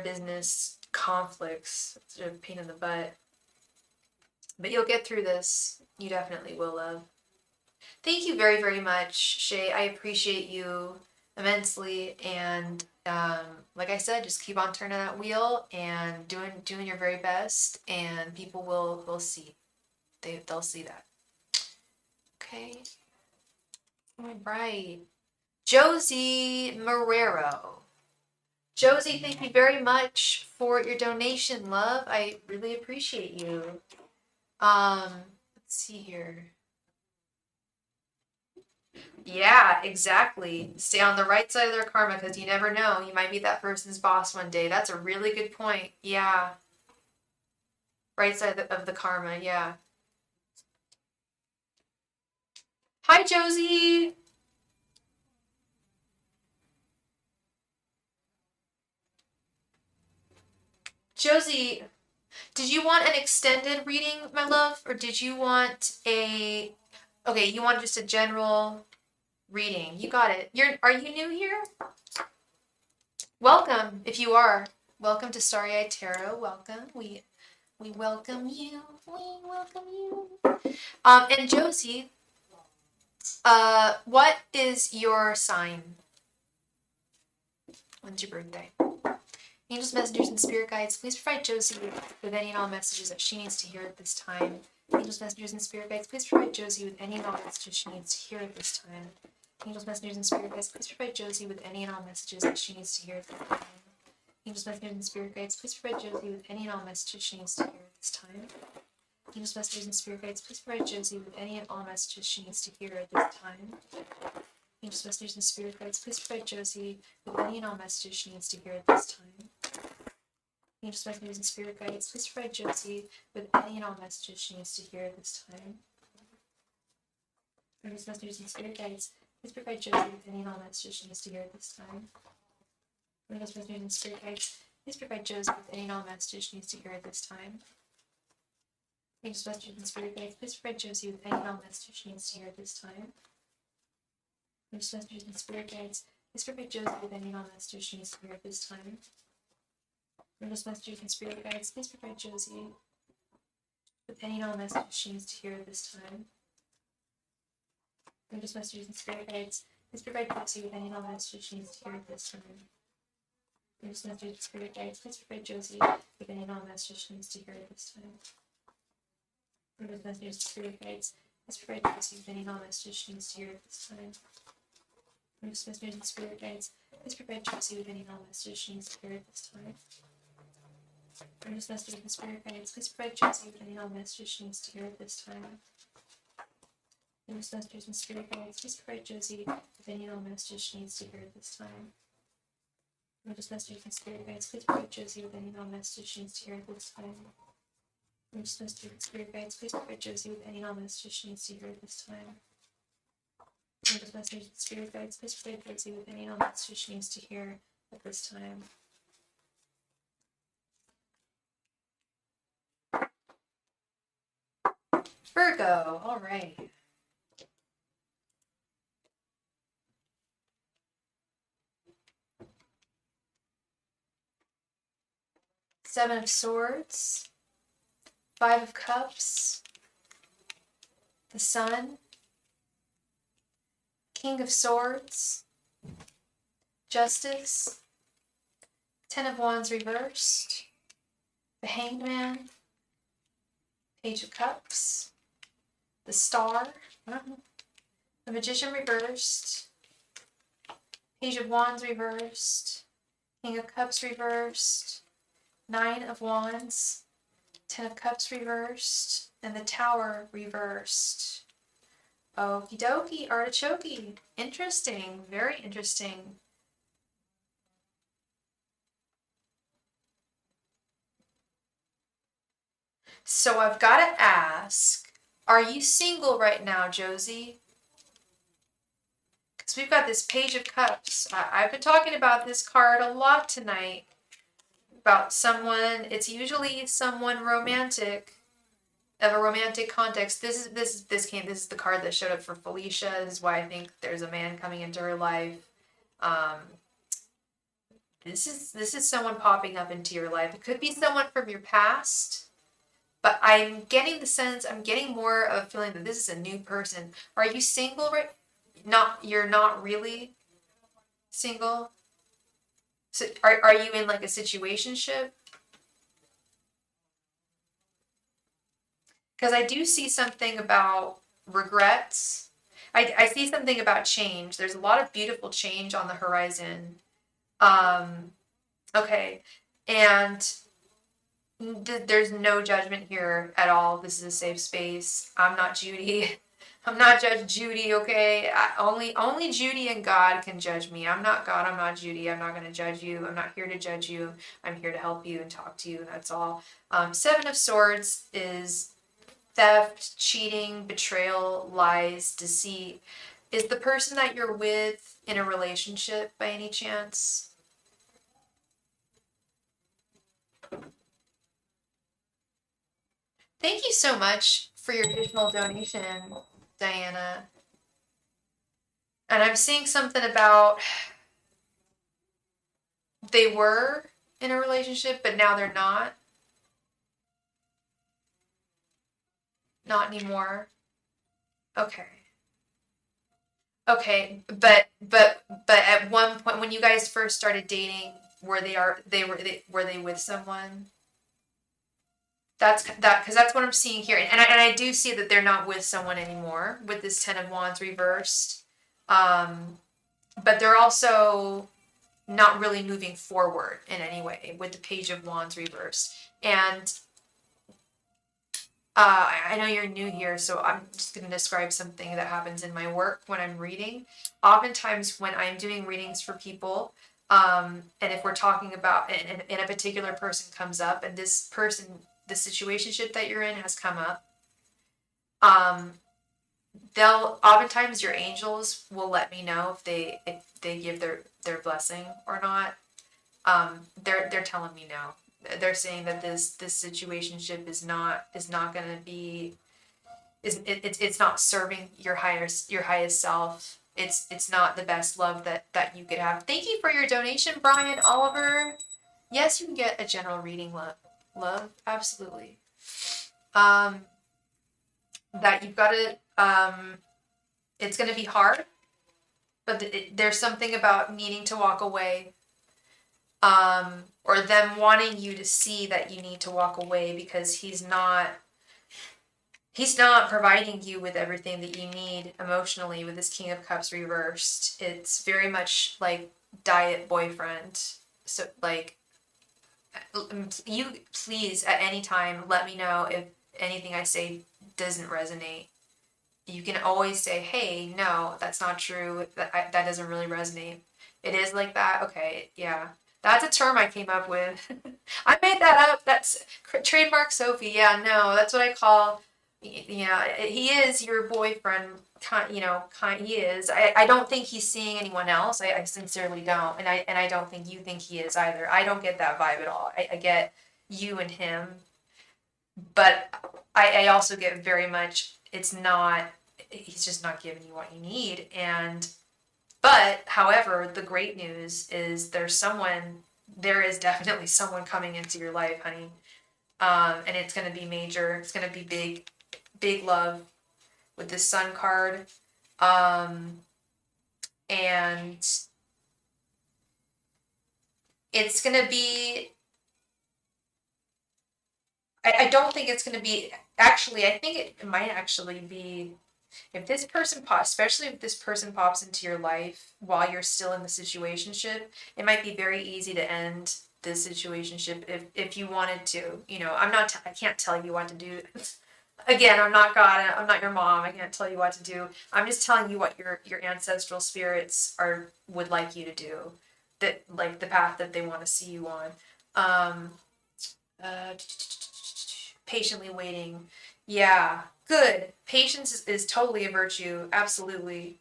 business conflicts. It's a pain in the butt. But you'll get through this. You definitely will, love. Thank you very, very much, Shay. I appreciate you immensely. And like I said, just keep on turning that wheel and doing your very best, and people will see. They'll see that. Okay. All right. Josie Marrero. Josie, thank you very much for your donation, love. I really appreciate you. see here. Yeah, exactly. Stay on the right side of their karma because you never know. You might be that person's boss one day. That's a really good point. Yeah. Right side of the karma. Yeah. Hi, Josie. Josie, did you want an extended reading, my love? Or did you want a... Okay, you want just a general reading. You got it. Are you new here? Welcome, if you are. Welcome to Starry Tarot. Welcome. We welcome you. We welcome you. And Josie, what is your sign? When's your birthday? Angels, messengers, and spirit guides, please provide Josie with any and all messages that she needs to hear at this time. Angels, messengers, and spirit guides, please provide Josie with any and all messages she needs to hear at this time. Angels, messengers, and spirit guides, please provide Josie with any and all messages that she needs to hear at this time. Angels, messengers, and spirit guides, please provide Josie with any and all messages she needs to hear at this time. Angels, messengers, and spirit guides, please provide Josie with any and all messages she needs to hear at this time. Angels, messengers, and spirit guides, please provide Josie with any and all messages she needs to hear at this time. Angels, messengers, and spirit guides, please provide Josie with any and all messages she needs to hear at this time. Angels, messengers, and spirit guides, please provide Josie with any and all messages she needs to hear at this time. Angels, messengers, and spirit guides, please provide Josie with any and all messages she needs to hear at this time. Angels, messengers, and spirit guides, please provide Josie with any and all messages she needs to hear at this time. Angels, messengers, and spirit guides, please provide Josie with any and all messages she needs to hear at this time. Angels, messengers, and spirit guides, please provide Josie with any and all messages she needs to hear at this time. Angels, messengers, and spirit guides, please provide Josie with any and all messages she needs to hear at this time. Angels, messengers, and spirit guides, please provide Josie with any and all messages she needs to hear at this time. Angels, messengers, and spirit guides, please provide Josie with any and all messages she needs to hear at this time. Angels, messengers, and spirit guides, please provide Josie with any and all messages she needs to hear at this time. Angels, messengers, and spirit guides, please provide Josie with any and all messages she needs to hear at this time. Angels, messengers, and spirit guides, please provide Josie with any and all messages she needs to hear at this time. Angels, messengers, and spirit guides, please provide Josie with any and all messages she needs to hear at this time. Angels, messengers, and spirit guides, please provide Josie with any and all messages she needs to hear at this time. Angels, messengers, and spirit guides, please provide Josie with any and all messages she needs to hear at this time. Virgo, all right. Seven of Swords, Five of Cups, the Sun, King of Swords, Justice, Ten of Wands reversed, the Hanged Man, Page of Cups, the Star, the Magician reversed, Page of Wands reversed, King of Cups reversed, Nine of Wands, Ten of Cups reversed, and the Tower reversed. Okie dokie, artichoke. Interesting, very interesting. So I've got to ask, are you single right now, Josie? Because we've got this Page of Cups. I've been talking about this card a lot tonight. About someone, it's usually someone romantic, of a romantic context. This is the card that showed up for Felicia. This is why I think there's a man coming into her life. This is someone popping up into your life. It could be someone from your past, but I'm getting the sense, I'm getting more of a feeling that this is a new person. Are you single right? You're not really single? So are you in like a situationship? Because I do see something about regrets. I see something about change. There's a lot of beautiful change on the horizon. Okay. And There's no judgment here at all. This is a safe space. I'm not Judy. I'm not Judge Judy, okay? Only Judy and God can judge me. I'm not God. I'm not Judy. I'm not going to judge you. I'm not here to judge you. I'm here to help you and talk to you. That's all. Seven of Swords is theft, cheating, betrayal, lies, deceit. Is the person that you're with in a relationship by any chance? Thank you so much for your additional donation, Diana. And I'm seeing something about they were in a relationship, but now they're not. Not anymore. Okay. Okay, but at one point when you guys first started dating, were they with someone? That's that because that's what I'm seeing here, and I do see that they're not with someone anymore with this Ten of Wands reversed, but they're also not really moving forward in any way with the Page of Wands reversed. And I know you're new here, so I'm just going to describe something that happens in my work when I'm reading. Oftentimes, when I'm doing readings for people, and if we're talking about, and a particular person comes up, and this person, the situationship that you're in has come up, they'll oftentimes your angels will let me know if they give their blessing or not. They're telling me no. They're saying that this situationship is not going to be it's not serving your highest self. It's not the best love that you could have. Thank you for your donation, Brian Oliver. Yes, you can get a general reading, love, absolutely. That you've got to it's going to be hard, but there's something about needing to walk away, or them wanting you to see that you need to walk away because he's not providing you with everything that you need emotionally with this King of Cups reversed. It's very much like diet boyfriend. So like, you please at any time let me know if anything I say doesn't resonate. You can always say, hey, no, that's not true. That doesn't really resonate. It is like that? Okay, yeah. That's a term I came up with. I made that up. That's trademark Sophie. Yeah, no, that's what I call, yeah, he is your boyfriend. He is. I don't think he's seeing anyone else. I sincerely don't. And I don't think you think he is either. I don't get that vibe at all. I get you and him. But I also get very much, he's just not giving you what you need. But however, the great news is there is definitely someone coming into your life, honey. And it's going to be major. It's going to be big love with the Sun card. And it's going to be, I don't think it's going to be, actually, I think it might actually be, if this person especially if this person pops into your life while you're still in the situationship, it might be very easy to end this situationship if you wanted to. I can't tell you what to do. Again, I'm not God. I'm not your mom. I can't tell you what to do. I'm just telling you what your ancestral spirits would like you to do. That like the path that they want to see you on. Patiently waiting. Yeah, good. Patience is totally a virtue. Absolutely.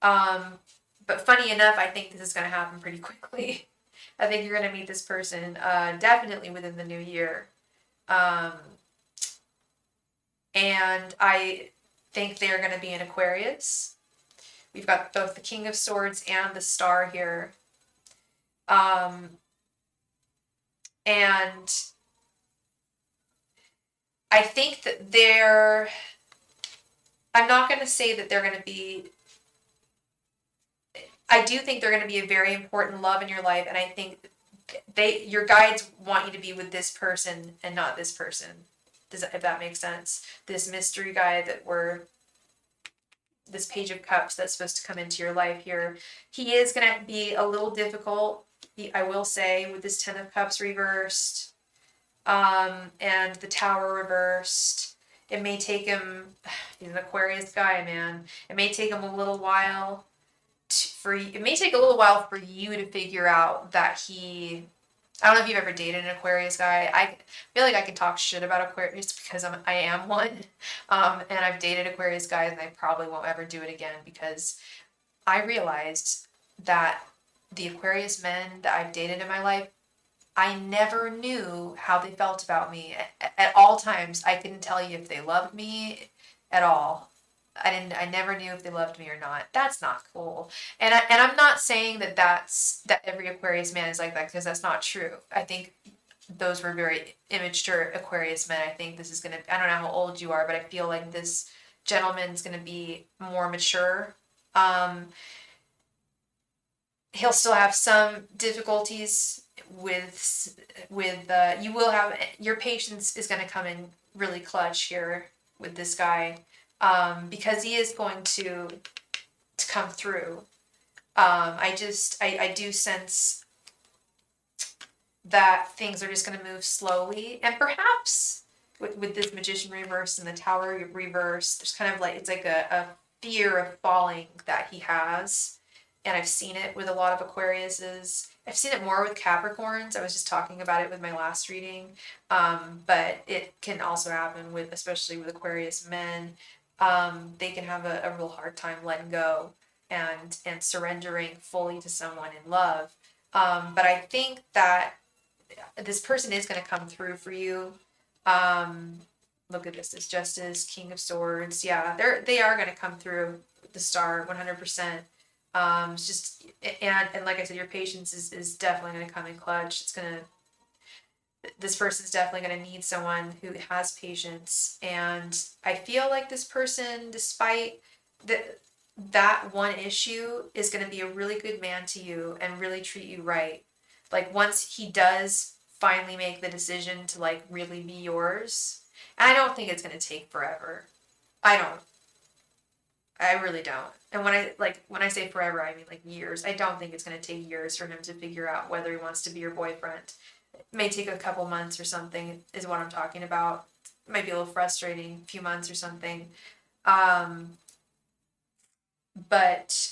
But funny enough, I think this is going to happen pretty quickly. I think you're going to meet this person definitely within the new year. And I think they're going to be in Aquarius. We've got both the King of Swords and the Star here. And I think that I'm not going to say that they're going to be, I do think they're going to be a very important love in your life. And I think your guides want you to be with this person and not this person. If that makes sense. This mystery guy this Page of Cups that's supposed to come into your life here, he is going to be a little difficult, I will say, with this Ten of Cups reversed. And the Tower reversed. It may take him, he's an Aquarius guy, man. It may take him a little while it may take a little while for you to figure out that I don't know if you've ever dated an Aquarius guy. I feel like I can talk shit about Aquarius because I am one. And I've dated Aquarius guys and I probably won't ever do it again because I realized that the Aquarius men that I've dated in my life, I never knew how they felt about me. At all times, I couldn't tell you if they loved me at all. I never knew if they loved me or not. That's not cool. And I'm not saying that every Aquarius man is like that because that's not true. I think those were very immature Aquarius men. I think this is gonna. I don't know how old you are, but I feel like this gentleman's gonna be more mature. Um, he'll still have some difficulties with you will have your patience is going to come in really clutch here with this guy, because he is going to come through. I do sense that things are just going to move slowly, and perhaps with this Magician reverse and the Tower reverse, there's kind of like it's like a fear of falling that he has. And I've seen it with a lot of Aquariuses. I've seen it more with Capricorns. I was just talking about it with my last reading. But it can also happen with, especially with Aquarius men. They can have a real hard time letting go and surrendering fully to someone in love. But I think that this person is going to come through for you. Look at this. It's Justice, King of Swords. Yeah, they are going to come through the Star 100%. It's just, and like I said, your patience is definitely going to come in clutch. This person's definitely going to need someone who has patience. And I feel like this person, despite that one issue, is going to be a really good man to you and really treat you right. Like once he does finally make the decision to like really be yours, and I don't think it's going to take forever. I really don't. And when I say forever, I mean like years. I don't think it's going to take years for him to figure out whether he wants to be your boyfriend. It may take a couple months or something, is what I'm talking about. It might be a little frustrating, a few months or something. But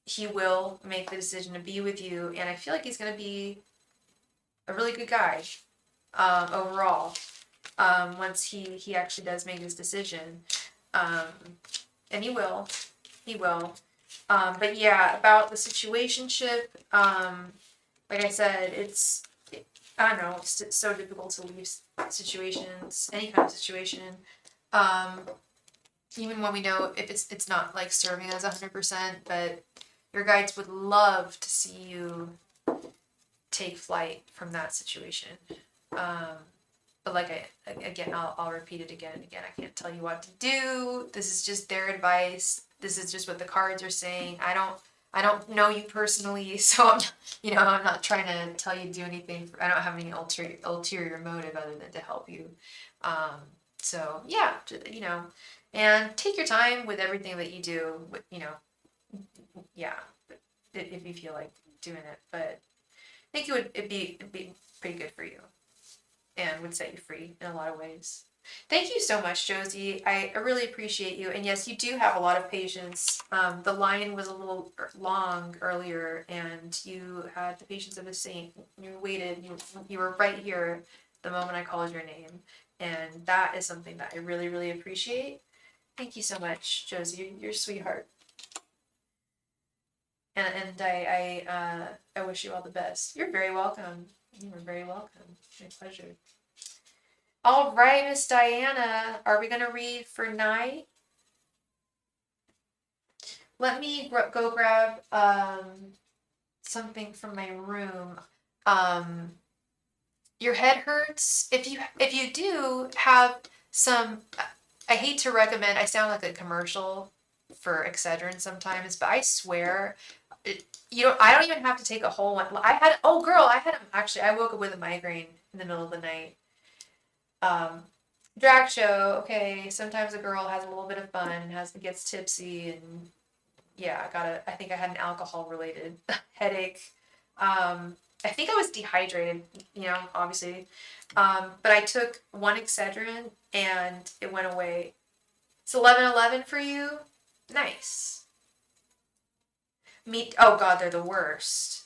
he will make the decision to be with you, and I feel like he's going to be a really good guy overall. Once he actually does make his decision. And he will. But yeah, about the situationship, like I said, I don't know, it's so difficult to leave situations, any kind of situation. Even when we know if it's not like serving us 100%, but your guides would love to see you take flight from that situation. But like I'll repeat it again and again. I can't tell you what to do. This is just their advice. This is just what the cards are saying. I don't know you personally, so I'm not trying to tell you to do anything. I don't have any ulterior motive other than to help you. So yeah, and take your time with everything that you do. Yeah, if you feel like doing it, but I think it'd be pretty good for you. And would set you free in a lot of ways. Thank you so much, Josie. I really appreciate you. And yes, you do have a lot of patience. The line was a little long earlier, and you had the patience of a saint. You waited. You were right here the moment I called your name, and that is something that I really, really appreciate. Thank you so much, Josie. You're a sweetheart. And I wish you all the best. You're very welcome. You are very welcome. My pleasure. All right, Miss Diana, are we gonna read for night? Let me go grab something from my room. Your head hurts. If you do have some, I hate to recommend. I sound like a commercial for Excedrin sometimes, but I swear. I don't even have to take a whole one. I woke up with a migraine in the middle of the night. Drag show, okay, sometimes a girl has a little bit of fun, gets tipsy, and yeah, I think I had an alcohol related headache. I think I was dehydrated, you know, obviously. But I took one Excedrin and it went away. It's 11:11 for you? Nice. Oh God, they're the worst.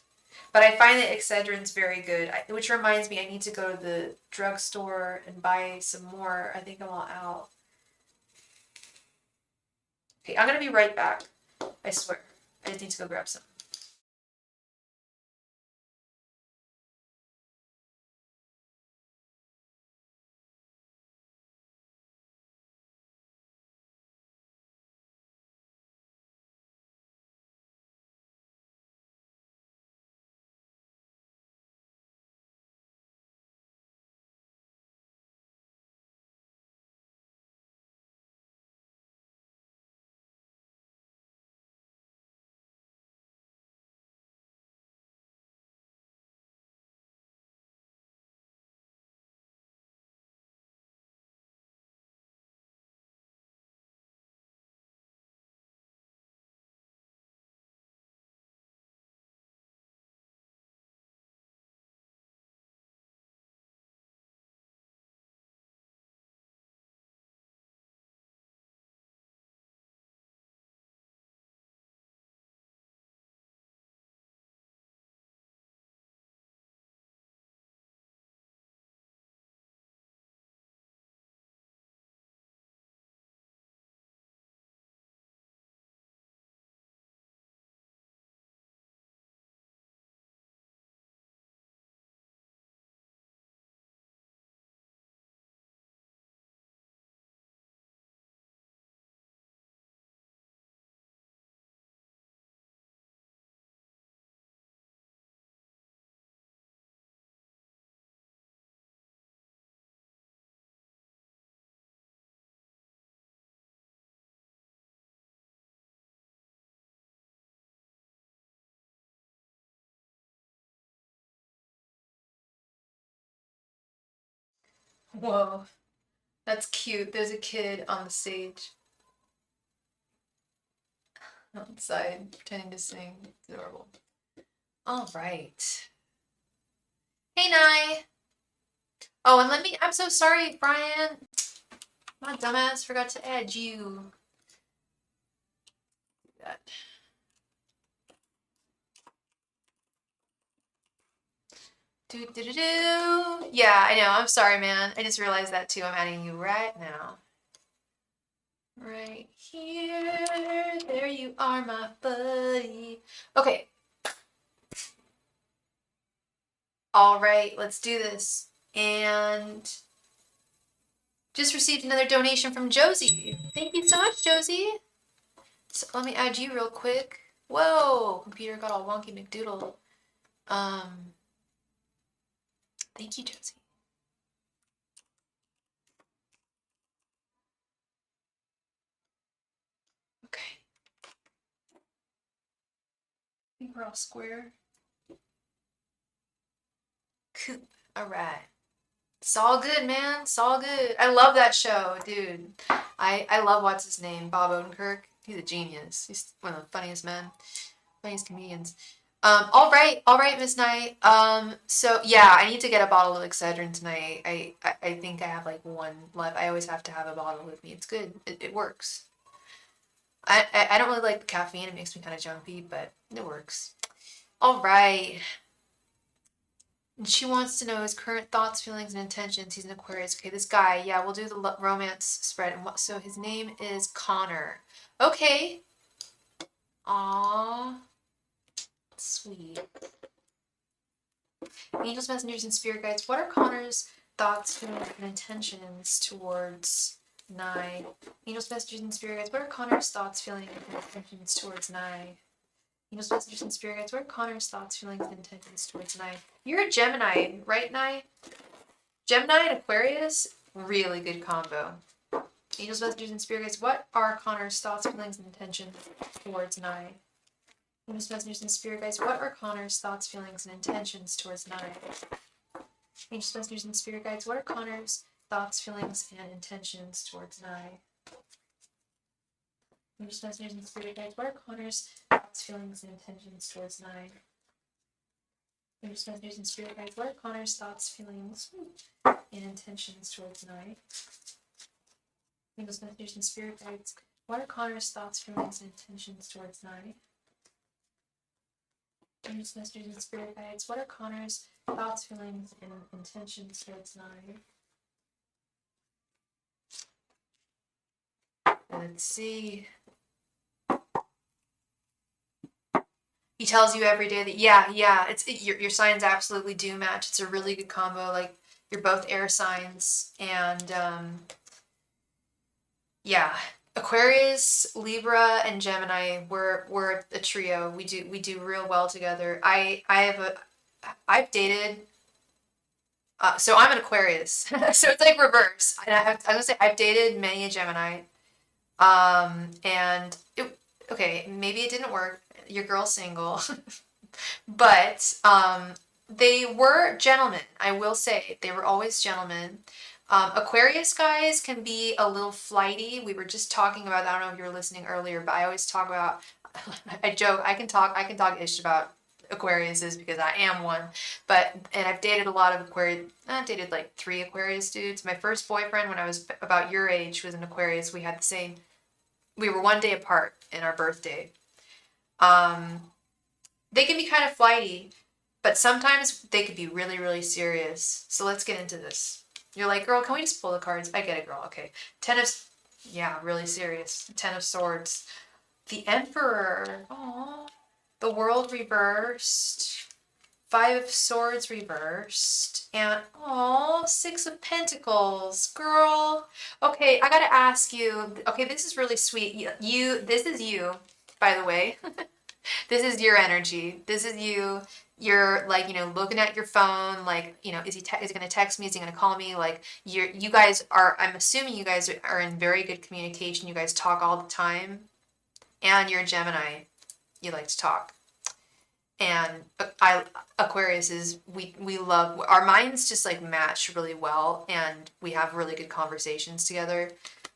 But I find that Excedrin's very good, which reminds me I need to go to the drugstore and buy some more. I think I'm all out. Okay, I'm gonna be right back. I swear. I just need to go grab some. Whoa, that's cute. There's a kid on the stage outside pretending to sing. It's adorable. All right. Hey, Nye. Oh, and I'm so sorry, Brian. My dumbass forgot to add you. That. Do do do do. Yeah, I know. I'm sorry, man. I just realized that too. I'm adding you right now. Right here. There you are, my buddy. Okay. All right, let's do this. And just received another donation from Josie. Thank you so much, Josie. So let me add you real quick. Whoa, computer got all wonky McDoodle. Thank you, Josie. Okay. I think we're all square. Coop. All right. It's all good, man. It's all good. I love that show, dude. I love what's his name, Bob Odenkirk. He's a genius. He's one of the funniest men, funniest comedians. All right, Miss Knight. So yeah, I need to get a bottle of Excedrin tonight. I think I have like one left. I always have to have a bottle with me. It's good. It works. I don't really like the caffeine. It makes me kind of jumpy, but it works. All right. And she wants to know his current thoughts, feelings, and intentions. He's an Aquarius. Okay, this guy. Yeah, we'll do the romance spread. And so his name is Connor. Okay. Aww. Sweet. Angels, messengers, and spirit guides. What are Connor's thoughts, feelings, and intentions towards Nye? Angels, messengers, and spirit guides. What are Connor's thoughts, feelings, and intentions towards Nye? Angels, messengers, and spirit guides. What are Connor's thoughts, feelings, and intentions towards Nye? You're a Gemini, right, Nye? Gemini and Aquarius, really good combo. Angels, messengers, and spirit guides. What are Connor's thoughts, feelings, and intentions towards Nye? Angels, messengers, and spirit guides. What are Connor's thoughts, feelings, and intentions towards Nye? Angels, messengers, and spirit guides. What are Connor's thoughts, feelings, and intentions towards Nye? Angels, messengers, and spirit guides. What are Connor's thoughts, feelings, and intentions towards Nye? There's messages and spirit guides. What are Connor's thoughts, feelings, and intentions towards tonight? There's messages and spirit guides. What are Connor's thoughts, feelings, and intentions towards tonight? There's messages and spirit guides. What are Connor's thoughts, feelings, and intentions towards tonight? Let's see. He tells you every day that your signs absolutely do match. It's a really good combo. Like, you're both air signs, and Aquarius, Libra, and Gemini. We're a trio. We do real well together. I've dated. So I'm an Aquarius, so it's like reverse. And I was gonna say I've dated many a Gemini. And okay, maybe it didn't work. Your girl's single. But they were gentlemen. I will say they were always gentlemen. Aquarius guys can be a little flighty. We were just talking about, I don't know if you were listening earlier, but I always talk about, I joke, I can talk ish about Aquariuses because I am one. And I've dated a lot of Aquarius. I've dated like 3 Aquarius dudes. My first boyfriend, when I was about your age, was an Aquarius. We had the same, we were one day apart in our birthday. They can be kind of flighty, but sometimes they could be really, really serious. So let's get into this. You're like, girl, can we just pull the cards? I get it, girl. Okay. Really serious. 10 of Swords. The Emperor. Aww. The World reversed. 5 of Swords reversed. And, 6 of Pentacles. Girl. Okay, I gotta ask you. Okay, this is really sweet. This is you, by the way. This is your energy. This is you. You're like, looking at your phone, like, is he going to text me? Is he going to call me? Like, you guys are, I'm assuming you guys are in very good communication. You guys talk all the time. And you're a Gemini. You like to talk. And Aquarius is, we love, our minds just like match really well. And we have really good conversations together.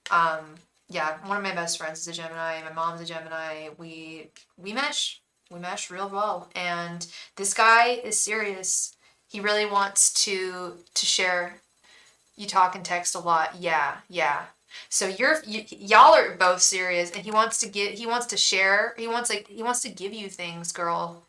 One of my best friends is a Gemini. My mom's a Gemini. We mesh. We mesh real well. And this guy is serious. He really wants to share. You talk and text a lot. Yeah. So y'all are both serious, and he wants to share. He wants to give you things, girl.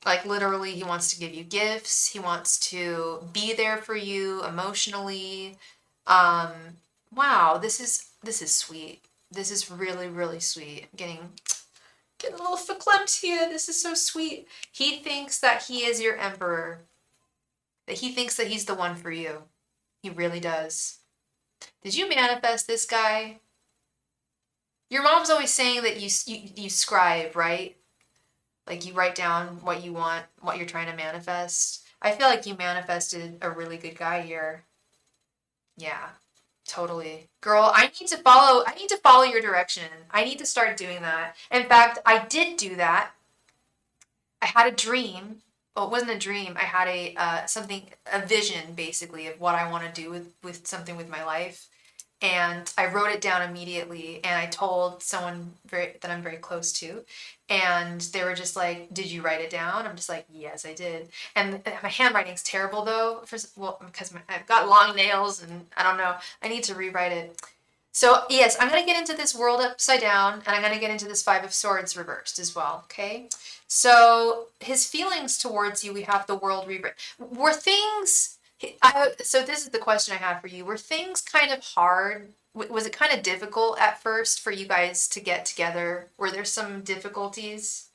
Like, literally, he wants to give you gifts. He wants to be there for you emotionally. Wow, this is sweet. This is really, really sweet. Getting a little verklempt here. This is so sweet. He thinks that he is your emperor. That he thinks that he's the one for you. He really does. Did you manifest this guy? Your mom's always saying that you scribe, right? Like, you write down what you want, what you're trying to manifest. I feel like you manifested a really good guy here. Yeah. Totally. Girl, I need to follow your direction. I need to start doing that. In fact, I did do that. I had a dream. Well, it wasn't a dream. I had a vision basically of what I want to do with something with my life. And I wrote it down immediately, and I told someone that I'm very close to, and they were just like, "Did you write it down?" I'm just like, "Yes, I did." And my handwriting's terrible though, because I've got long nails, and I don't know. I need to rewrite it. So yes, I'm gonna get into this world upside down, and I'm gonna get into this 5 of Swords reversed as well. Okay. So his feelings towards you, we have the world reversed. Were things? So this is the question I have for you. Were things kind of hard? Was it kind of difficult at first for you guys to get together? Were there some difficulties?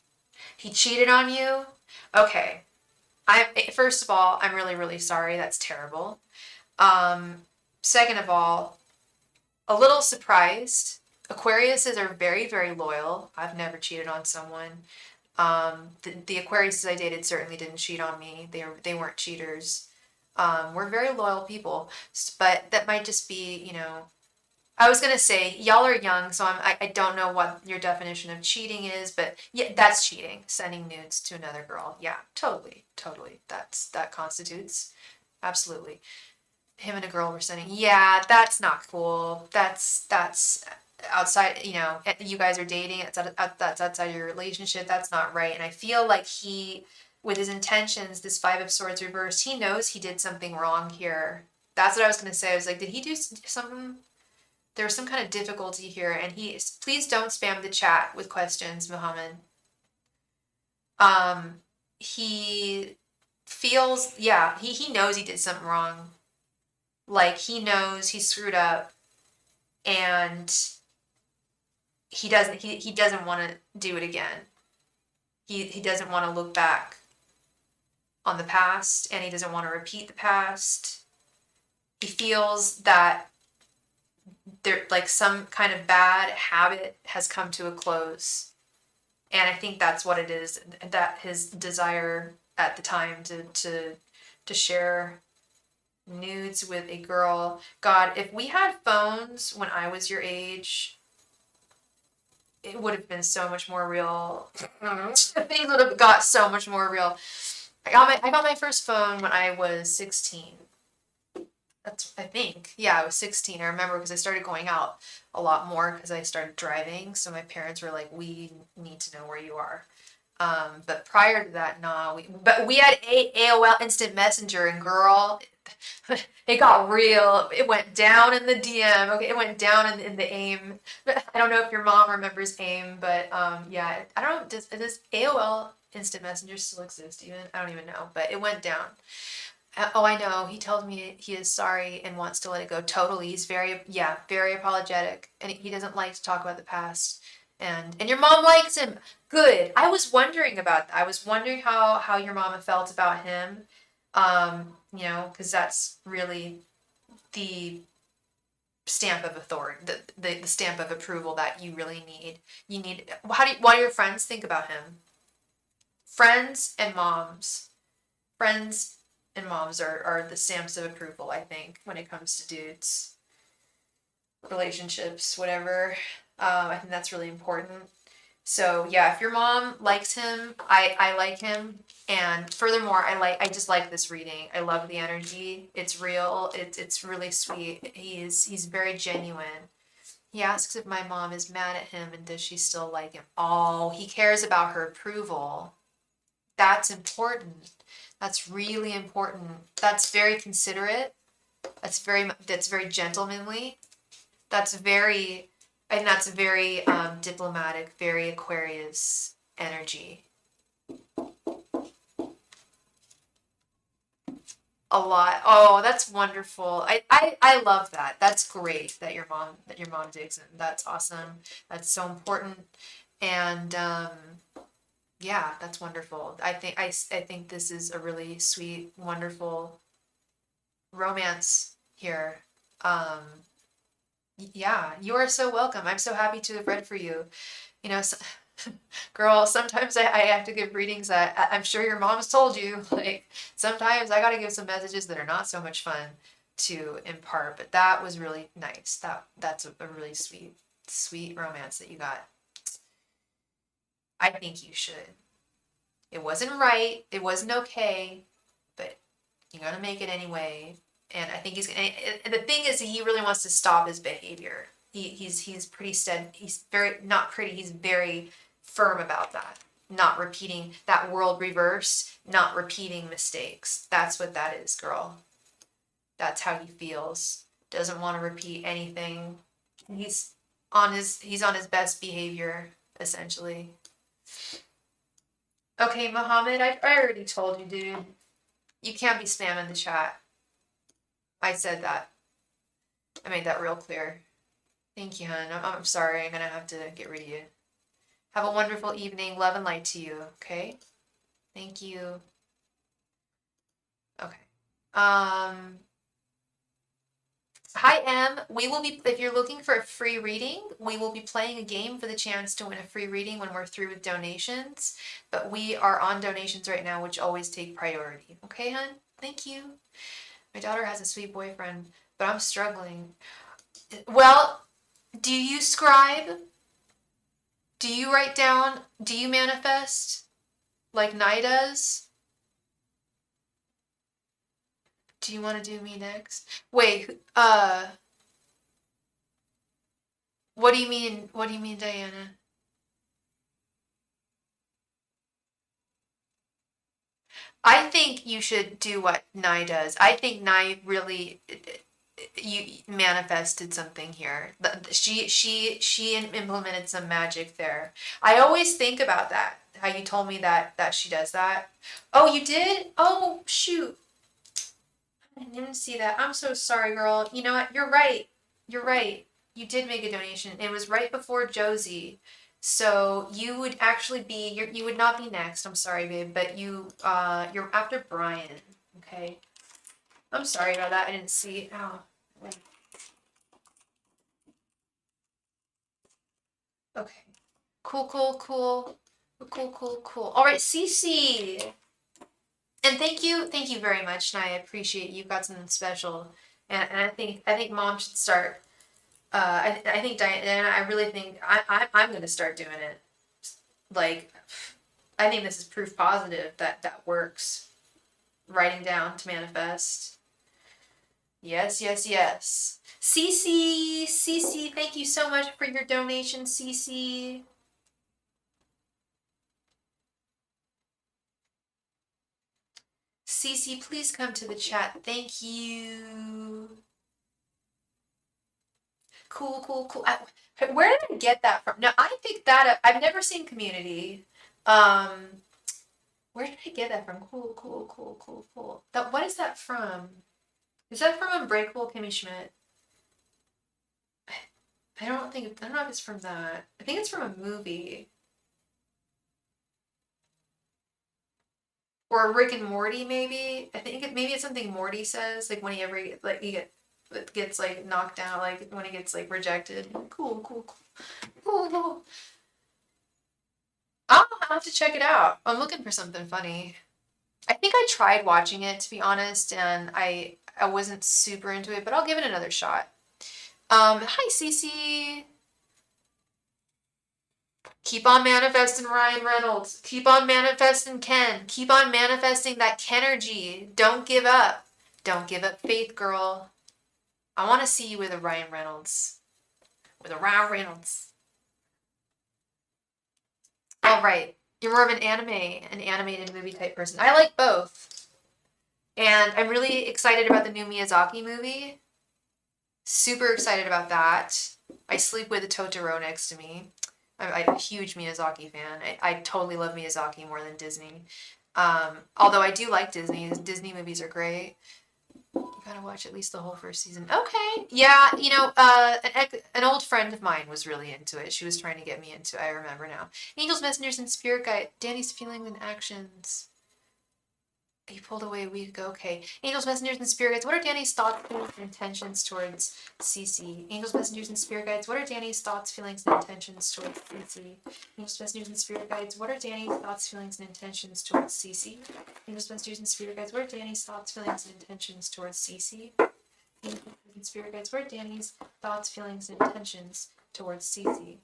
He cheated on you? Okay. First of all, I'm really, really sorry. That's terrible. Second of all, a little surprised. Aquariuses are very, very loyal. I've never cheated on someone. The Aquariuses I dated certainly didn't cheat on me. They weren't cheaters. We're very loyal people, but that might just be, I was gonna say y'all are young, so I don't know what your definition of cheating is, but yeah, that's cheating. Sending nudes to another girl. Yeah, totally. That constitutes, absolutely. Him and a girl were sending. Yeah, that's not cool. That's outside. You guys are dating. That's outside your relationship. That's not right. And I feel like he with his intentions, this Five of Swords reversed, he knows he did something wrong here. That's what I was going to say. I was like, did he do something? There was some kind of difficulty here, and please don't spam the chat with questions, Muhammad. He feels, yeah, he knows he did something wrong. Like, he knows he screwed up, and he doesn't want to do it again. He doesn't want to look back on the past, and he doesn't want to repeat the past. He feels that there, like, some kind of bad habit has come to a close. And I think that's what it is, that his desire at the time to share nudes with a girl. God, if we had phones when I was your age, it would have been so much more real. Things would have got so much more real. I got my first phone when I was 16. I think. Yeah, I was 16. I remember because I started going out a lot more because I started driving. So my parents were like, we need to know where you are. But prior to that, nah. But we had AOL Instant Messenger, and girl, it got real. It went down in the DM. Okay, it went down in the AIM. I don't know if your mom remembers AIM, but yeah, I don't know. Does AOL Instant Messenger still exist even? I don't even know, but it went down. Oh, I know. He told me he is sorry and wants to let it go. Totally. He's very apologetic, and he doesn't like to talk about the past. And your mom likes him. Good. I was wondering about that. I was wondering how your mama felt about him. Because that's really the stamp of authority, the stamp of approval that you really need. What do your friends think about him? Friends and moms. Friends and moms are the stamps of approval, I think, when it comes to dudes, relationships, whatever. I think that's really important. So yeah, if your mom likes him, I like him, and furthermore, I just like this reading. I love the energy. It's real. It's really sweet. He's very genuine. He asks if my mom is mad at him and does she still like him. Oh, he cares about her approval. That's important. That's really important. That's very considerate. That's very gentlemanly. That's very diplomatic, very Aquarius energy. A lot. Oh, that's wonderful. I love that. That's great that your mom digs him. That's awesome. That's so important. And yeah, that's wonderful. I think this is a really sweet, wonderful romance here. Yeah, you are so welcome. I'm so happy to have read for you. You know, girl, sometimes I have to give readings that I'm sure your mom's told you. Like, sometimes I got to give some messages that are not so much fun to impart, but that was really nice. That's a really sweet romance that you got. I think you should. It wasn't right. It wasn't okay, but you're gonna make it anyway. And I think and the thing is, he really wants to stop his behavior. He's pretty he's very, not pretty, he's very firm about that. Not repeating that world reverse, not repeating mistakes. That's what that is, girl. That's how he feels. Doesn't want to repeat anything. He's on his best behavior, essentially. Okay, Mohammed, I already told you, dude. You can't be spamming the chat. I said that. I made that real clear. Thank you, hon. I'm sorry. I'm gonna have to get rid of you. Have a wonderful evening. Love and light to you, okay? Thank you. Okay. Hi, Em. We will be, if you're looking for a free reading, we will be playing a game for the chance to win a free reading when we're through with donations. But we are on donations right now, which always take priority. Okay, hon? Thank you. My daughter has a sweet boyfriend, but I'm struggling. Well, do you scribe? Do you write down? Do you manifest? Like Nye does? Do you want to do me next? Wait, what do you mean? What do you mean, Diana? I think you should do what Nye does. I think Nye really you manifested something here. She implemented some magic there. I always think about that. How you told me that she does that. Oh, you did? Oh, shoot. I didn't see that. I'm so sorry, girl. You know what? You're right. You're right. You did make a donation. It was right before Josie. So you would actually be you would not be next. I'm sorry, babe, but you're after Brian. Okay. I'm sorry about that. I didn't see. Oh. Okay. Cool, cool, cool. Cool, cool, cool. All right, Cece. And thank you very much, and I appreciate you got something special. And I think mom should start. I think Diana. I really think I'm gonna start doing it. Like, I think this is proof positive that that works. Writing down to manifest. Yes, yes, yes. Cece, thank you so much for your donation, Cece. Cece, please come to the chat. Thank you. Cool, cool, cool. Where did I get that from? No, I picked that up. I've never seen Community. Um, where did I get that from? Cool, cool, cool, cool, cool. That what is that from? Is that from Unbreakable Kimmy Schmidt? I don't know if it's from that. I think it's from a movie. Or Rick and Morty, maybe. Maybe it's something Morty says, like when he ever like he gets like knocked down, like when he gets like rejected. Cool, cool, cool, cool, cool. I'll have to check it out. I'm looking for something funny. I think I tried watching it to be honest, and I wasn't super into it, but I'll give it another shot. Hi Cece. Keep on manifesting Ryan Reynolds. Keep on manifesting Ken. Keep on manifesting that Kenergy. Don't give up. Don't give up faith, girl. I want to see you with a Ryan Reynolds. With a Ryan Reynolds. All right. You're more of an animated movie type person. I like both. And I'm really excited about the new Miyazaki movie. Super excited about that. I sleep with a Totoro next to me. I'm a huge Miyazaki fan. I totally love Miyazaki more than Disney. Although I do like Disney. Disney movies are great. You gotta watch at least the whole first season. Okay. Yeah, an old friend of mine was really into it. She was trying to get me into it. I remember now. Angels, Messengers, and Spirit Guide. Danny's feelings and actions. He pulled away a week ago. Okay. Angels, Messengers, and Spirit Guides. What are Danny's thoughts, feelings, and intentions towards Cece? Angels, Messengers, and Spirit Guides. What are Danny's thoughts, feelings, and intentions towards Cece? Angels, Messengers, and Spirit Guides. What are Danny's thoughts, feelings, and intentions towards Cece? Angels, Messengers, and Spirit Guides. What are Danny's thoughts, feelings, and intentions towards Cece? Angels, Messengers, and Spirit Guides. What are Danny's thoughts, feelings, and intentions towards Cece?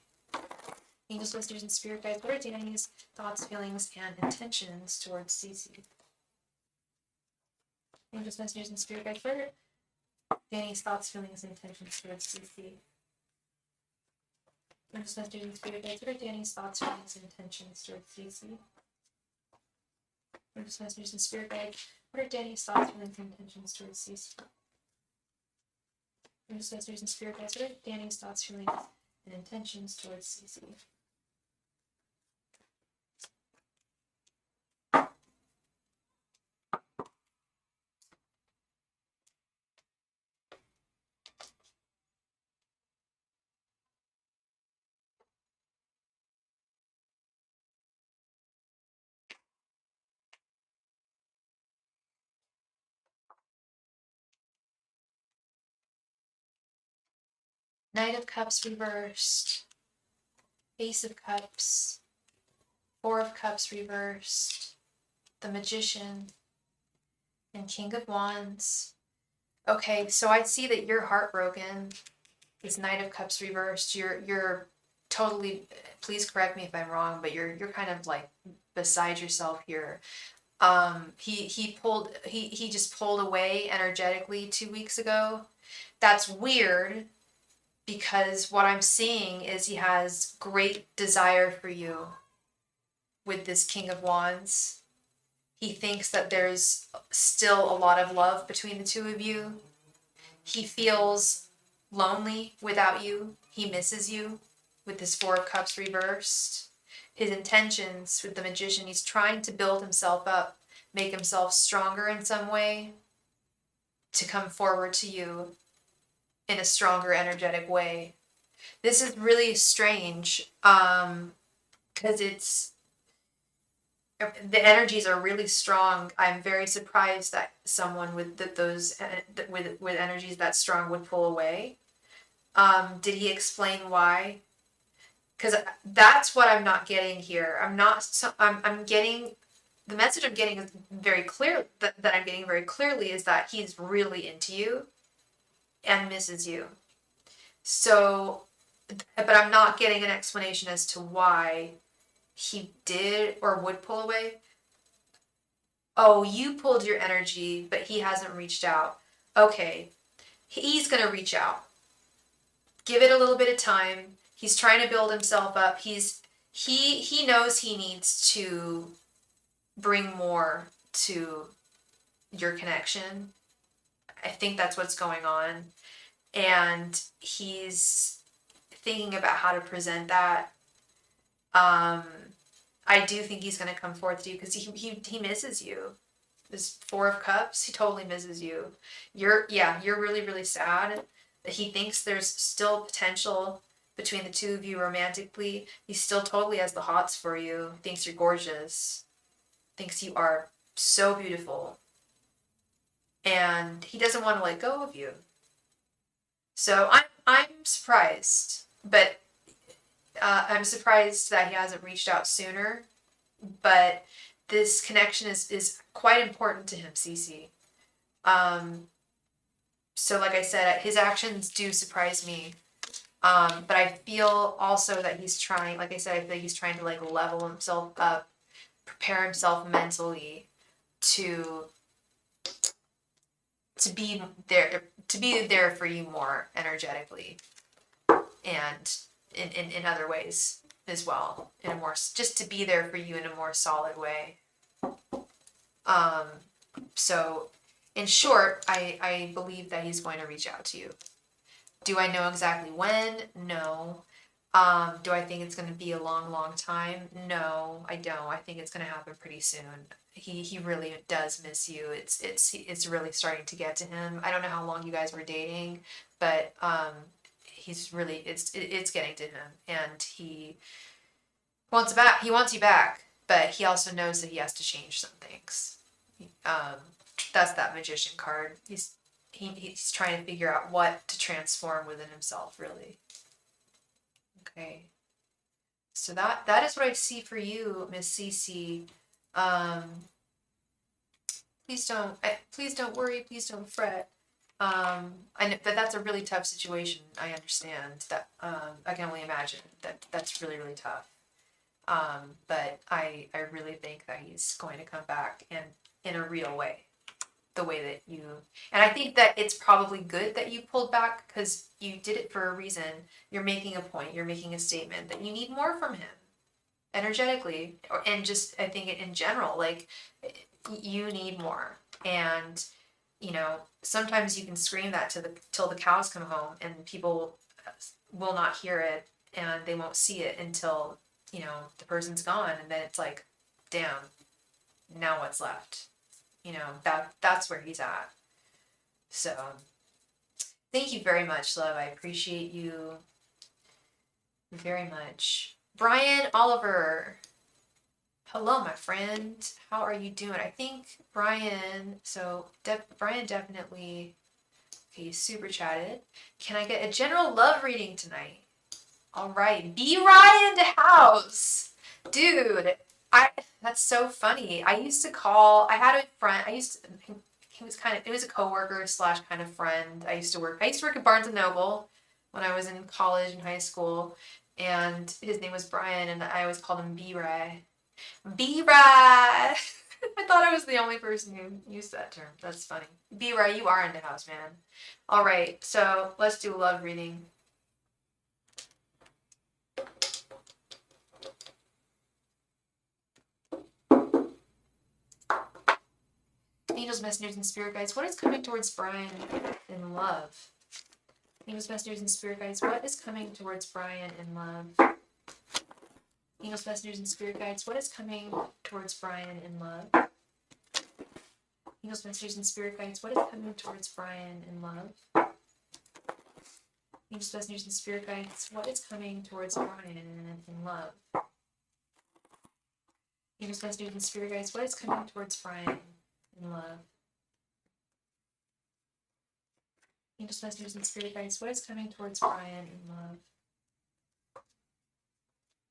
Angels, Messengers, and Spirit Guides. What are Danny's thoughts, feelings, and intentions towards Cece? Angels, Messengers, and Spirit Guides. What are Danny's thoughts, feelings, and intentions towards Cece? Angels, Messengers, and Spirit Guides. What are Danny's thoughts, feelings, and intentions towards Cece? Angels, Messengers, and Spirit Guides. What are Danny's thoughts, feelings, and intentions towards Cece? Angels, Messengers, and Spirit Guides. What are Danny's thoughts, feelings, and intentions towards Cece? Knight of Cups reversed. Ace of Cups. Four of Cups reversed. The Magician. And King of Wands. Okay, so I see that you're heartbroken. This Knight of Cups reversed. You're totally. Please correct me if I'm wrong, but you're kind of like beside yourself here. He just pulled away energetically 2 weeks ago. That's weird because what I'm seeing is he has great desire for you with this King of Wands. He thinks that there's still a lot of love between the two of you. He feels lonely without you. He misses you with this Four of Cups reversed. His intentions with the Magician, he's trying to build himself up, make himself stronger in some way to come forward to you in a stronger energetic way. This is really strange because the energies are really strong. I'm very surprised that someone with those with energies that strong would pull away. Did he explain why? Because that's what I'm not getting here. I'm getting the message I'm getting is very clear that I'm getting very clearly is that he's really into you and misses you. So, but I'm not getting an explanation as to why he did or would pull away. Oh, you pulled your energy, but he hasn't reached out. Okay, he's gonna reach out. Give it a little bit of time. He's trying to build himself up. He knows he needs to bring more to your connection. I think that's what's going on. And he's thinking about how to present that. I do think he's going to come forth to you because he misses you. This Four of Cups, he totally misses you. You're really, really sad that he thinks there's still potential between the two of you romantically. He still totally has the hots for you. Thinks you're gorgeous. Thinks you are so beautiful. And he doesn't want to let go of you. So I'm surprised, but I'm surprised that he hasn't reached out sooner. But this connection is quite important to him, Cece. So like I said, his actions do surprise me. But I feel also that he's trying, like I said, I feel like he's trying to like level himself up, prepare himself mentally to be there for you more energetically and in other ways as well, in a more, just to be there for you in a more solid way. So in short, I believe that he's going to reach out to you. Do I know exactly when? No. Do I think it's going to be a long, long time? No, I don't. I think it's going to happen pretty soon. He really does miss you. It's really starting to get to him. I don't know how long you guys were dating, but he's really it's getting to him, and he wants back. He wants you back, but he also knows that he has to change some things. That's that Magician card. He's trying to figure out what to transform within himself, really. Okay. So that is what I see for you, Miss Cece. Please don't worry. Please don't fret. I know that's a really tough situation. I understand that. I can only imagine that that's really, really tough. But I really think that he's going to come back and in a real way, the way that you, and I think that it's probably good that you pulled back because you did it for a reason. You're making a point. You're making a statement that you need more from him, energetically, and just I think in general, like you need more. And sometimes you can scream that till the cows come home, and people will not hear it, and they won't see it until the person's gone, and then it's like, damn, now what's left? That's where he's at. So thank you very much, love. I appreciate you very much. Brian Oliver. Hello, my friend. How are you doing? I think Brian, Brian definitely, okay, super chatted. Can I get a general love reading tonight? All right. B. Ryan the house. Dude, that's so funny. I had a friend, it was a coworker / kind of friend. I used to work at Barnes and Noble when I was in college and high school, and his name was Brian, and I always called him B-Ray. B-Ray! I thought I was the only person who used that term. That's funny. B-Ray, you are in the house, man. All right, so let's do a love reading. Angels, messengers, and spirit guides, what is coming towards Brian in love? Angels, messengers, and spirit guides, what is coming towards Brian in love? Angels, messengers, and spirit guides, what is coming towards Brian in love? Angels, messengers, and spirit guides, what is coming towards Brian in love? Angels, messengers, and spirit guides, what is coming towards Brian in love? Angels, messengers, and spirit guides, what is coming towards Brian in love? Angels, messengers, and spirit guides, what is coming towards Brian in love?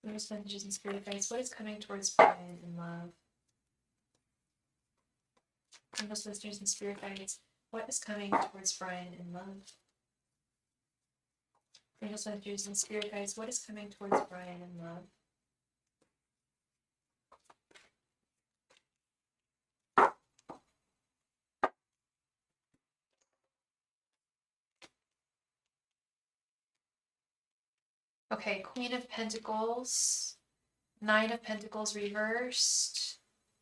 Angels, messengers, and spirit guides, what is coming towards Brian in love? Angels, messengers, and spirit guides, what is coming towards Brian in love? Angels, messengers, and spirit guides, what is coming towards Brian in love? Okay, Queen of Pentacles, Nine of Pentacles reversed,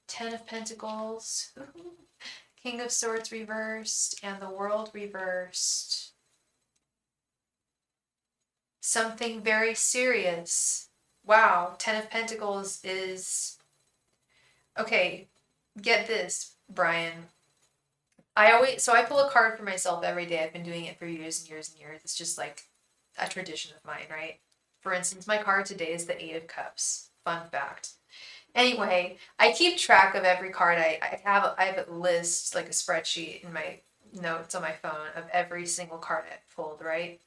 Ten of Pentacles, King of Swords reversed, and the World reversed. Something very serious. Wow, Ten of Pentacles is... Okay, get this, Brian. I pull a card for myself every day. I've been doing it for years and years and years. It's just like a tradition of mine, right? For instance, my card today is the Eight of Cups. Fun fact. Anyway, I keep track of every card. I have a list, like a spreadsheet in my notes on my phone of every single card I've pulled, right?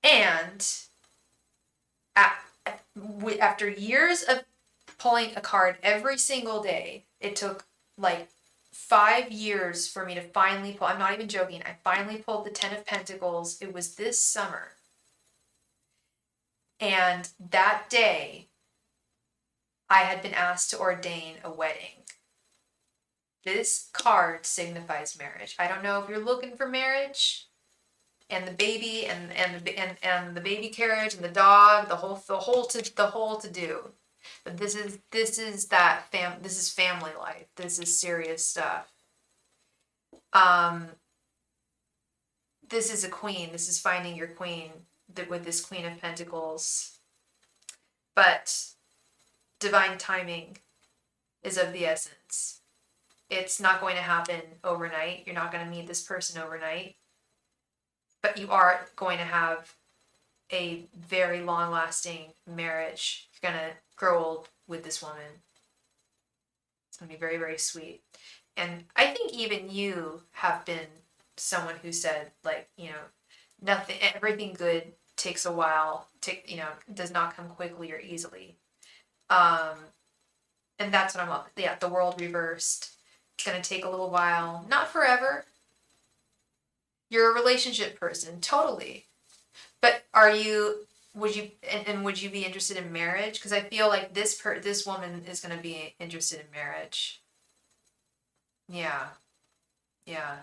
And after years of pulling a card every single day, it took like 5 years for me to finally pull. I'm not even joking. I finally pulled the Ten of Pentacles. It was this summer. And that day, I had been asked to ordain a wedding. This card signifies marriage. I don't know if you're looking for marriage, and the baby, and the baby carriage, and the dog, the whole to do. But this is this is family life. This is serious stuff. This is a queen. This is finding your queen with this Queen of Pentacles. But divine timing is of the essence. It's not going to happen overnight. You're not going to meet this person overnight. But you are going to have a very long-lasting marriage. You're going to grow old with this woman. It's going to be very, very sweet. And I think even you have been someone who said, like, everything good takes a while, does not come quickly or easily. And that's what I'm up. Yeah, the World reversed. It's going to take a little while. Not forever. You're a relationship person, totally. But would you be interested in marriage? Because I feel like this woman is going to be interested in marriage. Yeah. Yeah.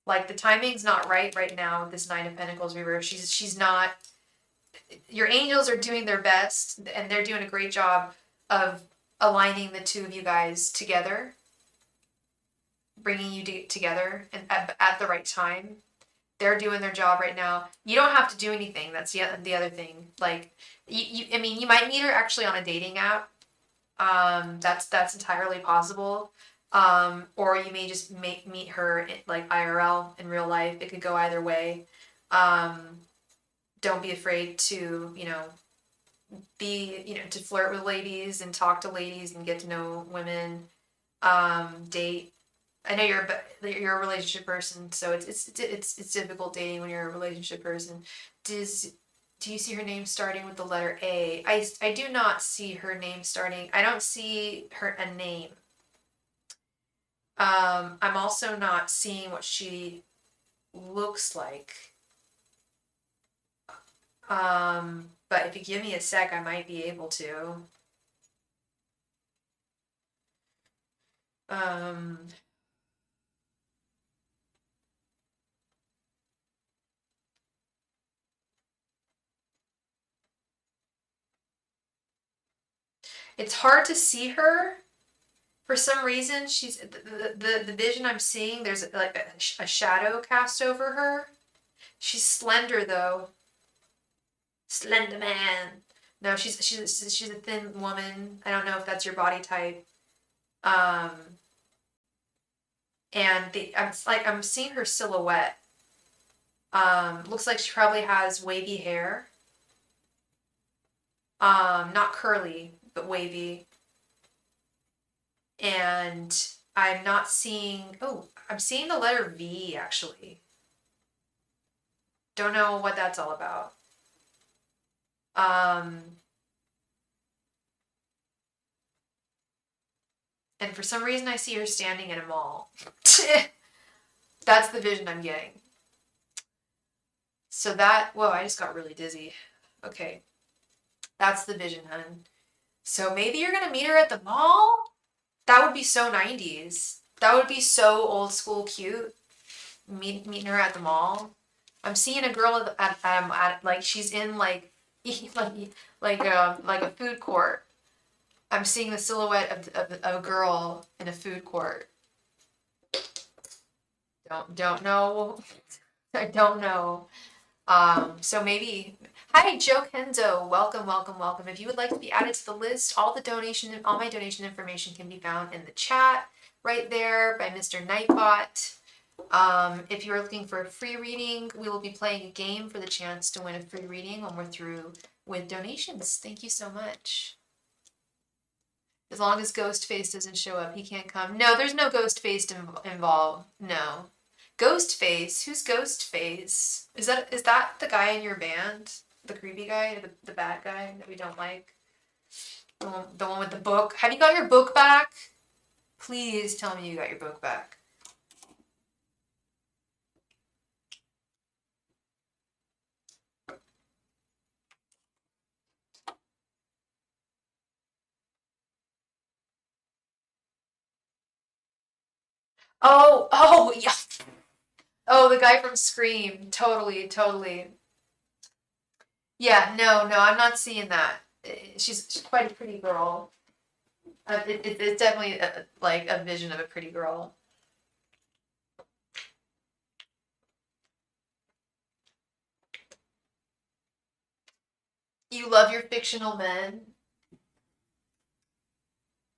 Like, the timing's not right now with this Nine of Pentacles reverse. She's not... Your angels are doing their best, and they're doing a great job of aligning the two of you guys together, bringing you together and at the right time. They're doing their job right now. You don't have to do anything. That's the other thing. Like, you might meet her actually on a dating app. That's entirely possible. Or you may just meet her like IRL in real life. It could go either way. Don't be afraid to, to flirt with ladies and talk to ladies and get to know women. Date. I know you're a relationship person, so it's difficult dating when you're a relationship person. Do you see her name starting with the letter A? I do not see her name starting. I don't see a name. I'm also not seeing what she looks like. But if you give me a sec, I might be able to. It's hard to see her. For some reason, she's the vision I'm seeing. There's like a shadow cast over her. She's slender though. Slender man. No, she's a thin woman. I don't know if that's your body type. Um, and I'm seeing her silhouette. Looks like she probably has wavy hair. Not curly, but wavy. And I'm not seeing, oh, I'm seeing the letter V actually. Don't know what that's all about. And for some reason I see her standing in a mall. That's the vision I'm getting. So that, whoa, I just got really dizzy. Okay. That's the vision, hun. So maybe you're gonna meet her at the mall? That would be so 90s. That would be so old school cute. Meeting her at the mall. I'm seeing a girl at like she's in like like a food court. I'm seeing the silhouette of a girl in a food court. Don't know. I don't know. So maybe. Hi, Joe Kenzo. Welcome, welcome, welcome. If you would like to be added to the list, all my donation information can be found in the chat right there by Mr. Nightbot. If you're looking for a free reading, we will be playing a game for the chance to win a free reading when we're through with donations. Thank you so much. As long as Ghostface doesn't show up, he can't come. No, there's no Ghostface involved. No. Ghostface? Who's Ghostface? Is that the guy in your band? The creepy guy? The bad guy that we don't like? The one with the book? Have you got your book back? Please tell me you got your book back. Oh, yeah. Oh, the guy from Scream. Totally, totally. Yeah, no, I'm not seeing that. She's quite a pretty girl. It's definitely like a vision of a pretty girl. You love your fictional men?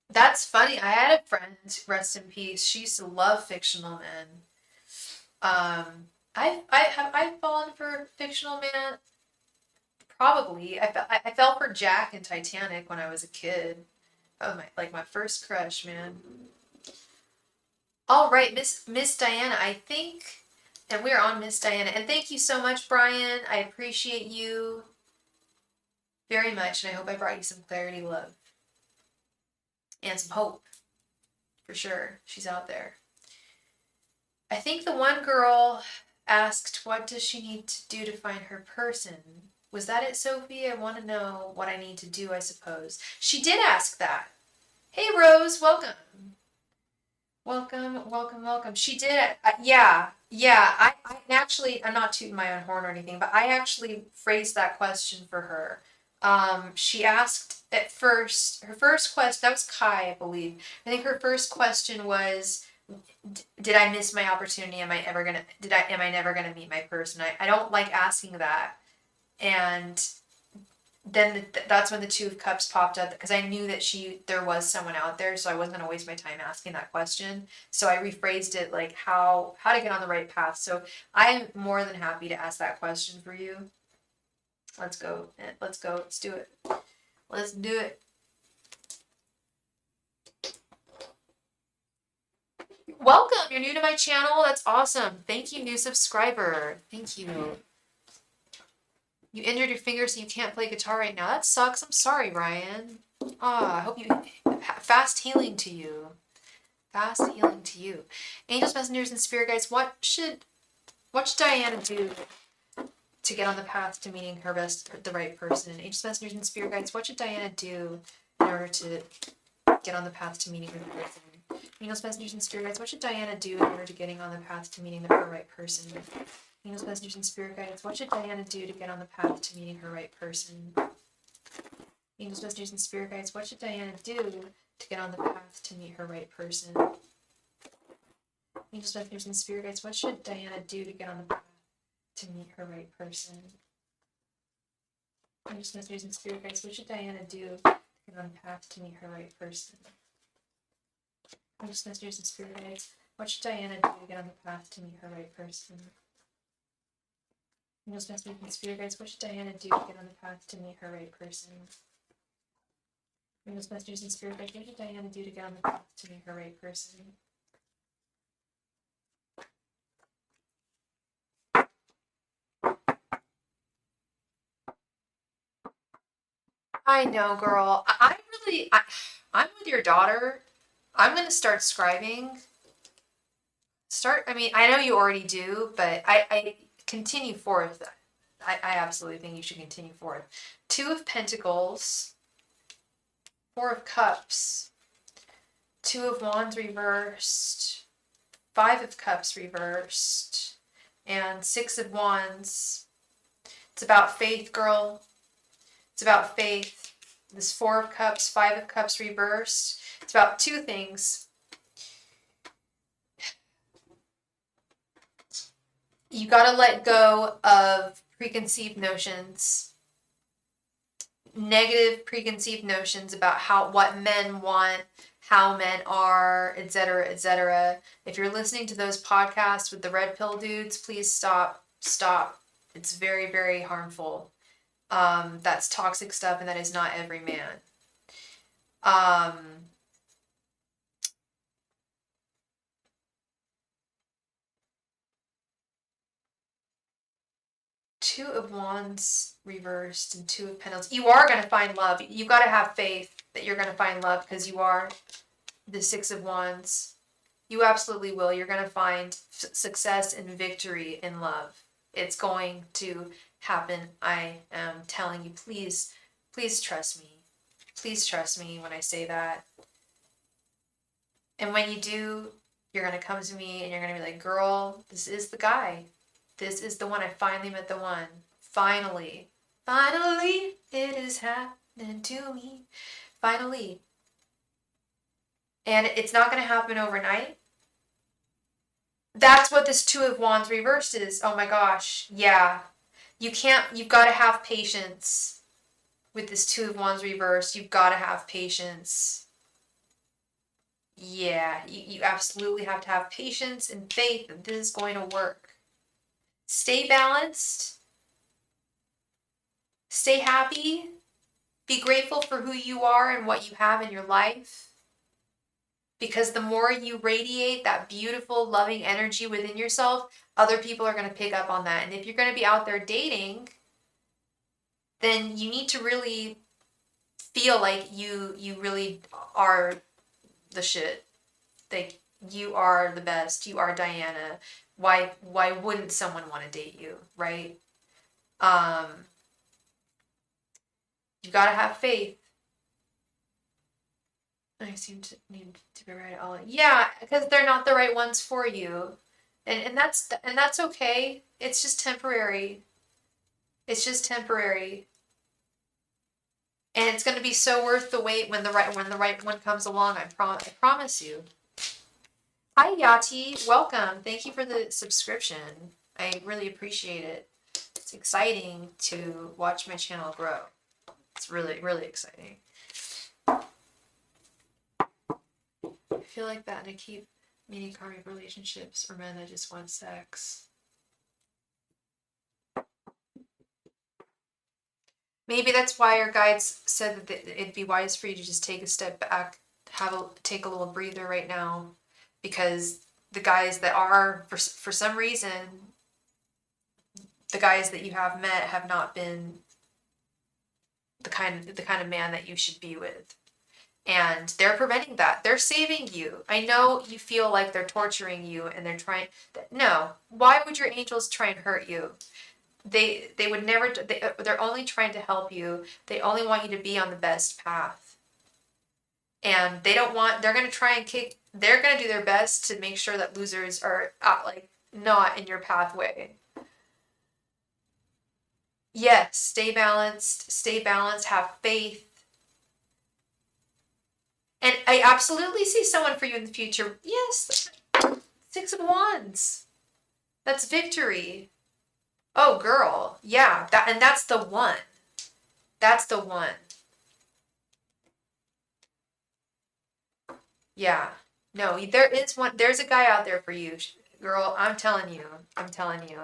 That's funny. I had a friend, rest in peace. She used to love fictional men. I've fallen for fictional man. Probably. I fell for Jack in Titanic when I was a kid. Oh my first crush, man. All right, Miss Diana, I think, and we're on Miss Diana. And thank you so much, Brian. I appreciate you very much, and I hope I brought you some clarity, love, and some hope. For sure, she's out there. I think the one girl asked, what does she need to do to find her person? Was that it, Sophie? I want to know what I need to do, I suppose. She did ask that. Hey, Rose, welcome. Welcome, welcome, welcome. She did, yeah. I actually, I'm not tooting my own horn or anything, but I actually phrased that question for her. She asked at first, her first question, that was Kai, I believe. I think her first question was, did I miss my opportunity? Am I never gonna meet my person? I don't like asking that. And then that's when the Two of Cups popped up, because I knew that there was someone out there, so I wasn't gonna waste my time asking that question. So I rephrased it like how to get on the right path. So I am more than happy to ask that question for you. Let's go. Let's do it. Let's do it. Welcome. You're new to my channel. That's awesome. Thank you, new subscriber. Thank you. You injured your finger, so you can't play guitar right now. That sucks. I'm sorry, Ryan. I hope you fast healing to you. Fast healing to you. Angels, messengers, and spirit guides. What should Diana do to get on the path to meeting the right person? Angels, messengers, and spirit guides. What should Diana do in order to get on the path to meeting her person? Angels, messengers, and spirit guides. What should Diana do in order to getting on the path to meeting her right person? Angels, messengers, and spirit guides. What should Diana do to get on the path to meeting her right person? Angels, messengers, and spirit guides, what should Diana do to get on the path to meet her right person? Angels, messengers, and spirit guides, what should Diana do to get on the path to meet her right person? Angels, messengers, and spirit guides, what should Diana do to get on the path to meet her right person? Angels, messengers, and spirit guides, what should Diana do to get on the path to meet her right person? Angels, messengers, and spirit guides, what should Diana do to get on the path to meet her right person? Angels, messengers, and spirit guides, what should Diana do to get on the path to meet her right person? I know, girl. I'm with your daughter. I'm gonna start scribing. I mean, I know you already do, but I continue forth. I absolutely think you should continue forth. 2 of Pentacles, 4 of Cups, 2 of Wands reversed, 5 of Cups reversed, and 6 of Wands. It's about faith, girl. It's about faith. This 4 of Cups, 5 of Cups reversed. It's about 2 things. You gotta let go of preconceived notions, negative preconceived notions about what men want, how men are, etc., etc. If you're listening to those podcasts with the red pill dudes, please stop. It's very, very harmful. That's toxic stuff, and that is not every man. Two of Wands reversed and 2 of Pentacles. You are going to find love. You got to have faith that you're going to find love, because you are the 6 of Wands. You absolutely will. You're going to find success and victory in love. It's going to happen. I am telling you, please trust me. Please trust me when I say that. And when you do, you're going to come to me and you're going to be like, girl, this is the guy. This is the one. I finally met the one. Finally, it is happening to me. Finally. And it's not going to happen overnight. That's what this 2 of Wands reversed is. Oh my gosh. Yeah. You've got to have patience with this 2 of Wands reversed. You've got to have patience. Yeah. You absolutely have to have patience and faith that this is going to work. Stay balanced. Stay happy. Be grateful for who you are and what you have in your life. Because the more you radiate that beautiful, loving energy within yourself, other people are going to pick up on that. And if you're going to be out there dating, then you need to really feel like you really are the shit. Like, you are the best. You are Diana. Why wouldn't someone want to date you, right? You gotta have faith. I seem to need to be right all. Yeah, because they're not the right ones for you, and that's okay. It's just temporary. It's just temporary, and it's going to be so worth the wait when the right one comes along. I promise you. Hi Yati, welcome. Thank you for the subscription. I really appreciate it. It's exciting to watch my channel grow. It's really, really exciting. I feel like that, and I keep meeting karmic relationships or men that just want sex. Maybe that's why your guides said that it'd be wise for you to just take a step back, take a little breather right now, because the guys that are, for some reason, the guys that you have met have not been the kind of man that you should be with. And they're preventing that. They're saving you. I know you feel like they're torturing you and they're trying. No. Why would your angels try and hurt you? They would never. They're only trying to help you. They only want you to be on the best path. And they don't want. They're gonna try and kick. They're gonna do their best to make sure that losers are not in your pathway. Yes, stay balanced. Stay balanced. Have faith. And I absolutely see someone for you in the future. Yes, 6 of Wands. That's victory. Oh, girl. Yeah, that's the one. That's the one. Yeah. No, there is one. There's a guy out there for you, girl. I'm telling you. I'm telling you.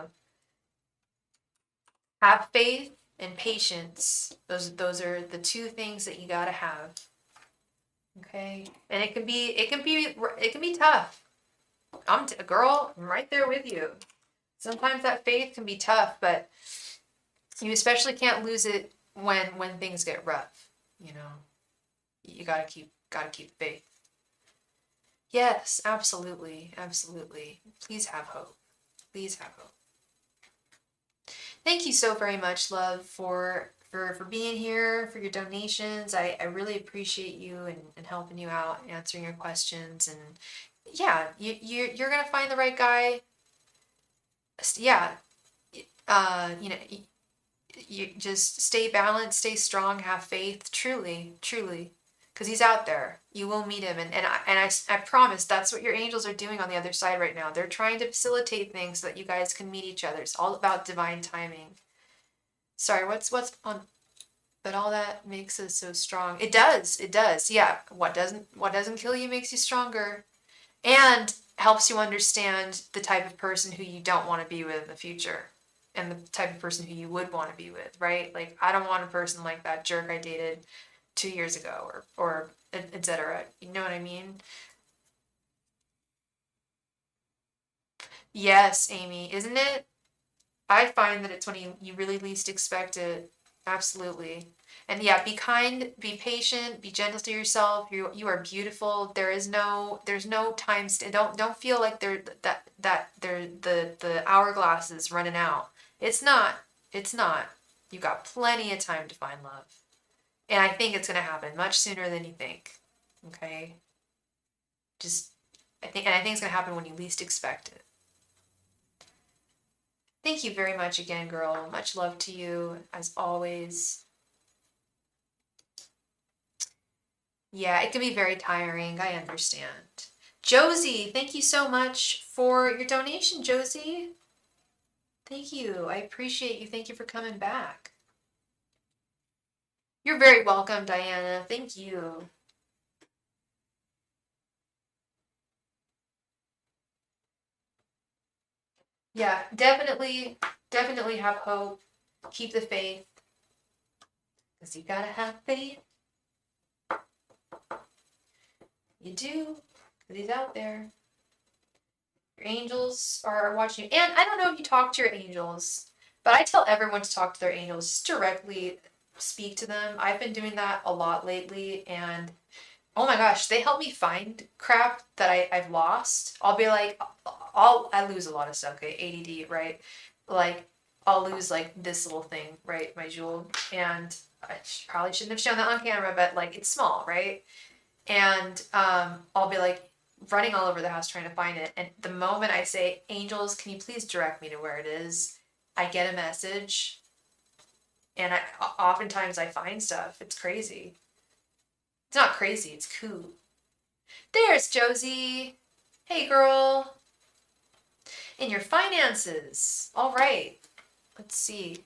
Have faith and patience. Those are the two things that you gotta have. Okay, and it can be tough. Girl. I'm right there with you. Sometimes that faith can be tough, but you especially can't lose it when things get rough. You know, you gotta keep faith. Yes, absolutely, absolutely. Please have hope. Please have hope. Thank you so very much, love, for being here, for your donations. I really appreciate you and helping you out, answering your questions, and yeah, you're gonna find the right guy. Yeah, you just stay balanced, stay strong, have faith, truly, truly, because he's out there. You will meet him, and I promise that's what your angels are doing on the other side right now. They're trying to facilitate things so that you guys can meet each other. It's all about divine timing. Sorry, what's on? But all that makes us so strong. It does. It does. Yeah. What doesn't kill you makes you stronger, and helps you understand the type of person who you don't want to be with in the future, and the type of person who you would want to be with, right? Like, I don't want a person like that jerk I dated 2 years ago, or etc. You know what I mean? Yes, Amy, isn't it? I find that it's when you really least expect it. Absolutely. And yeah, be kind, be patient, be gentle to yourself. You are beautiful. There's no time don't feel like the hourglass is running out. It's not. It's not. You got plenty of time to find love. And I think it's gonna happen much sooner than you think. Okay? Just I think it's gonna happen when you least expect it. Thank you very much again, girl. Much love to you, as always. Yeah, it can be very tiring. I understand. Josie, thank you so much for your donation, Josie. Thank you. I appreciate you. Thank you for coming back. You're very welcome, Diana. Thank you. Yeah, definitely have hope. Keep the faith, because you gotta have faith. You do, because he's out there. Your angels are watching you. And I don't know if you talk to your angels, but I tell everyone to talk to their angels. Just directly speak to them. I've been doing that a lot lately, and oh my gosh, they help me find crap that I've lost. I'll be like, I lose a lot of stuff, okay? ADD, right? Like, I'll lose like this little thing, right? My jewel. And I probably shouldn't have shown that on camera, but like, it's small, right? And I'll be like running all over the house trying to find it. And the moment I say, angels, can you please direct me to where it is? I get a message, and oftentimes I find stuff. It's crazy. It's not crazy, it's cool. There's Josie. Hey, girl. In your finances. All right. Let's see.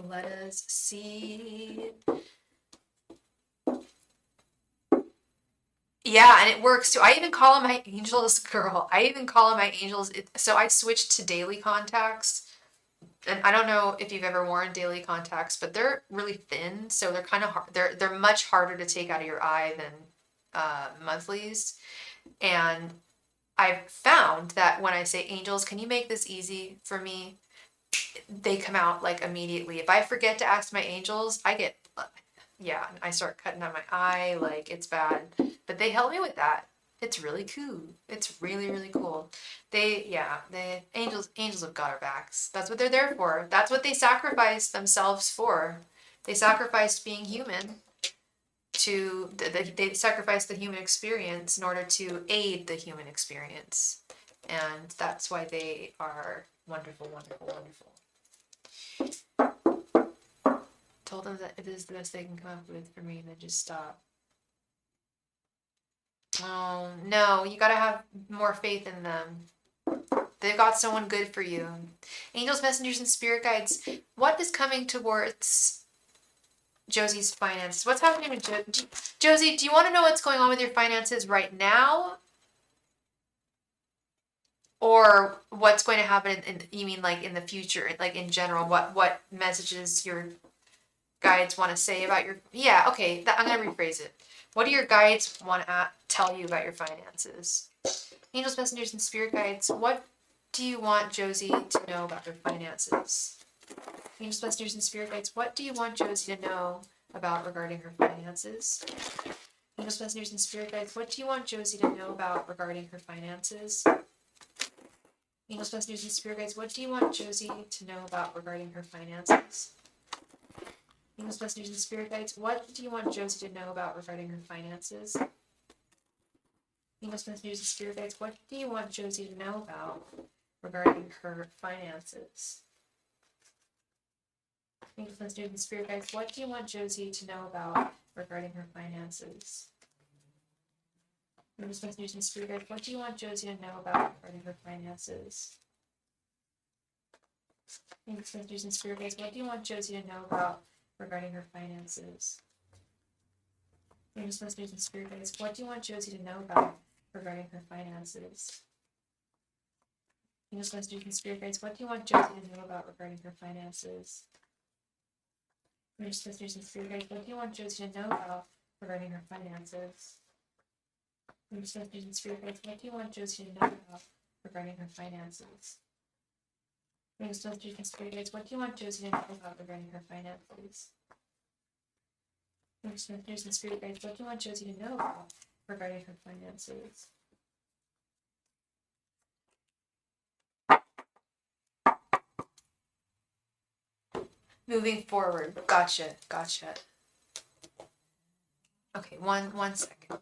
Let us see. Yeah, and it works too. I even call them my angels, girl. I even call them my angels. So I switched to daily contacts. And I don't know if you've ever worn daily contacts, but they're really thin, so they're kind of hard. They're much harder to take out of your eye than monthlies. And I've found that when I say, angels, can you make this easy for me? They come out like immediately. If I forget to ask my angels, yeah, I start cutting out my eye, like it's bad. But they help me with that. It's really cool. It's really, really cool. The angels have got our backs. That's what they're there for. That's what they sacrificed themselves for. They sacrificed being human they sacrifice the human experience in order to aid the human experience. And that's why they are wonderful, wonderful, wonderful. told them that if this is the best they can come up with for me, then just stop. Oh, no, you gotta have more faith in them. They've got someone good for you. Angels, messengers, and spirit guides. What is coming towards Josie's finances? What's happening with Josie? Do you want to know what's going on with your finances right now? Or what's going to happen you mean like in the future, like in general, what messages your guides want to say about your, yeah, okay, I'm going to rephrase it. What do your guides want to tell you about your finances? Angels, messengers, and spirit guides, what do you want Josie to know about her finances? Angels, messengers, and spirit guides, what do you want Josie to know about regarding her finances? Angels, messengers, and spirit guides, what do you want Josie to know about regarding her finances? Angels, messengers, and spirit guides, what do you want Josie to know about regarding her finances? Angels, messengers, and spirit guides, what do you want Josie to know about regarding her finances? Angels, messengers, and spirit guides, what do you want Josie to know about regarding her finances? Angels, messengers, and spirit guides, what do you want Josie to know about regarding her finances? Angels, messengers, and spirit guides, what do you want Josie to know about regarding her finances? Angels, messengers, and spirit guides, what do you want Josie to know about regarding her finances? Angels, messengers, and spirit guides, what do you want Josie to know about regarding her finances? Angels, messengers, and spirit guides, what do you want Josie to know about regarding her finances? Angels, messengers, and spirit guides, what do you want Josie to know about regarding her finances? Angels, messengers, and spirit guides, what do you want Josie to know about regarding her finances? Angels, messengers, and spirit guides, what do you want Josie to know about regarding her finances? Angels, messengers, and spirit guides, what do you want Josie to know about regarding her finances? Moving forward. Gotcha. Okay, one second.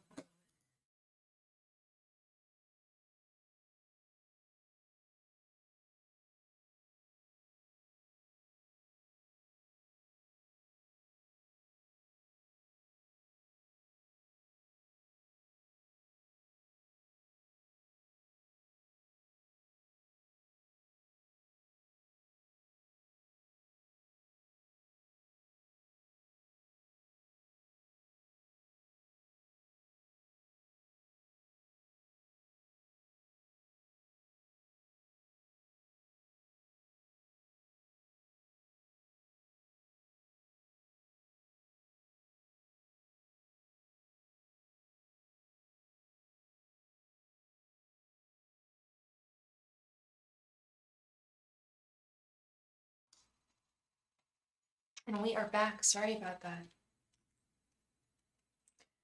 And we are back. Sorry about that.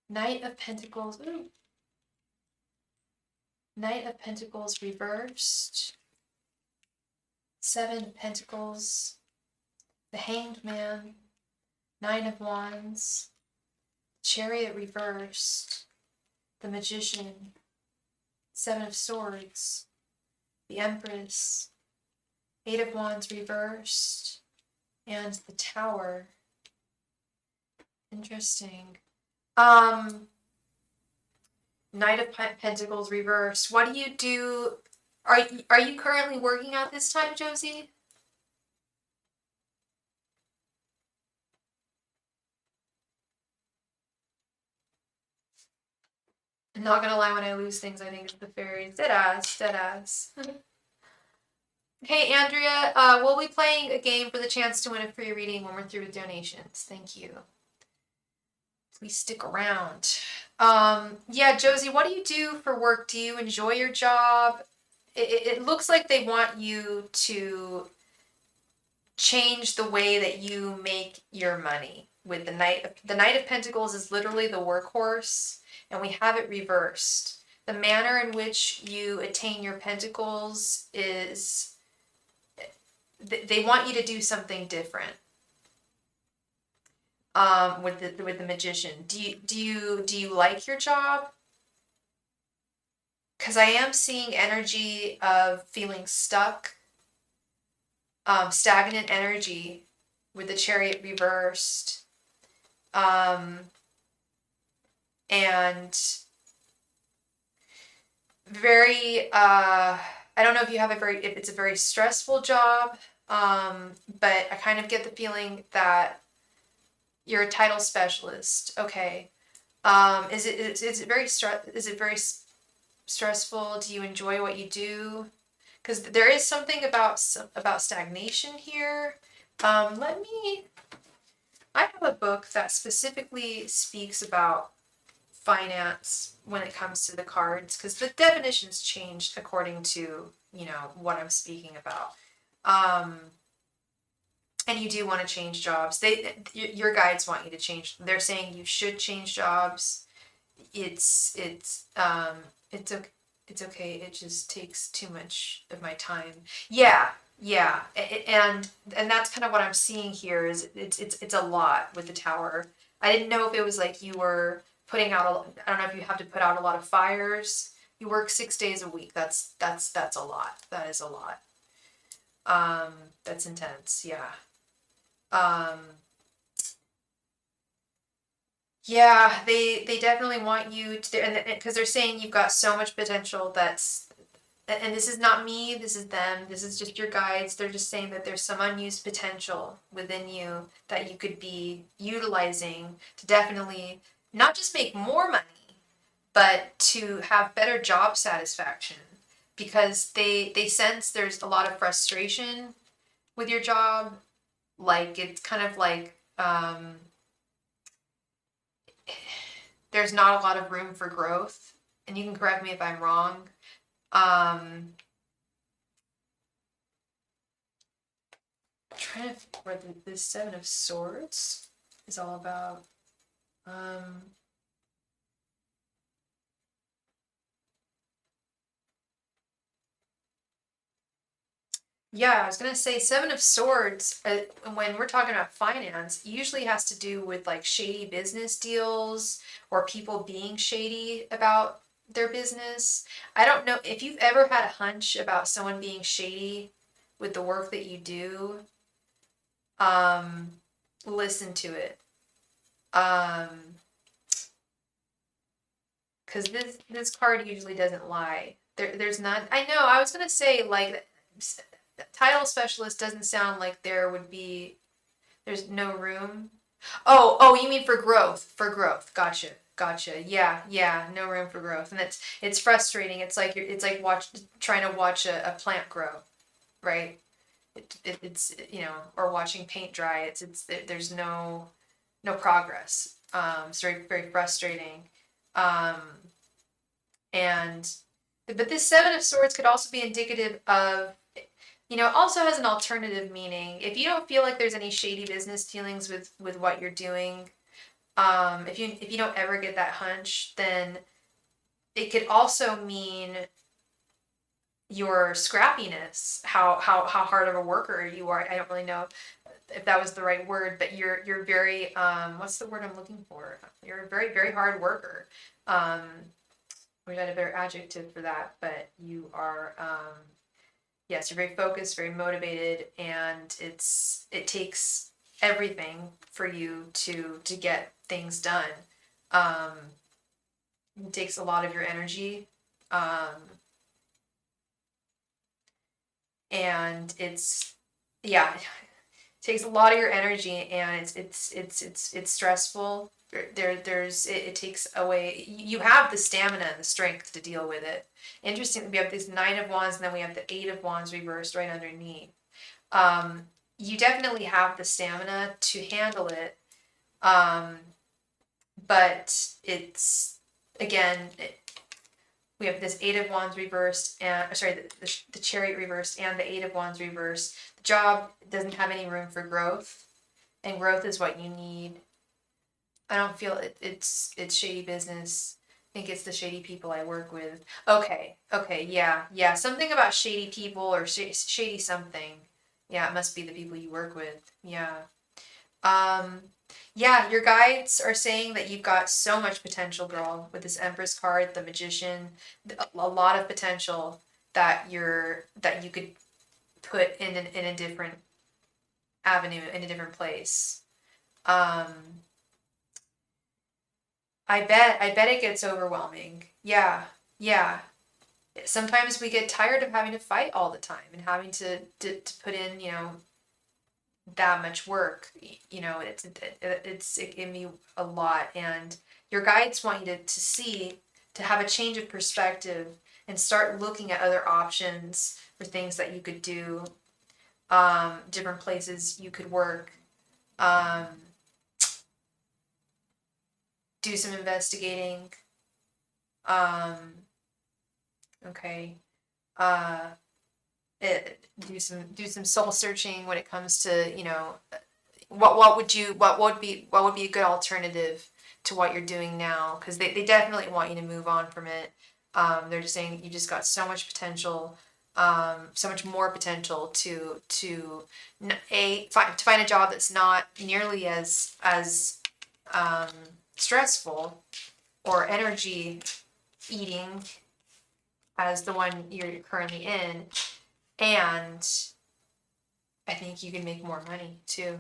Knight of Pentacles. Ooh. Knight of Pentacles reversed. Seven of Pentacles. The Hanged Man. Nine of Wands. Chariot reversed. The Magician. Seven of Swords. The Empress. Eight of Wands reversed. And the Tower. Interesting. Knight of Pentacles reversed. What do you do? Are you currently working at this time, Josie? I'm not gonna lie, when I lose things, I think it's the fairies. Deadass. Hey, Andrea, we'll be playing a game for the chance to win a free reading when we're through with donations. Thank you. Please stick around. Yeah, Josie, what do you do for work? Do you enjoy your job? It looks like they want you to change the way that you make your money. With the Knight of Pentacles is literally the workhorse, and we have it reversed. The manner in which you attain your pentacles is they want you to do something different. With the Magician, do you like your job? Because I am seeing energy of feeling stuck, stagnant energy with the Chariot reversed. And very, I don't know if you have if it's a very stressful job, but I kind of get the feeling that you're a title specialist. Okay. Is it very stressful? Do you enjoy what you do? Because there is something about stagnation here. I have a book that specifically speaks about finance when it comes to the cards, because the definitions changed according to, what I'm speaking about. And you do want to change jobs. Your guides want you to change. They're saying you should change jobs. It's okay. It's okay. It just takes too much of my time. Yeah, yeah, and that's kind of what I'm seeing here. Is it's a lot with the tower. I didn't know if it was like you were putting out I don't know if you have to put out a lot of fires. You work 6 days a week. That's a lot. That is a lot. That's intense. Yeah. Um, yeah, they definitely want you to, and because they're saying you've got so much potential. And this is not me, this is them, this is just your guides. They're just saying that there's some unused potential within you that you could be utilizing to definitely not just make more money, but to have better job satisfaction, because they sense there's a lot of frustration with your job. Like it's kind of like there's not a lot of room for growth, and you can correct me if I'm wrong. Trying to figure what this Seven of Swords is all about. Yeah, I was gonna say Seven of Swords, when we're talking about finance, usually has to do with like shady business deals or people being shady about their business. I don't know if you've ever had a hunch about someone being shady with the work that you do. Um, Listen to it. Um, because this card usually doesn't lie. There's not. I know. I was gonna say like title specialist doesn't sound like there's no room. Oh, you mean for growth? For growth. Gotcha. Yeah. No room for growth, and it's frustrating. It's like trying to watch a plant grow, right? It's or watching paint dry. There's no progress. It's very frustrating. Um, and but this Seven of Swords could also be indicative of, also has an alternative meaning. If you don't feel like there's any shady business dealings with what you're doing, if you don't ever get that hunch, then it could also mean your scrappiness, how hard of a worker you are. I don't really know if that was the right word, but you're very what's the word I'm looking for? You're a very very hard worker. We had a better adjective for that, but you are yes, you're very focused, very motivated, and it takes everything for you to get things done. Um, it takes a lot of your energy. And yeah, it takes a lot of your energy, and it's stressful. It takes away, you have the stamina and the strength to deal with it. Interesting, we have this Nine of Wands, and then we have the Eight of Wands reversed right underneath. You definitely have the stamina to handle it. But it's, again, we have this Eight of Wands reversed, and sorry, the Chariot reversed and the Eight of Wands reversed. The job doesn't have any room for growth, and growth is what you need. I don't feel it's shady business. I think it's the shady people I work with. Okay, yeah. Something about shady people or shady something. Yeah, it must be the people you work with. Yeah. Um, yeah, your guides are saying that you've got so much potential, girl, with this Empress card, the Magician, a lot of potential that you could put in a different avenue in a different place. I bet it gets overwhelming. Yeah, yeah. Sometimes we get tired of having to fight all the time and having to put in, that much work. It can be a lot, and your guides want you to have a change of perspective and start looking at other options for things that you could do, different places you could work, um, do some investigating. Um, okay. Uh, do some soul searching when it comes to, what would be a good alternative to what you're doing now, because they definitely want you to move on from it. They're just saying you just got so much potential, so much more potential to find a job that's not nearly as stressful or energy eating as the one you're currently in. And I think you can make more money too.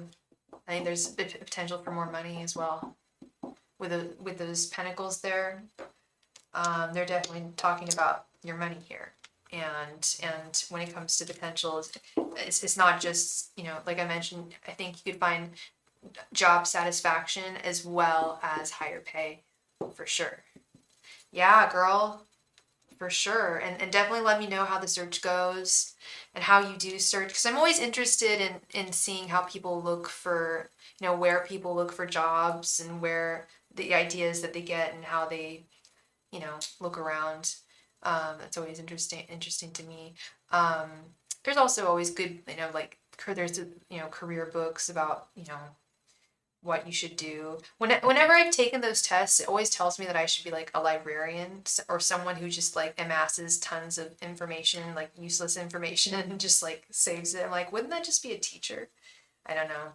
I think there's potential for more money as well with those pentacles there. They're definitely talking about your money here, and when it comes to potential, it's not just, like I mentioned. I think you could find job satisfaction as well as higher pay, for sure. Yeah, girl. For sure. And definitely let me know how the search goes and how you do search, because I'm always interested in seeing how people look for, where people look for jobs and where the ideas that they get and how they, look around. That's always interesting to me. Um, there's also always good, like there's, career books about, what you should do. Whenever I've taken those tests, it always tells me that I should be like a librarian or someone who just like amasses tons of information, like useless information, and just like saves it. I'm like, wouldn't that just be a teacher? I don't know.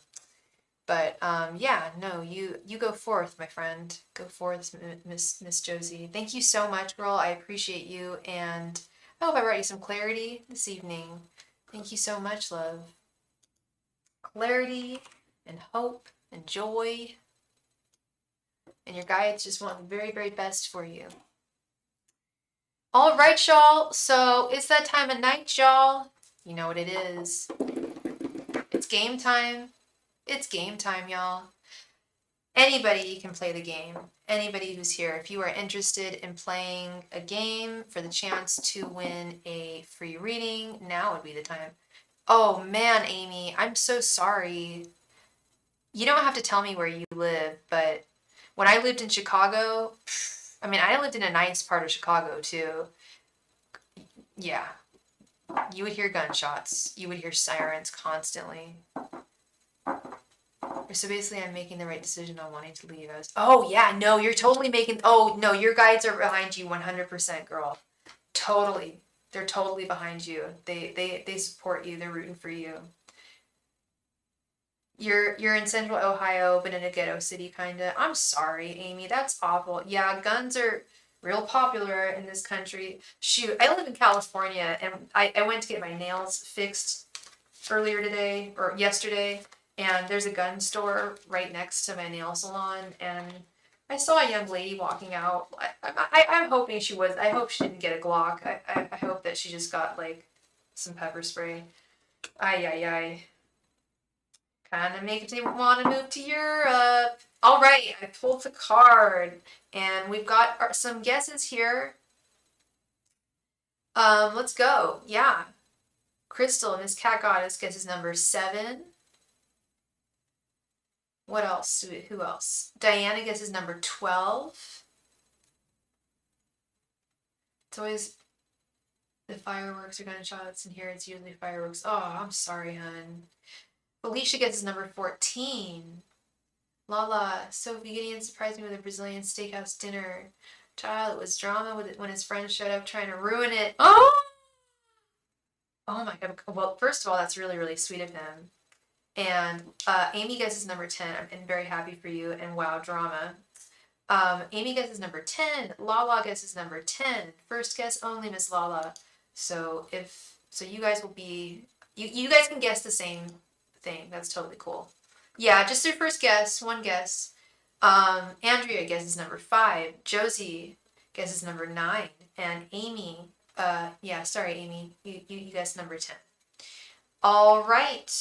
But yeah, no, you go forth, my friend. Go forth, Miss Josie. Thank you so much, girl. I appreciate you, and I hope I brought you some clarity this evening. Thank you so much, love. Clarity and hope and joy, and your guides just want the very, very best for you. All right, y'all. So it's that time of night, y'all. You know what it is. It's game time. It's game time, y'all. Anybody can play the game. Anybody who's here. If you are interested in playing a game for the chance to win a free reading, now would be the time. Oh man, Amy, I'm so sorry. You don't have to tell me where you live, but when I lived in Chicago, I lived in a nice part of Chicago too. Yeah, you would hear gunshots. You would hear sirens constantly. So basically, I'm making the right decision on wanting to leave. Oh yeah, no, you're totally making, oh no, your guides are behind you 100%, girl. Totally. They're totally behind you. They support you. They're rooting for you. You're in central Ohio, but in a ghetto city, kinda. I'm sorry, Amy. That's awful. Yeah, guns are real popular in this country. Shoot, I live in California, and I went to get my nails fixed earlier today, or yesterday, and there's a gun store right next to my nail salon, and I saw a young lady walking out. I'm hoping she was, I hope she didn't get a Glock. I hope that she just got, like, some pepper spray. Ay, ay, ay. Kind of makes me want to move to Europe. All right, I pulled the card, and we've got some guesses here. Let's go. Yeah. Crystal, Miss Cat Goddess guesses number 7. What else? Who else? Diana guesses number 12. It's always the fireworks or gunshots, and here it's usually fireworks. Oh, I'm sorry, hun. Felicia guesses number 14. Lala, Sophie Gideon surprised me with a Brazilian steakhouse dinner. Child, it was drama when his friends showed up trying to ruin it. Oh! Oh my god. Well, first of all, that's really, really sweet of him. And Amy guesses number 10. I'm very happy for you. And wow, drama. Amy guesses number 10. Lala guesses number 10. First guess only, Miss Lala. So you guys will be, you guys can guess the same thing. That's totally cool. Yeah, just your first guess, one guess. Andrea guesses number 5. Josie guesses number 9. And Amy, sorry, Amy, you guessed number 10. All right.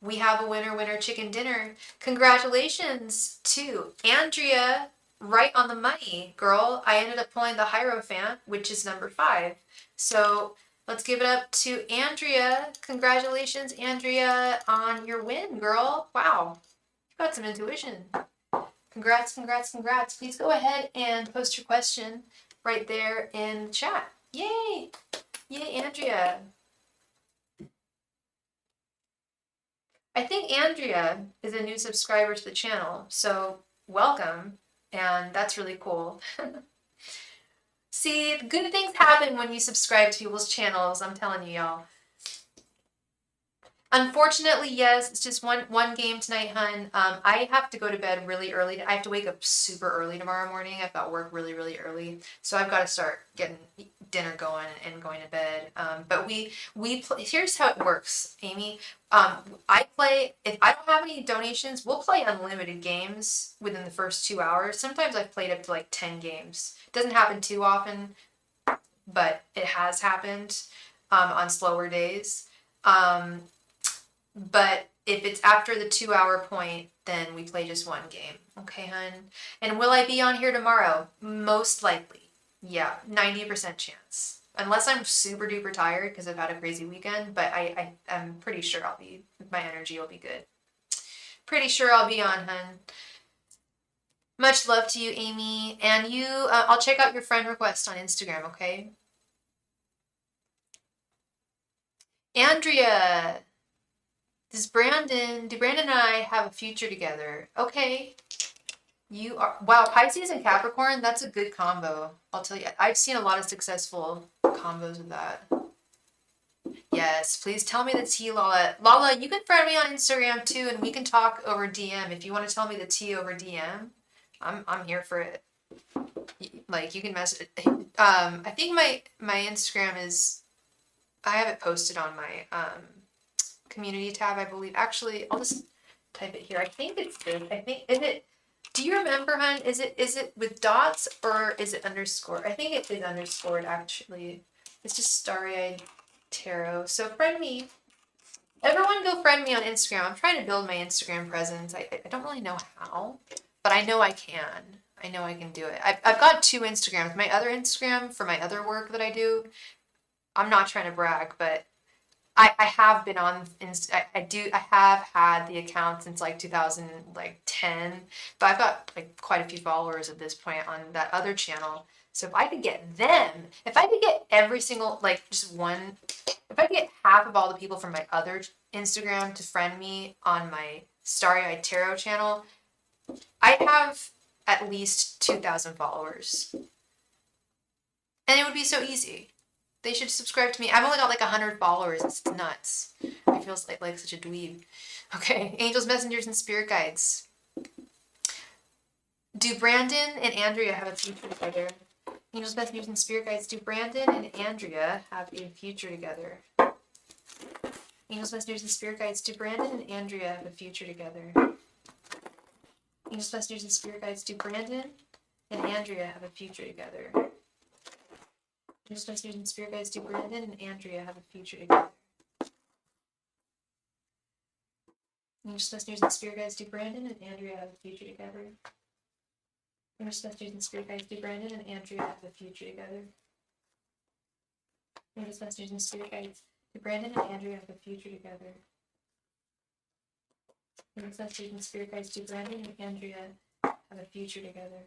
We have a winner chicken dinner. Congratulations to Andrea. Right on the money, girl. I ended up pulling the Hierophant, which is number 5. So let's give it up to Andrea. Congratulations, Andrea, on your win, girl. Wow. You got some intuition. Congrats, congrats, congrats. Please go ahead and post your question right there in the chat. Yay! Yay, Andrea. I think Andrea is a new subscriber to the channel, so welcome, and that's really cool. See, good things happen when you subscribe to people's channels, I'm telling you, y'all. Unfortunately, yes, it's just one game tonight, hun. I have to go to bed really early. I have to wake up super early tomorrow morning. I've got work really, really early. So I've got to start getting dinner going and going to bed. But we play, here's how it works, Amy. I play, if I don't have any donations, we'll play unlimited games within the first 2 hours. Sometimes I've played up to like 10 games. It doesn't happen too often, but it has happened on slower days. But if it's after the 2 hour point, then we play just one game. Okay, hun? And will I be on here tomorrow? Most likely. Yeah, 90% chance. Unless I'm super duper tired because I've had a crazy weekend, but I'm pretty sure my energy will be good. Pretty sure I'll be on, hun. Much love to you, Amy. And you, I'll check out your friend request on Instagram, okay? Andrea. Do Brandon and I have a future together? Okay. You are, wow, Pisces and Capricorn, that's a good combo. I'll tell you, I've seen a lot of successful combos with that. Yes, please tell me the tea, Lala. Lala, you can friend me on Instagram too, and we can talk over DM. If you want to tell me the tea over DM, I'm here for it. Like, you can message. I think my Instagram is, I have it posted on my community tab, I believe. Actually, I'll just type it here. I think it's this. I think, is it, do you remember, hun? Is it with dots or is it underscore? I think it is underscored, actually. It's just Starry Tarot. So friend me. Everyone go friend me on Instagram. I'm trying to build my Instagram presence. I don't really know how, but I know I can. I know I can do it. I've got 2 Instagrams. My other Instagram for my other work that I do, I'm not trying to brag, but I have been on I have had the account since like 2010, but I've got like quite a few followers at this point on that other channel. So if I could get them, if I could get every single, like just one, if I could get half of all the people from my other Instagram to friend me on my Starry Tarot channel, I'd have at least 2,000 followers. And it would be so easy. They should subscribe to me. I've only got like 100 followers. It's nuts. I feel like such a dweeb. Okay, angels, messengers, and spirit guides. Do Brandon and Andrea have a future together? Angels, messengers, and spirit guides. Do Brandon and Andrea have a future together? Angels, messengers, and spirit guides. Do Brandon and Andrea have a future together? Angels, messengers, and spirit guides. Do Brandon and Andrea have a future together? Angels, messengers, and spirit guides. Do Brandon and Andrea have a future together? Angels, messengers, and spirit guides. Do Brandon and Andrea have a future together? Angels, messengers, and spirit guides. Do Brandon and Andrea have a future together? Angels, messengers, and spirit guides. Do Brandon and Andrea have a future together? Angels, messengers, and spirit guides. Do Brandon and Andrea have a future together?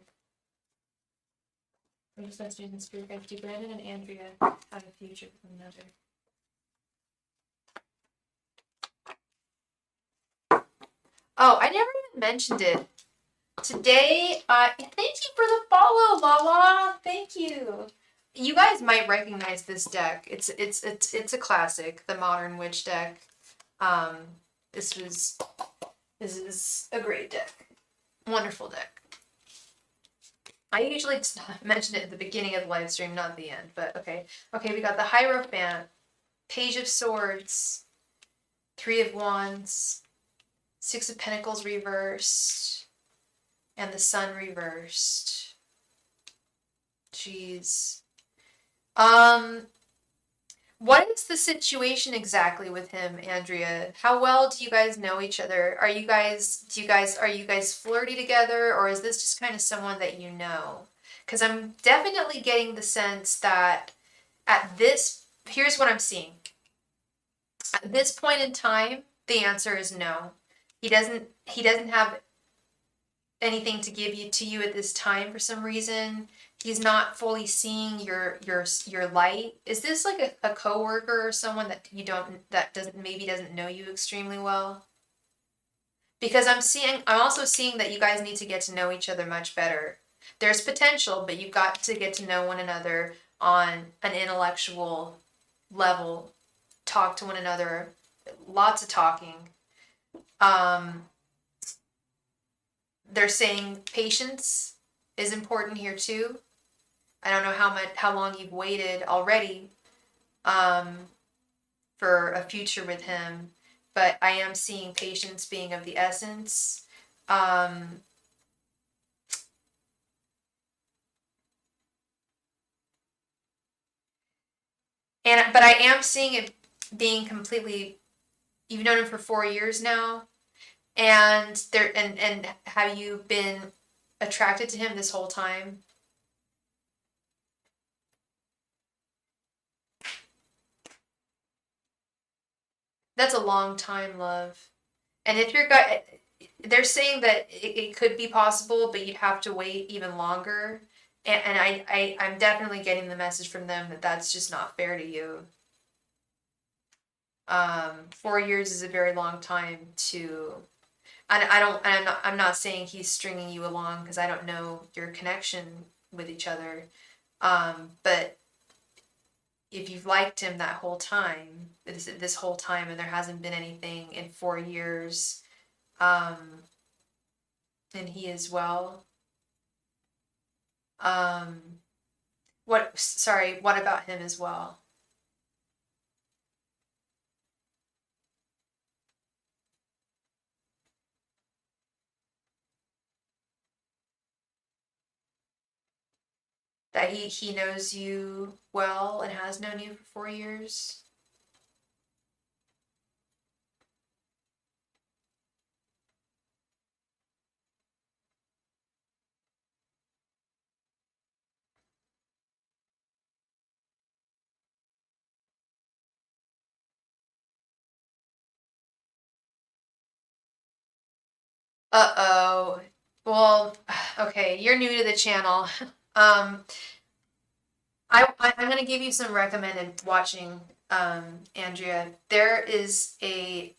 Angels, messengers, and spirit guides. Do Brandon and Andrea have a future with one another? Oh, I never even mentioned it. Today, thank you for the follow, Lala. Thank you. You guys might recognize this deck. It's a classic, the Modern Witch deck. This is a great deck. Wonderful deck. I usually just mention it at the beginning of the live stream, not the end, but okay. Okay, we got the Hierophant, Page of Swords, 3 of Wands, Six of Pentacles reversed. And the Sun reversed. Jeez. What is the situation exactly with him, Andrea? How well do you guys know each other? Are you guys flirty together, or is this just kind of someone that you know? Because I'm definitely getting the sense that here's what I'm seeing. At this point in time, the answer is no. He doesn't have anything to give you to you at this time for some reason. He's not fully seeing your light. Is this like a coworker or someone that doesn't know you extremely well? Because I'm also seeing that you guys need to get to know each other much better. There's potential, but you've got to get to know one another on an intellectual level. Talk to one another. Lots of talking. They're saying patience is important here too. I don't know how long you've waited already for a future with him, but I am seeing patience being of the essence. But I am seeing it being completely. You've known him for 4 years now, and have you been attracted to him this whole time? That's a long time, love. And if you're they're saying that it could be possible, but you'd have to wait even longer. And I'm definitely getting the message from them that that's just not fair to you. 4 years is a very long time to. I'm not saying he's stringing you along because I don't know your connection with each other. But if you've liked him that whole time, this whole time, and there hasn't been anything in 4 years, and he as well. What about him as well? That he knows you well and has known you for 4 years? Uh-oh. Well, okay, you're new to the channel. Um, I'm gonna give you some recommended watching, Andrea. There is a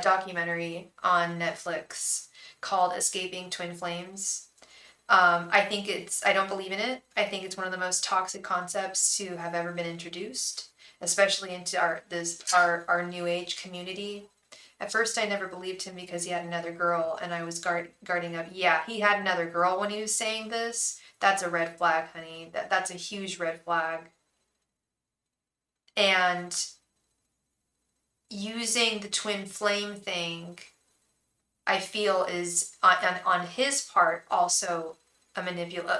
documentary on Netflix called Escaping Twin Flames. I don't believe in it. I think it's one of the most toxic concepts to have ever been introduced, especially into our new age community. At first, I never believed him because he had another girl, and I was guarding up. Yeah, he had another girl when he was saying this. That's a red flag, honey. That's a huge red flag. And using the twin flame thing, I feel is on his part also a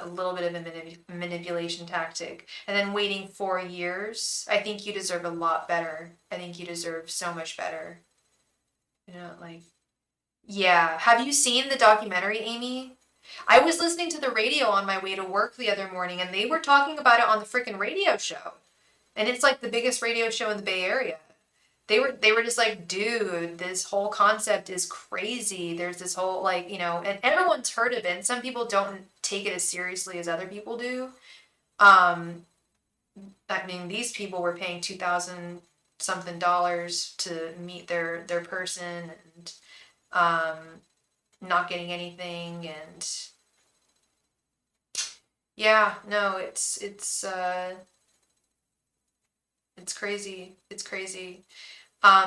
little bit of a manipulation tactic. And then waiting 4 years, I think you deserve a lot better. I think you deserve so much better. Yeah. Have you seen the documentary, Amy? I was listening to the radio on my way to work the other morning, and they were talking about it on the freaking radio show. And it's like the biggest radio show in the Bay Area. They were just like, dude, this whole concept is crazy. There's this whole and everyone's heard of it. And some people don't take it as seriously as other people do. I mean, these people were paying $2,000 something to meet their person, and not getting anything, and yeah, no, it's crazy. It's crazy.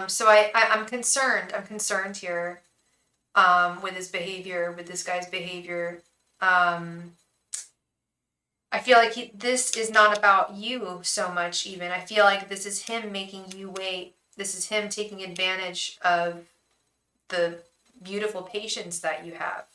So I'm concerned. I'm concerned here with his behavior, with this guy's behavior. I feel like this is not about you so much, even. I feel like this is him making you wait. This is him taking advantage of the beautiful patience that you have.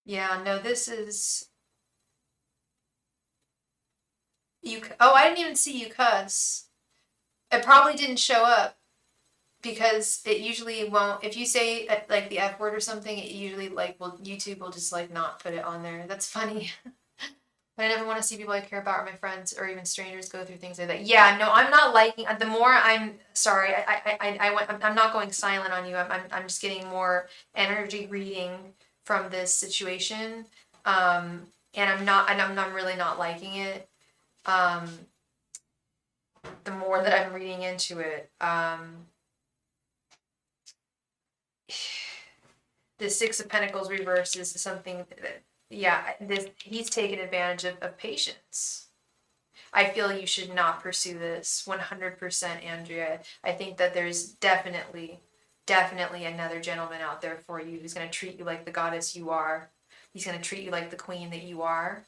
Yeah, no, this is you. Oh, I didn't even see you cuss. It probably didn't show up because it usually won't. If you say like the F word or something, it usually like will YouTube will just like not put it on there. That's funny. But I never want to see people I care about or my friends or even strangers go through things like that. Yeah, no, I'm not liking. The more I'm sorry, I'm not going silent on you. I'm just getting more energy reading from this situation, and I'm really not liking it. Um, the more that I'm reading into it, the Six of Pentacles reverse is something that, yeah, this he's taken advantage of patience. I feel you should not pursue this 100%, Andrea. I think that there's definitely another gentleman out there for you who's going to treat you like the goddess you are. He's going to treat you like the queen that you are,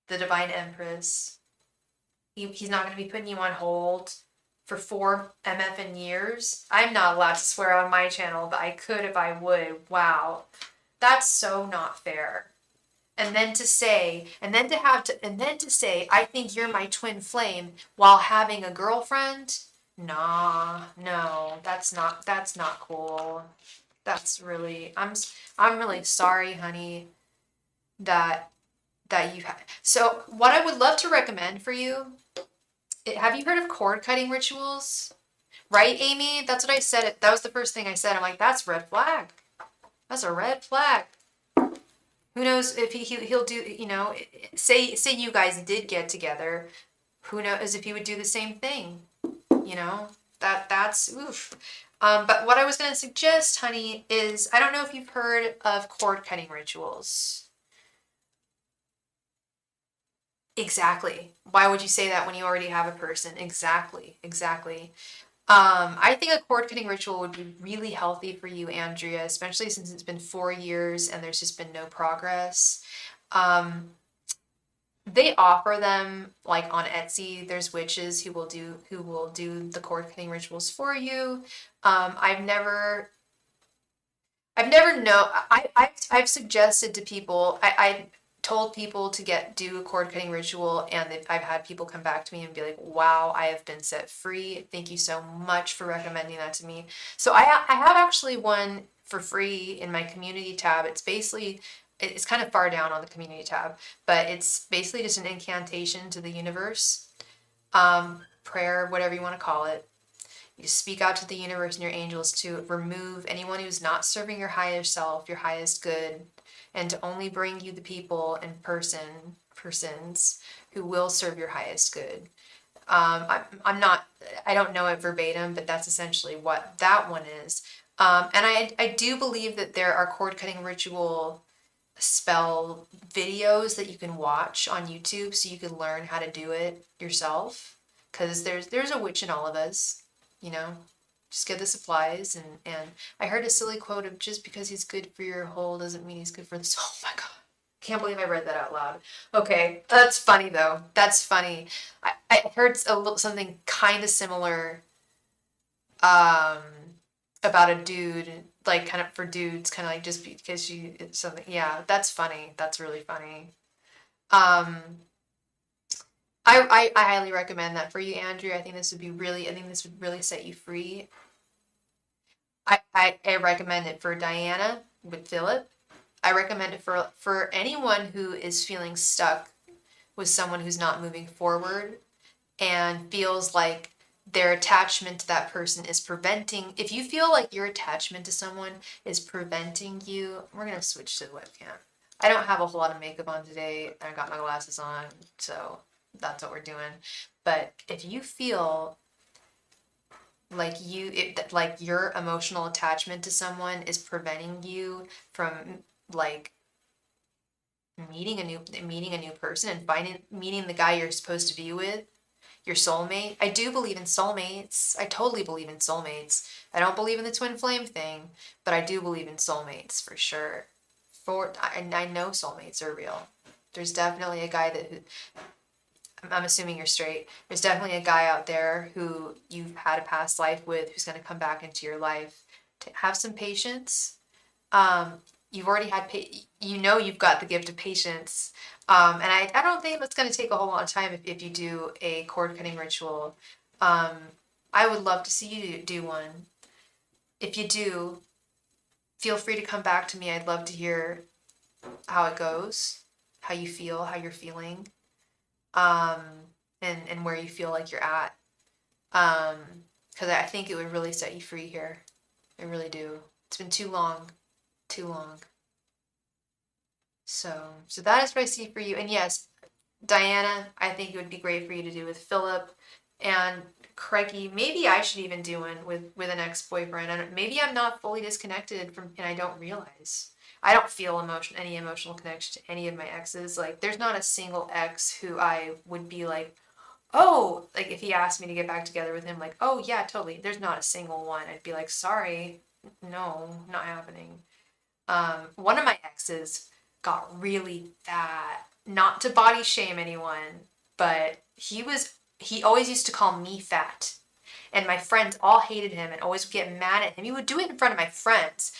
the divine empress. He's not going to be putting you on hold for 4 MFN years. I'm not allowed to swear on my channel, but I could if I would. Wow. That's so not fair. And then to say, I think you're my twin flame while having a girlfriend? Nah, no, that's not cool. That's really, I'm really sorry, honey, that you had. So what I would love to recommend for you, have you heard of cord cutting rituals? Right, Amy? That's what I said. That was the first thing I said. I'm like, that's red flag. That's a red flag. Who knows if he'll do, say you guys did get together, who knows if he would do the same thing, you know? That's oof. But what I was going to suggest, honey, is I don't know if you've heard of cord cutting rituals. Exactly. Why would you say that when you already have a person? Exactly. I think a cord cutting ritual would be really healthy for you, Andrea, especially since it's been 4 years and there's just been no progress. Um, they offer them like on Etsy. There's witches who will do the cord cutting rituals for you. I've never know I've suggested to people I told people to do a cord cutting ritual, and I've had people come back to me and be like, wow, I have been set free. Thank you so much for recommending that to me. So I have actually one for free in my community tab. It's kind of far down on the community tab, but it's basically just an incantation to the universe, prayer, whatever you want to call it. You speak out to the universe and your angels to remove anyone who's not serving your highest self, your highest good, and to only bring you the people and persons who will serve your highest good. I'm not, I don't know it verbatim, but that's essentially what that one is. And I do believe that there are cord cutting ritual spell videos that you can watch on YouTube so you can learn how to do it yourself. Because there's a witch in all of us, you know. Just get the supplies, and I heard a silly quote of just because he's good for your whole doesn't mean he's good for the soul. Oh my god. Can't believe I read that out loud. Okay, that's funny though. That's funny. I heard something kind of similar um about a dude, like kind of for dudes, kind of like just because you it's something. Yeah, that's funny. That's really funny. Um, I highly recommend that for you, Andrew. I think this would really set you free. I recommend it for Diana with Philip. I recommend it for anyone who is feeling stuck with someone who's not moving forward and feels like their attachment to that person is preventing. If you feel like your attachment to someone is preventing you, we're gonna switch to the webcam. I don't have a whole lot of makeup on today. I got my glasses on, so that's what we're doing. But if you feel like like your emotional attachment to someone is preventing you from like meeting a new person and meeting the guy you're supposed to be with, your soulmate. I do believe in soulmates. I totally believe in soulmates. I don't believe in the twin flame thing, but I do believe in soulmates for sure. I know soulmates are real. There's definitely a guy that I'm assuming you're straight. There's definitely a guy out there who you've had a past life with who's going to come back into your life. To have some patience. Um, you've already had, you've got the gift of patience. And I don't think it's going to take a whole lot of time if you do a cord cutting ritual. Um, I would love to see you do one. If you do, feel free to come back to me. I'd love to hear how it goes, how you feel, how you're feeling, um, and where you feel like you're at. Because I think it would really set you free here. I really do. It's been too long, too long. So that is what I see for you. And yes, Diana, I think it would be great for you to do with Philip and Craigie. Maybe I should even do one with an ex-boyfriend. Maybe I'm not fully disconnected from, and I don't realize. I don't feel any emotional connection to any of my exes. Like, there's not a single ex who I would be like, oh, like if he asked me to get back together with him, like, oh yeah, totally. There's not a single one. I'd be like, sorry, no, not happening. One of my exes got really fat. Not to body shame anyone, but he always used to call me fat. And my friends all hated him and always would get mad at him. He would do it in front of my friends.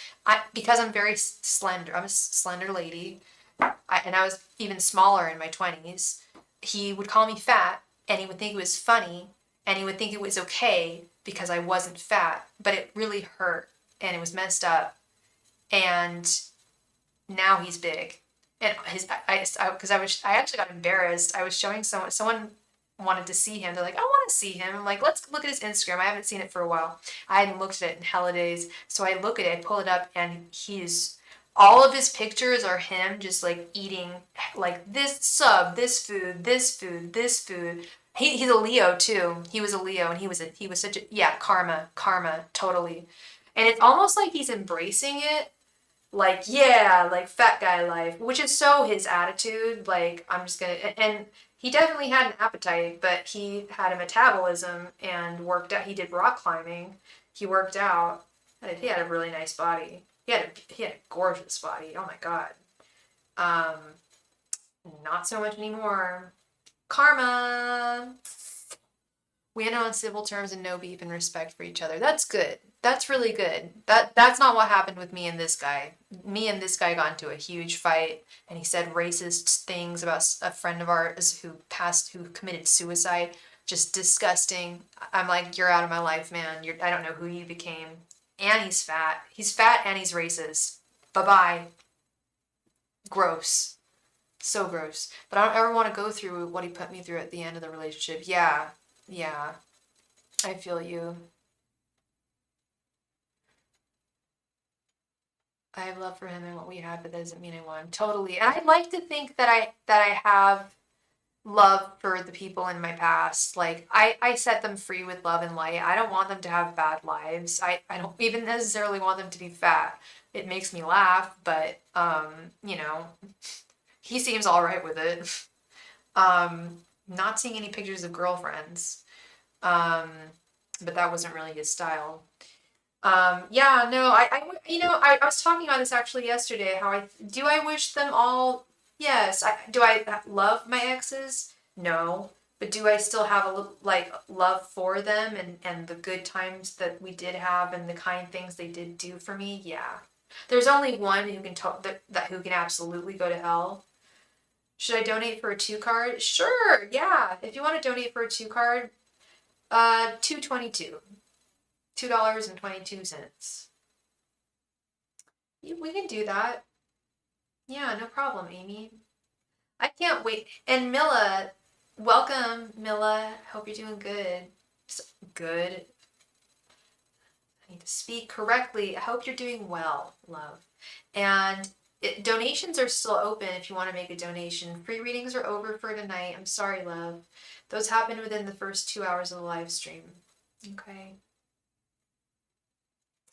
Because I'm very slender. I'm a slender lady. And I was even smaller in my 20s. He would call me fat and he would think it was funny and he would think it was okay because I wasn't fat. But it really hurt and it was messed up. And now he's big. And I actually got embarrassed. I was showing someone wanted to see him. They're like, I want to see him. I'm like, let's look at his Instagram. I haven't seen it for a while. I hadn't looked at it in hella days. So I look at it, I pull it up, and all of his pictures are him just like eating like this sub, this food, this food, this food. He's a Leo too. He was a Leo and he was such a, yeah, karma, totally. And it's almost like he's embracing it like, yeah, like fat guy life, which is so his attitude. Like, I'm just gonna, and he definitely had an appetite, but he had a metabolism and worked out. He did rock climbing. He worked out. He had a really nice body. He had a gorgeous body. Oh my God. Um, Not so much anymore. Karma. We end on civil terms and no beef and respect for each other. That's good. That's really good. That's not what happened with me and this guy. Me and this guy got into a huge fight, and he said racist things about a friend of ours who committed suicide. Just disgusting. I'm like, you're out of my life, man. I don't know who you became. And he's fat. He's fat and he's racist. Bye-bye. Gross. So gross. But I don't ever want to go through what he put me through at the end of the relationship. Yeah. Yeah. I feel you. I have love for him and what we had, but that doesn't mean I want him. Totally. And I'd like to think that I have love for the people in my past. Like I set them free with love and light. I don't want them to have bad lives. I don't even necessarily want them to be fat. It makes me laugh, but he seems all right with it. Not seeing any pictures of girlfriends. But that wasn't really his style. Yeah, no, I was talking about this actually yesterday, how I wish them all, yes, do I love my exes? No, but do I still have a little, like, love for them and the good times that we did have and the kind things they did do for me? Yeah. There's only one who can talk, that who can absolutely go to hell. Should I donate for a 2 card? Sure, yeah. If you want to donate for a 2 card, 222. $2.22. We can do that. Yeah, no problem, Amy. I can't wait. And Milla, welcome, Milla. Hope you're doing good. Good. I need to speak correctly. I hope you're doing well, love. And donations are still open if you want to make a donation. Free readings are over for tonight. I'm sorry, love. Those happened within the first 2 hours of the live stream. Okay.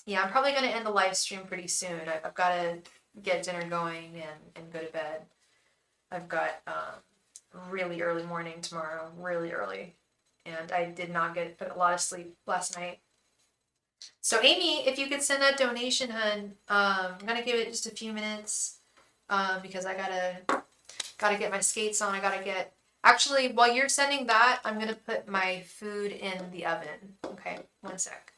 Yeah, I'm probably going to end the live stream pretty soon. I've got to get dinner going and go to bed. I've got really early morning tomorrow, really early. and I did not get a lot of sleep last night. So Amy, if you could send that donation, hun, I'm gonna give it just a few minutes, because I gotta get my skates on. I gotta get. Actually, while you're sending that, I'm gonna put my food in the oven. Okay, one sec.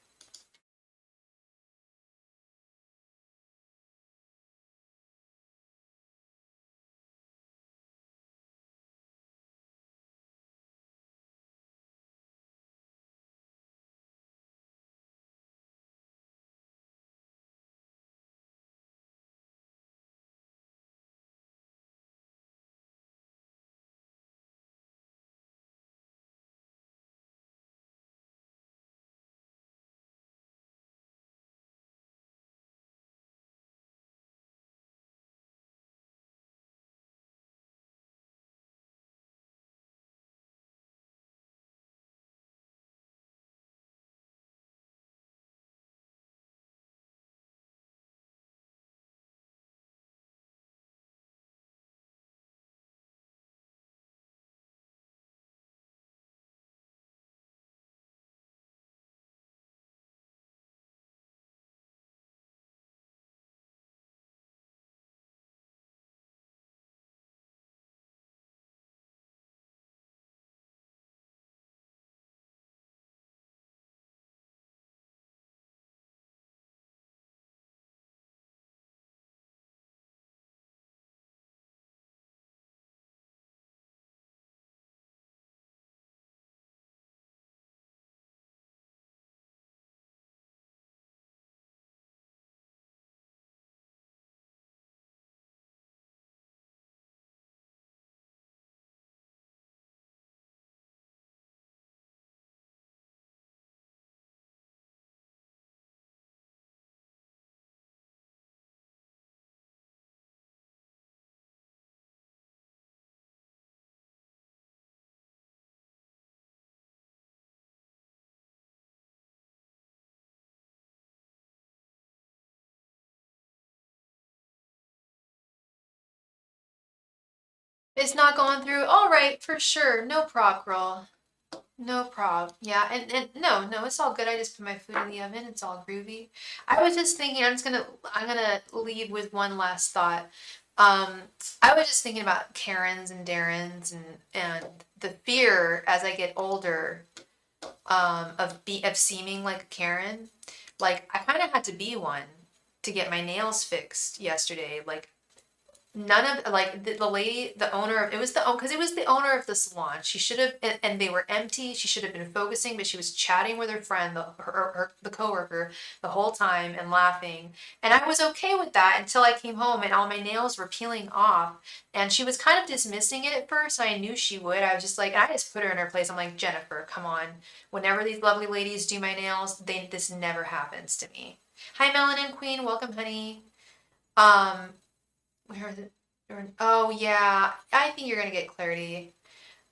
It's not going through. All right, for sure. No prob, girl. No prob. Yeah, and no, it's all good. I just put my food in the oven. It's all groovy. I was just thinking. I'm gonna leave with one last thought. Um, I was just thinking about Karens and Darrens and the fear as I get older, of seeming like a Karen. Like I kind of had to be one to get my nails fixed yesterday. Like none of like the lady, the owner of it was the because it was the owner of the salon. She should have, and they were empty. She should have been focusing, but she was chatting with her friend, the coworker, the whole time and laughing. And I was okay with that until I came home and all my nails were peeling off. And she was kind of dismissing it at first. And I knew she would. I was just like, I just put her in her place. I'm like, Jennifer, come on. Whenever these lovely ladies do my nails, this never happens to me. Hi, Melanin Queen. Welcome, honey. Um, where is it? Oh yeah, I think you're gonna get clarity.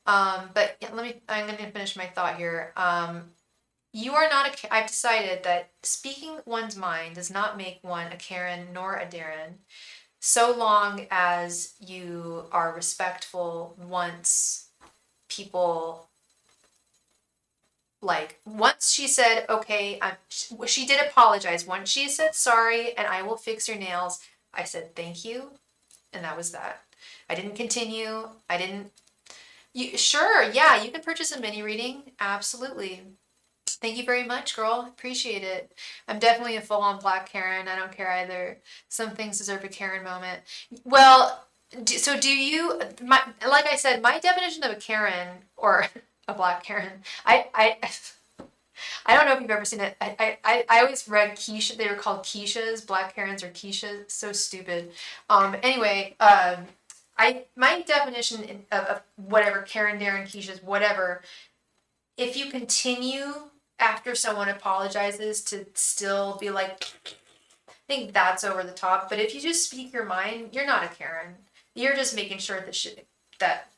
But yeah, I'm gonna finish my thought here. You are not I've decided that speaking one's mind does not make one a Karen nor a Darren, so long as you are respectful once people once she said, okay, she did apologize. Once she said sorry and I will fix your nails, I said thank you, and that was that. I didn't continue. I didn't. You sure? Yeah, you can purchase a mini reading. Absolutely. Thank you very much, girl. Appreciate it. I'm definitely a full-on black Karen. I don't care either. Some things deserve a Karen moment. Well, so do you? Like I said, my definition of a Karen or a black Karen. I don't know if you've ever seen it. I always read Keisha. They were called Keishas. Black Karens or Keishas. So stupid. Anyway, my definition of whatever Karen, Darren, Keishas, whatever. If you continue after someone apologizes to still be like, I think that's over the top. But if you just speak your mind, you're not a Karen. You're just making sure that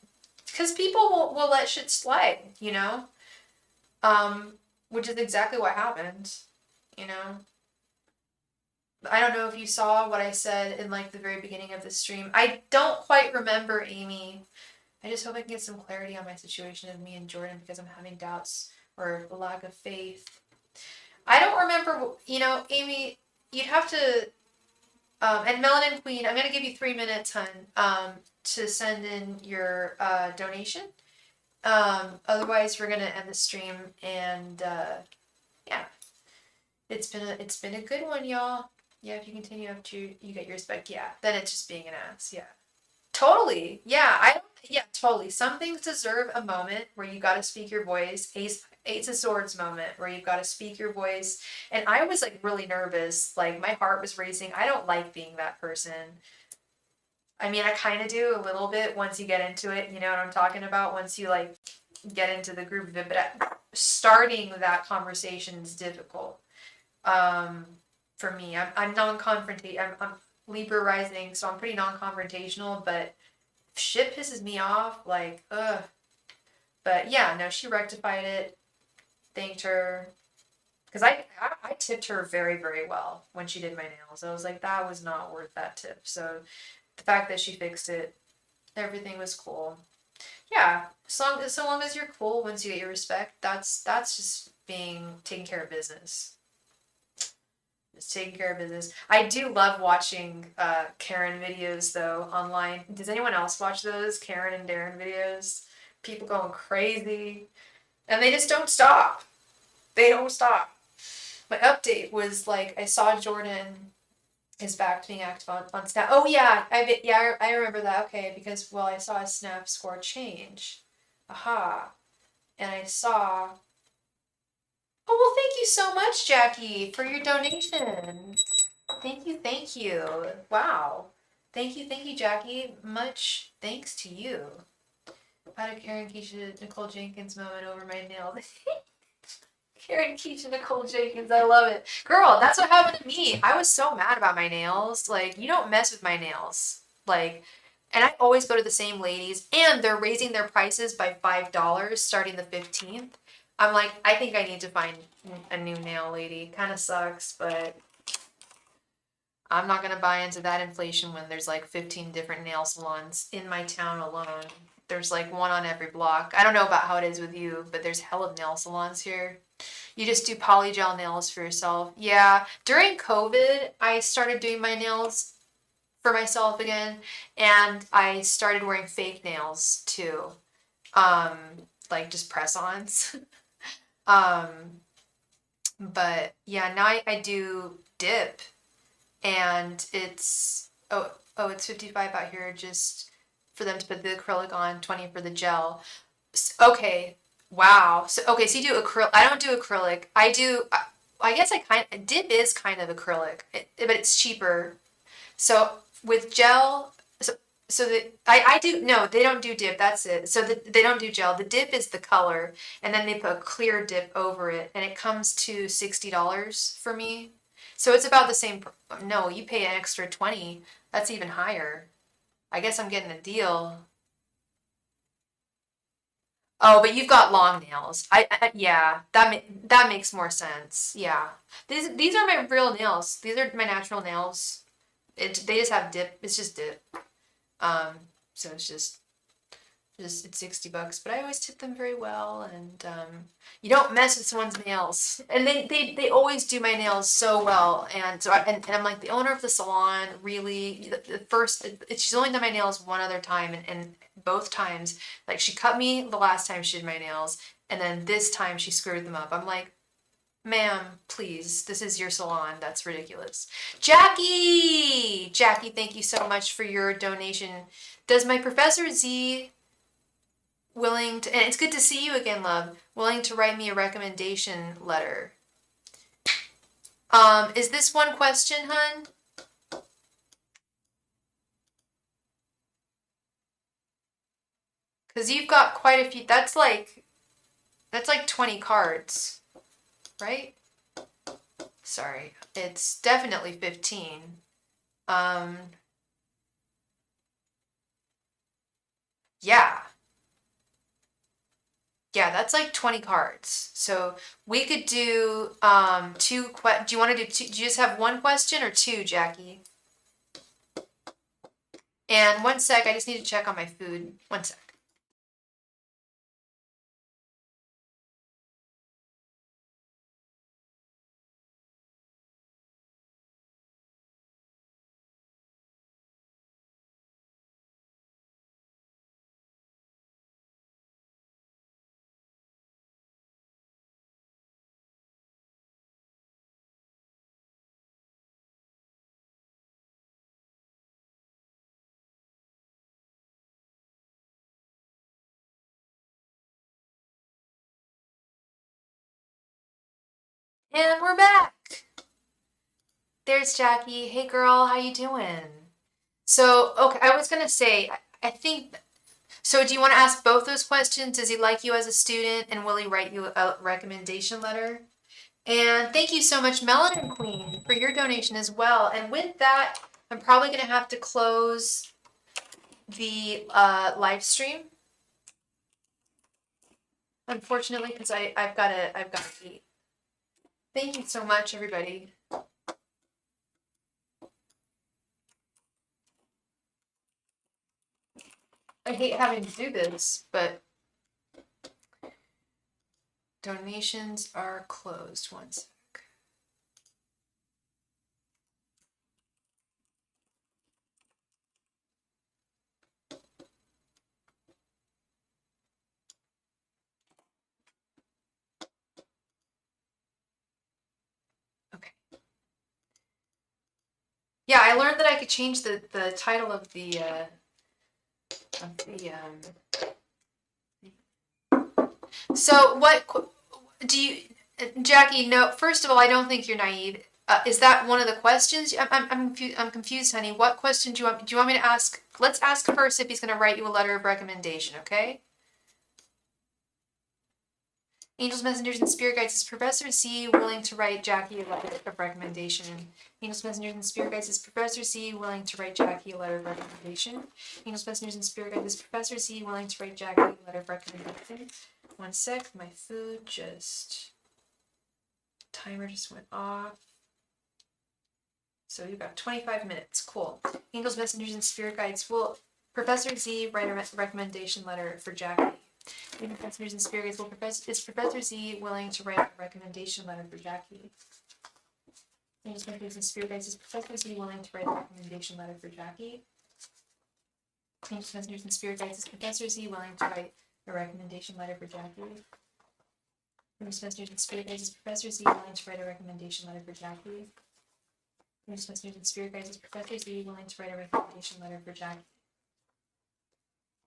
because people will let shit slide, um, which is exactly what happened, you know. I don't know if you saw what I said in like the very beginning of the stream. I don't quite remember, Amy, I just hope I can get some clarity on my situation of me and Jordan because I'm having doubts or a lack of faith. I don't remember, Amy, you'd have to, and Melanin Queen, I'm going to give you 3 minutes, hun, to send in your donation. Otherwise, we're going to end the stream, and yeah, it's been a good one, y'all. Yeah, if you continue after you get your respect, yeah, then it's just being an ass, yeah. Totally. Yeah, totally. Some things deserve a moment where you got to speak your voice. Ace of Swords moment where you've got to speak your voice. And I was like really nervous. Like my heart was racing. I don't like being that person. I mean, I kind of do a little bit once you get into it. You know what I'm talking about? Once you like get into the group of it. But starting that conversation is difficult. For me, I'm non-confrontational. I'm Libra rising, so I'm pretty non-confrontational, but shit pisses me off, like, ugh. But yeah, no, she rectified it. Thanked her. Because I tipped her very, very well when she did my nails. I was like, that was not worth that tip. So the fact that she fixed it, everything was cool. Yeah, so long as you're cool once you get your respect, that's just taking care of business. Just taking care of business. I do love watching Karen videos though online. Does anyone else watch those Karen and Darren videos? People going crazy, and they just don't stop. They don't stop. My update was like I saw Jordan is back to being active on Snap. Oh yeah, I remember that. Okay, because I saw his Snap score change. Aha, and I saw. Oh well, thank you so much, Jackie, for your donation. Thank you, thank you. Wow. Thank you, Jackie. Much thanks to you. I had a Karen Keisha Nicole Jenkins moment over my nails. Karen Keisha Nicole Jenkins, I love it. Girl, that's what happened to me. I was so mad about my nails. Like, you don't mess with my nails. Like, and I always go to the same ladies, and they're raising their prices by $5 starting the 15th. I'm like, I think I need to find a new nail lady. Kind of sucks, but I'm not gonna buy into that inflation when there's like 15 different nail salons in my town alone. There's like one on every block. I don't know about how it is with you, but there's hell of nail salons here. You just do polygel nails for yourself. Yeah, during COVID, I started doing my nails for myself again, and I started wearing fake nails too. Um, like just press-ons. um, but yeah, now I do dip and it's 55 out here just for them to put the acrylic on, 20 for the gel. Okay, wow. So you do acrylic. I don't do acrylic. I guess dip is kind of acrylic, but it's cheaper. So with gel, I do no, they don't do dip. That's it. They don't do gel. The dip is the color, and then they put a clear dip over it, and it comes to $60 for me. So it's about the same. No, you pay an extra 20. That's even higher. I guess I'm getting a deal. Oh, but you've got long nails. Yeah, that makes more sense. Yeah, these are my real nails. These are my natural nails. They just have dip. It's just dip. Um, so it's just it's $60, but I always tip them very well, and you don't mess with someone's nails, and they always do my nails so well, and and I'm like the owner of the salon. Really, the first she's only done my nails one other time, and both times like she cut me the last time she did my nails, and then this time she screwed them up. I'm like, ma'am, please, this is your salon. That's ridiculous. Jackie, thank you so much for your donation. Does my Professor Z willing to, and it's good to see you again, love, willing to write me a recommendation letter? Is this one question, hun? Because you've got quite a few. That's like 20 cards, right? Sorry, it's definitely 15. Yeah. Yeah, that's like 20 cards. So we could do do you want to do two? Do you just have one question or two, Jackie? And one sec, I just need to check on my food. One sec. And we're back. There's Jackie. Hey girl, how you doing? So, okay, I was gonna say, I think, so do you want to ask both those questions? Does he like you as a student and will he write you a recommendation letter? And thank you so much, Melanin Queen, for your donation as well. And with that, I'm probably gonna have to close the live stream, unfortunately, because I've got to eat. Thank you so much, everybody. I hate having to do this, but donations are closed. One sec. Okay. Yeah, I learned that I could change the title of the So what do you, Jackie? No, first of all, I don't think you're naive. Is that one of the questions? I'm confused, honey. What question do you want? Do you want me to ask? Let's ask first if he's going to write you a letter of recommendation, okay? Angels, messengers, and spirit guides. Is Professor C willing to write Jackie a letter of recommendation? Angels, messengers, and spirit guides. Is Professor C willing to write Jackie a letter of recommendation? Angels, messengers, and spirit guides. Is Professor C willing to write Jackie a letter of recommendation? One sec, my food just, timer just went off. So you've got 25 minutes. Cool. Angels, messengers, and spirit guides. Will Professor Z write a recommendation letter for Jackie? Angels, messengers, and spirit guides. Is Professor Z willing to write a recommendation letter for Jackie? Angels, messengers, and spirit guides. Is Professor Z willing to write a recommendation letter for Jackie? Angels, messengers, and spirit guides. Is Professor Z willing to write a recommendation letter for Jackie? Angels, messengers, and spirit guides. Is Professor Z willing to write a recommendation letter for Jackie? Angels, messengers, and spirit guides. Is Professor Z willing to write a recommendation letter for Jackie?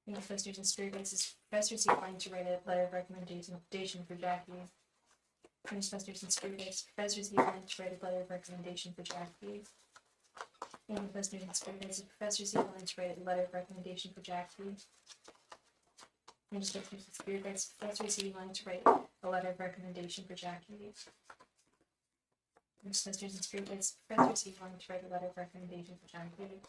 Angels, messengers, and spirit guides. Is Professor Z willing to write a letter of recommendation for Jackie? Angels, messengers, and spirit guides. Is Professor Z willing to write a letter of recommendation for Jackie? Angels, messengers, and spirit guides. Is Professor Z willing to write a letter of recommendation for Jackie? Angels, messengers, and spirit guides. Is Professor Z willing to write a letter of recommendation for Jackie? Angels, messengers, and spirit guides. Is Professor Z willing to write a letter of recommendation for Jackie?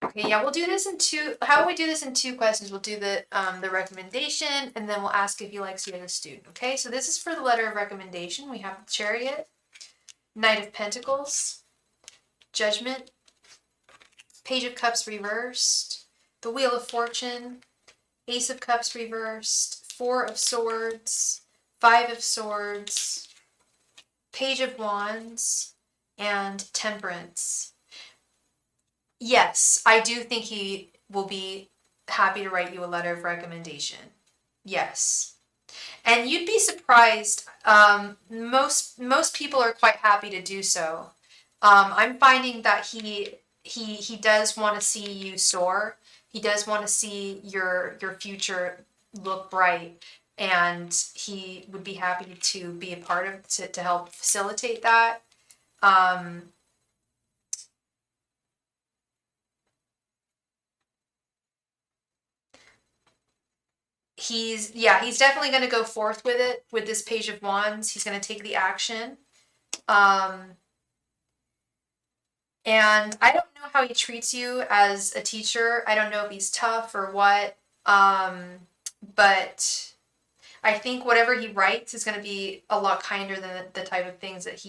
Okay, yeah, we'll do this in two. How will we do this in two questions? We'll do the recommendation, and then we'll ask if he likes you as a student. Okay, so this is for the letter of recommendation. We have the Chariot, Knight of Pentacles, Judgment, Page of Cups reversed, the Wheel of Fortune, Ace of Cups reversed, Four of Swords, Five of Swords, Page of Wands, and Temperance. Yes, I do think he will be happy to write you a letter of recommendation. Yes. And you'd be surprised. Most people are quite happy to do so. I'm finding that he does want to see you soar. He does want to see your future look bright, and he would be happy to be a part of to help facilitate that. He's definitely going to go forth with it with this Page of Wands. He's going to take the action. And I don't know how he treats you as a teacher. I don't know if he's tough or what. But I think whatever he writes is going to be a lot kinder than the type of things that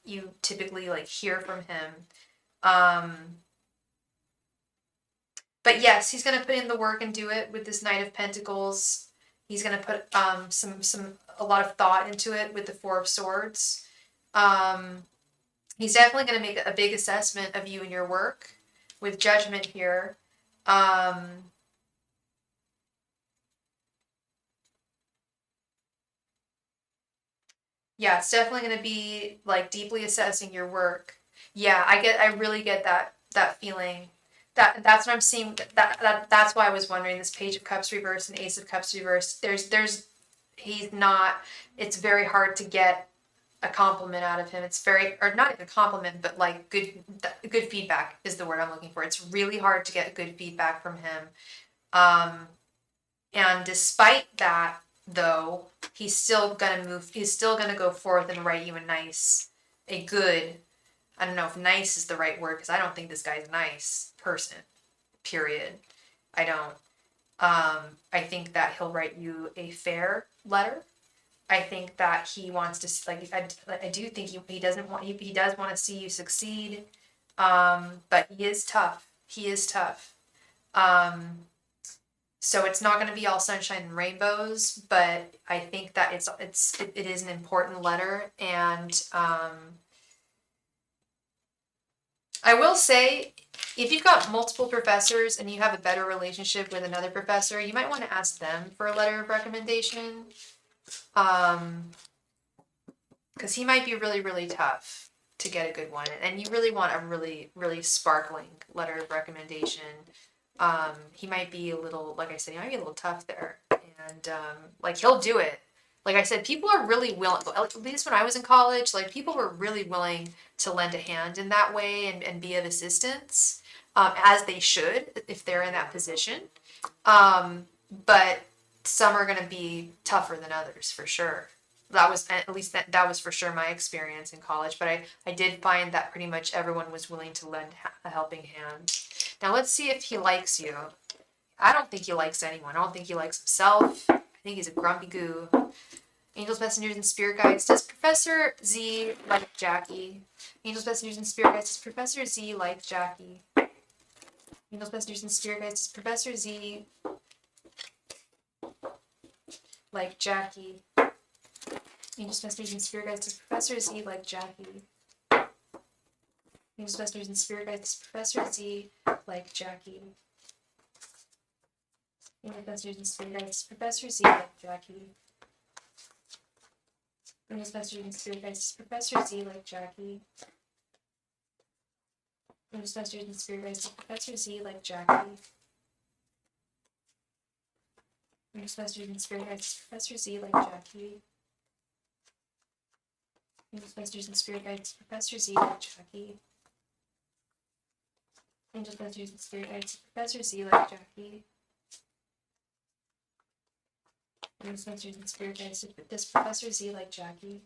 you typically like hear from him. But yes, he's going to put in the work and do it with this Knight of Pentacles. He's going to put a lot of thought into it with the Four of Swords. He's definitely going to make a big assessment of you and your work with Judgment here. Yeah, it's definitely going to be like deeply assessing your work. Yeah, I really get that feeling. That's what I'm seeing. That's why I was wondering, this Page of Cups reversed and Ace of Cups reversed. He's not. It's very hard to get a compliment out of him. It's very, or not even a compliment, but like good feedback is the word I'm looking for. It's really hard to get good feedback from him. And despite that, though, he's still gonna move. He's still gonna go forth and write you a good. I don't know if nice is the right word, because I don't think this guy's a nice person. Period. I don't. I think that he'll write you a fair letter. I think that he wants to, like, I do think he doesn't want, he does want to see you succeed. But he is tough. He is tough. So it's not going to be all sunshine and rainbows, but I think that it is an important letter. And I will say, if you've got multiple professors and you have a better relationship with another professor, you might want to ask them for a letter of recommendation. Because he might be really, really tough to get a good one. And you really want a really, really sparkling letter of recommendation. He might be a little, like I said, he might be a little tough there. And, like, he'll do it. Like I said, people are really willing, at least when I was in college, like, people were really willing to lend a hand in that way and be of assistance, as they should, if they're in that position. But some are going to be tougher than others, for sure. That was, at least that was for sure my experience in college. But I did find that pretty much everyone was willing to lend a helping hand. Now let's see if he likes you. I don't think he likes anyone. I don't think he likes himself. I think he's a grumpy goo. Angels, messengers, and spirit guides. Does Professor Z like Jackie? Angels, messengers, and spirit guides. Does Professor Z like Jackie? Angels, messengers, and spirit guides. Does Professor Z like Jackie? Angels, messengers, and spirit guides. Does Professor Z like Jackie? Angels, messengers, and spirit guides. Does Professor Z like Jackie? Angels, messengers, and spirit guides. Does Professor Z like Jackie? Angels, messengers, and spirit guides. Does Professor Z like Jackie? Angels, messengers, and spirit guides. Does Professor Z like Jackie? Angels, messengers, and spirit guides. Does Professor Z like Jackie? Angels, messengers, and spirit guides. Professor Z like Jackie? Angels, messengers, and spirit guides. Professor Z like Jackie? Angels, messengers, and spirit guides. Does Professor Z like Jackie?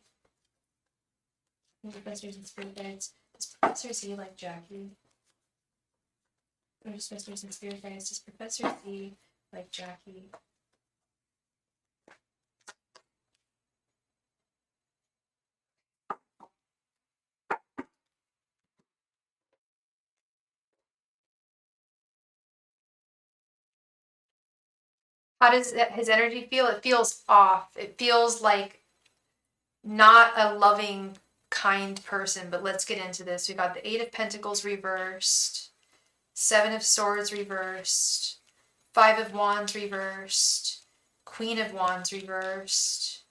Angels, messengers, and spirit guides. Does Professor Z like Jackie? Angels, messengers, and spirit guides. Does Professor Z like Jackie? How does his energy feel? It feels off. It feels like not a loving, kind person. But let's get into this. We got the Eight of Pentacles reversed, Seven of Swords reversed, Five of Wands reversed, Queen of Wands reversed,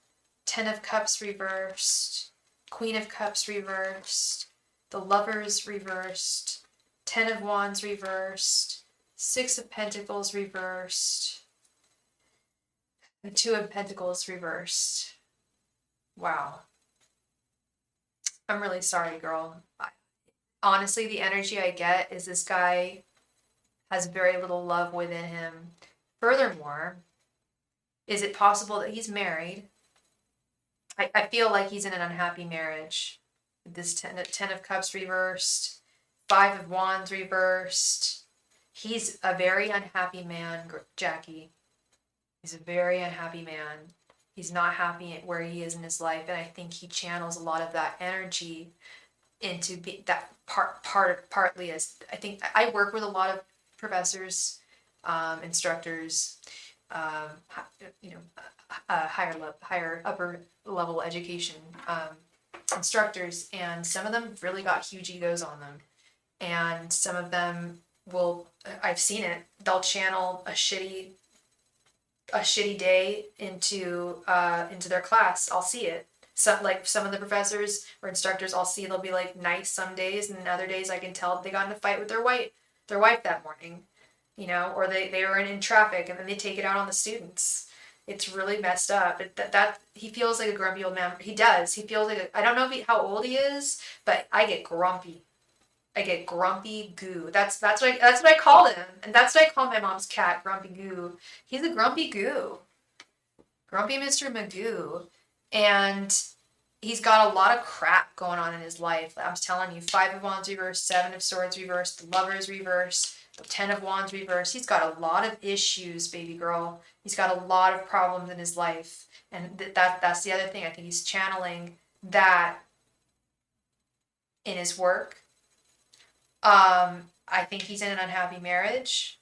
Ten of Cups reversed, Queen of Cups reversed, the Lovers reversed, Ten of Wands reversed, Six of Pentacles reversed, the Two of Pentacles reversed. Wow. I'm really sorry, girl. Honestly, the energy I get is this guy has very little love within him. Furthermore, is it possible that he's married? I feel like he's in an unhappy marriage. This ten of Cups reversed, Five of Wands reversed. He's a very unhappy man, Jackie. He's a very unhappy man. He's not happy where he is in his life, and I think he channels a lot of that energy into that partly as, I think I work with a lot of professors, instructors, higher upper level education instructors, and some of them really got huge egos on them, and some of them will, I've seen it, they'll channel a shitty day into their class. I'll see it. So, like, some of the professors or instructors I'll see, they'll be like nice some days, and other days I can tell they got in a fight with their their wife that morning, or they were in traffic and then they take it out on the students. It's really messed up. That he feels like a grumpy old man. He does. He feels like I don't know how old he is, but I get grumpy. I get grumpy goo. That's what I call him, and that's what I call my mom's cat, Grumpy Goo. He's a grumpy goo, grumpy Mr. Magoo, and he's got a lot of crap going on in his life. I'm telling you, 5 of Wands reversed, 7 of Swords reversed, the Lovers reversed, the 10 of Wands reversed. He's got a lot of issues, baby girl. He's got a lot of problems in his life, and that's the other thing. I think he's channeling that in his work. I think he's in an unhappy marriage.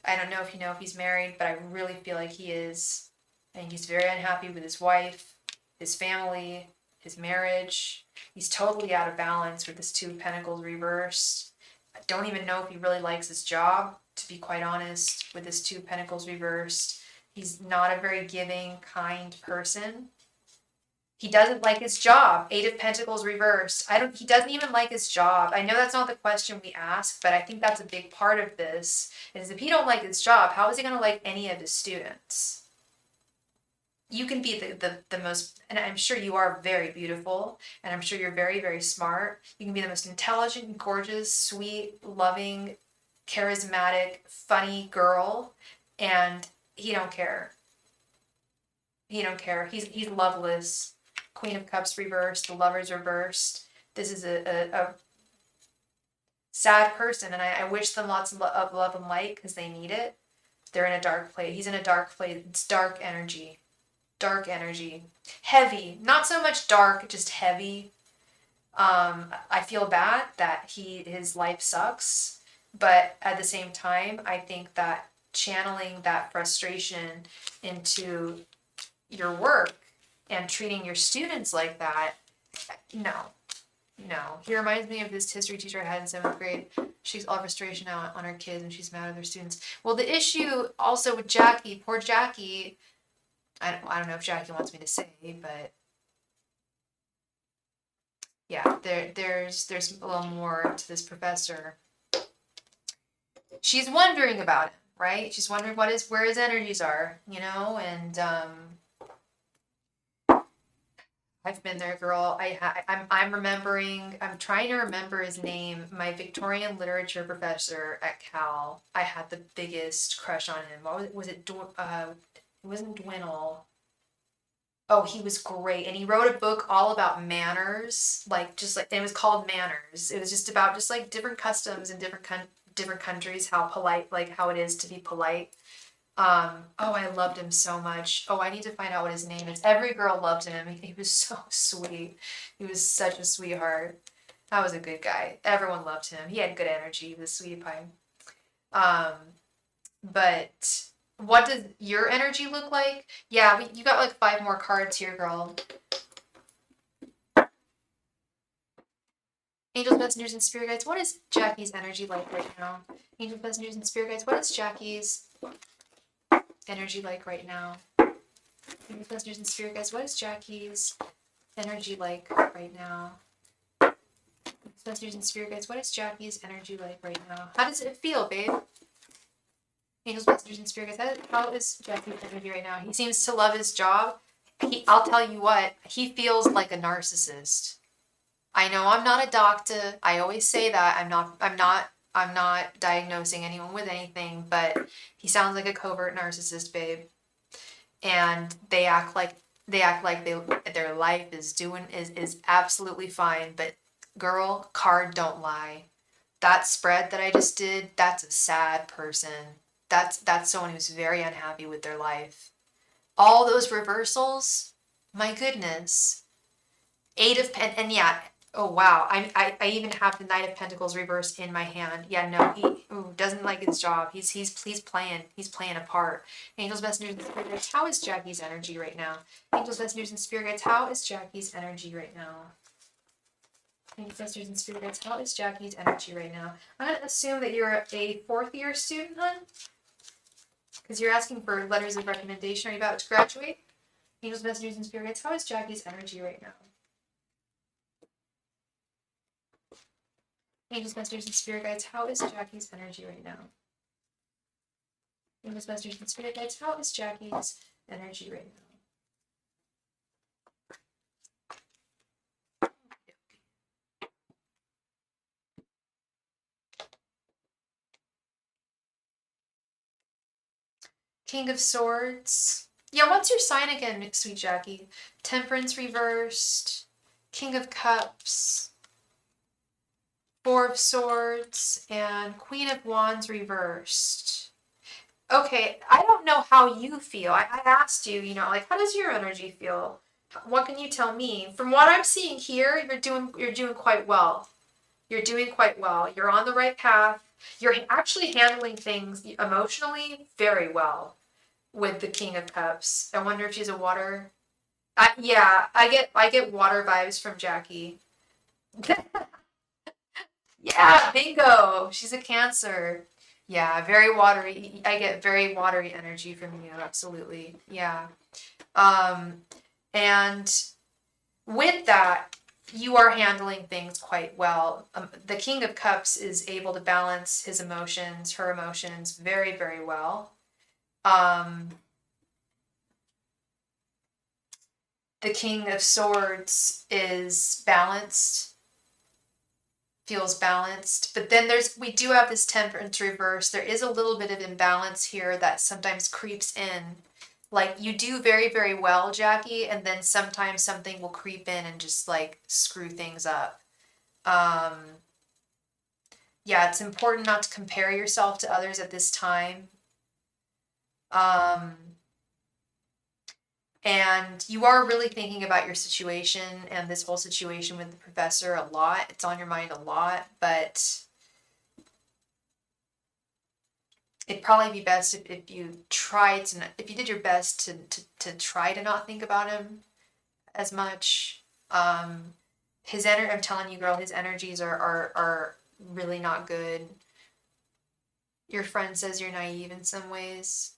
I don't know if he's married, but I really feel like he is. I think he's very unhappy with his wife, his family, his marriage. He's totally out of balance with this 2 of Pentacles reversed. I don't even know if he really likes his job, to be quite honest, with this 2 of Pentacles reversed. He's not a very giving, kind person. He doesn't like his job. 8 of Pentacles reversed. He doesn't even like his job. I know that's not the question we ask, but I think that's a big part of this, is if he don't like his job, how is he going to like any of his students? You can be the most, and I'm sure you are very beautiful, and I'm sure you're very, very smart. You can be the most intelligent, gorgeous, sweet, loving, charismatic, funny girl, and he don't care. He don't care. He's loveless. Queen of Cups reversed, the Lovers reversed. This is a sad person, and I wish them lots of love and light because they need it. They're in a dark place. He's in a dark place. It's dark energy. Dark energy. Heavy. Not so much dark, just heavy. I feel bad that his life sucks, but at the same time, I think that channeling that frustration into your work and treating your students like that, no. He reminds me of this history teacher I had in 7th grade. She's all frustration out on her kids and she's mad at her students. Well, the issue also with Jackie, poor Jackie, I don't know if Jackie wants me to say, but yeah, there's a little more to this professor. She's wondering about him, right? She's wondering where his energies are, and I've been there, girl. I'm remembering. I'm trying to remember his name. My Victorian literature professor at Cal. I had the biggest crush on him. What was it? It wasn't Dwinell. Oh, he was great, and he wrote a book all about manners, it was called Manners. It was just about different customs in different countries, how polite, how it is to be polite. I loved him so much. Oh, I need to find out what his name is. Every girl loved him. He was so sweet. He was such a sweetheart. That was a good guy. Everyone loved him. He had good energy. He was a sweetie pie. But what does your energy look like? Yeah, you got 5 more cards here, girl. Angels, messengers, and spirit guides. What is Jackie's energy like right now? Angels, messengers, and spirit guides. What is Jackie's energy like right now? Angels, messengers, and spirit guides. What is Jackie's energy like right now? Angels, messengers, and spirit guides. What is Jackie's energy like right now? How does it feel, babe? Angels, messengers, and spirit guides. How is Jackie's energy right now? He seems to love his job. I'll tell you what. He feels like a narcissist. I know I'm not a doctor. I always say that. I'm not diagnosing anyone with anything, but he sounds like a covert narcissist, babe. And they act like their life is absolutely fine, but girl, card don't lie. That spread that I just did, that's a sad person. That's someone who's very unhappy with their life. All those reversals, my goodness. 8 of Pentacles, and yeah, oh wow, I even have the Knight of Pentacles reversed in my hand. Yeah, no, he doesn't like his job. He's playing a part. Angels, messengers, and spirit guides. How is Jackie's energy right now? Angels, messengers, and spirit guides. How is Jackie's energy right now? Angels, messengers, and spirit guides. How is Jackie's energy right now? I'm gonna assume that you're a 4th year student, hon, because you're asking for letters of recommendation. Are you about to graduate? Angels, messengers, and spirit guides. How is Jackie's energy right now? Angels, Masters, and Spirit Guides, how is Jackie's energy right now? Angels, Masters, and Spirit Guides, how is Jackie's energy right now? King of Swords. Yeah, what's your sign again, sweet Jackie? Temperance reversed. King of Cups. Four of Swords. And Queen of Wands reversed. Okay, I don't know how you feel. I asked you, you know, like, how does your energy feel? What can you tell me? From what I'm seeing here, you're doing quite well. You're doing quite well. You're on the right path. You're actually handling things emotionally very well with the King of Cups. I wonder if she's a water. Yeah, I get water vibes from Jackie. Yeah, bingo. She's a Cancer. Yeah, very watery. I get very watery energy from you. Absolutely. Yeah. Um, and with that, you are handling things quite well. The King of Cups is able to balance his emotions, her emotions very, very well. The King of Swords is balanced, feels balanced, but then we do have this Temperance reverse. There is a little bit of imbalance here that sometimes creeps in. Like, you do very, very well, Jackie, and then sometimes something will creep in and just like screw things up. Yeah, it's important not to compare yourself to others at this time. And you are really thinking about your situation and this whole situation with the professor a lot. It's on your mind a lot, but it'd probably be best if you tried to, if you did your best to try to not think about him as much. His energy, I'm telling you, girl, his energies are really not good. Your friend says you're naive in some ways.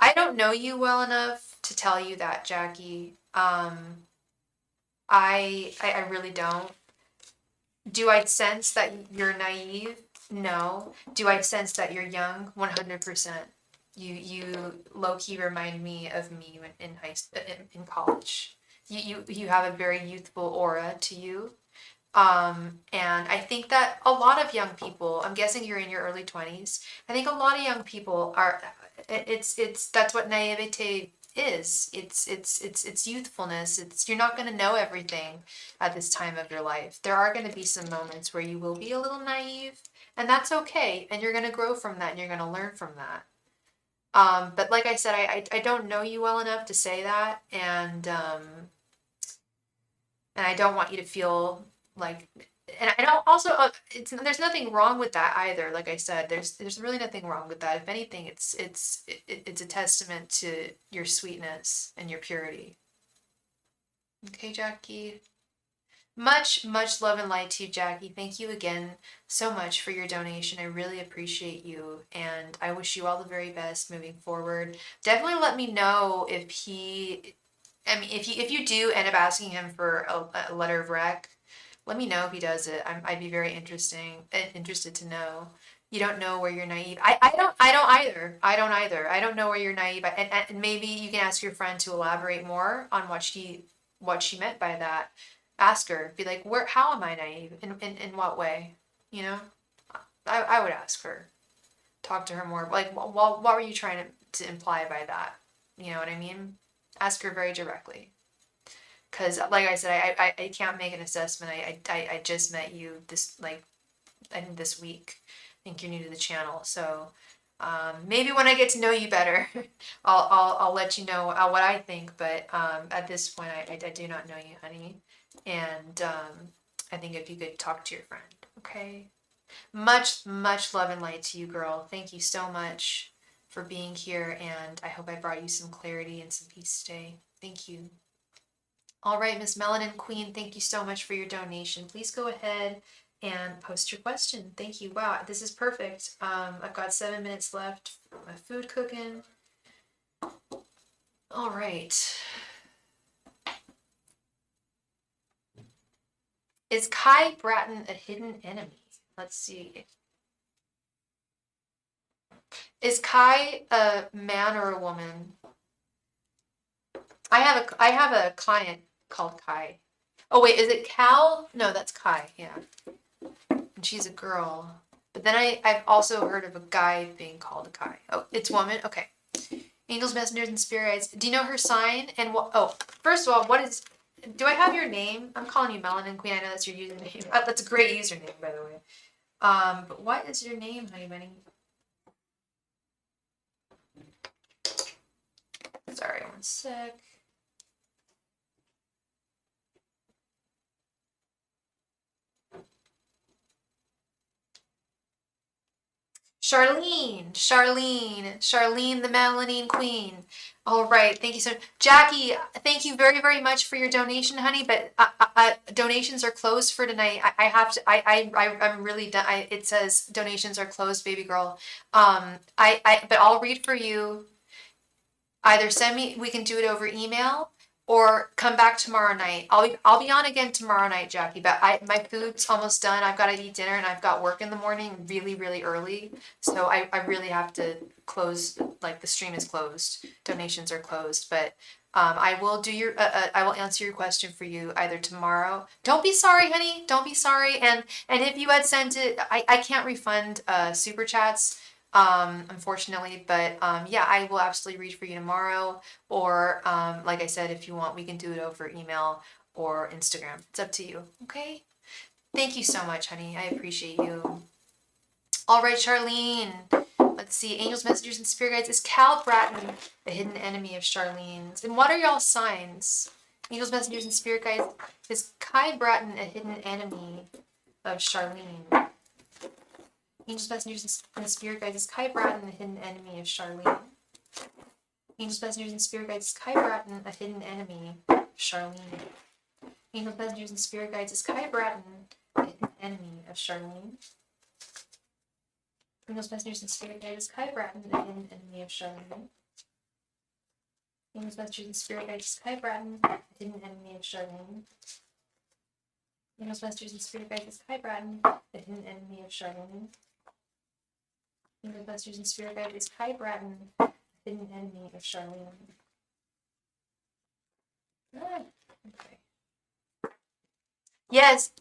I don't know you well enough to tell you that, Jackie. I really don't. Do I sense that you're naive? No. Do I sense that you're young? 100%. You low key remind me of me in in college. You have a very youthful aura to you. And I think that a lot of young people, I'm guessing you're in your early 20s. I think a lot of young people are, it's that's what naivete is. It's youthfulness. You're not going to know everything at this time of your life. There are going to be some moments where you will be a little naive, and that's okay. And you're going to grow from that and you're going to learn from that. But like I said, I don't know you well enough to say that, and I don't want you to feel like, and I don't also, there's nothing wrong with that either. Like I said, there's really nothing wrong with that. If anything, it's a testament to your sweetness and your purity. Okay, Jackie. Much love and light to you, Jackie. Thank you again so much for your donation. I really appreciate you, and I wish you all the very best moving forward. Definitely let me know if he, I mean, if you do end up asking him for a letter of rec, let me know if he does it. I'd be very interested to know. You don't know where you're naive. I don't either. I don't either. I don't know where you're naive. And maybe you can ask your friend to elaborate more on what she meant by that. Ask her. Be like, where? How am I naive? In what way? You know. I would ask her. Talk to her more. Like, what were you trying to imply by that? You know what I mean? Ask her very directly. Because, like I said, I can't make an assessment. I just met you I think this week. I think you're new to the channel. So maybe when I get to know you better, I'll let you know what I think. But at this point, I do not know you, honey. And I think if you could talk to your friend, okay? Much love and light to you, girl. Thank you so much for being here, and I hope I brought you some clarity and some peace today. Thank you. All right, Miss Melanin Queen, thank you so much for your donation. Please go ahead and post your question. Thank you. Wow, this is perfect. I've got 7 minutes left for my food cooking. All right. Is Kai Bratton a hidden enemy? Let's see. Is Kai a man or a woman? I have a client called Kai. Oh wait, is it Cal? No, that's Kai. Yeah, and she's a girl. But then I've also heard of a guy being called a Kai. Oh, it's woman. Okay. Angels, messengers, and spirit guides. Do you know her sign? And what? Oh, first of all, what is? Do I have your name? I'm calling you Melanin Queen. I know that's your username. That's a great username, by the way. But what is your name, honey bunny? Sorry, one sec. Charlene, the Melanin Queen. All right, thank you so much. Jackie, thank you very, very much for your donation, honey, but donations are closed for tonight. I have to, I'm really done. It says donations are closed, baby girl. But I'll read for you. Either send me, we can do it over email, or come back tomorrow night. I'll be on again tomorrow night, Jackie. But my food's almost done. I've got to eat dinner and I've got work in the morning really, really early. So I really have to close. Like the stream is closed. Donations are closed. But I will do your. I will answer your question for you either tomorrow. Don't be sorry, honey. Don't be sorry. And if you had sent it, I can't refund super chats. Unfortunately, but yeah, I will absolutely read for you tomorrow, or like I said, if you want, we can do it over email or Instagram. It's up to you. Okay, thank you so much, honey. I appreciate you. All right, Charlene, let's see. Angels, messengers, and spirit guides. Is Cal Bratton the hidden enemy of Charlene's? And what are y'all signs? Angels, messengers, and spirit guides. Is Kai Bratton a hidden enemy of Charlene? Angels, messengers, and spirit guides. Is Kai Bratton a hidden enemy of Charlene? Angels, messengers, and spirit guides. Is Kai Bratton a hidden enemy of Charlene? Angels, messengers, and spirit guides. Is Kai Bratton a hidden enemy of Charlene? Angels, messengers, and spirit guides. Is Kai Bratton a hidden enemy of Charlene? Angels, messengers, and spirit guides. Is Kai Bratton a hidden enemy of Charlene? Angels, messengers, and spirit guides. Is Kai Bratton a hidden enemy of Charlene? Angels, messengers, and spirit guides. Is Kai Bratton a hidden enemy of Charlene? Okay. Yes,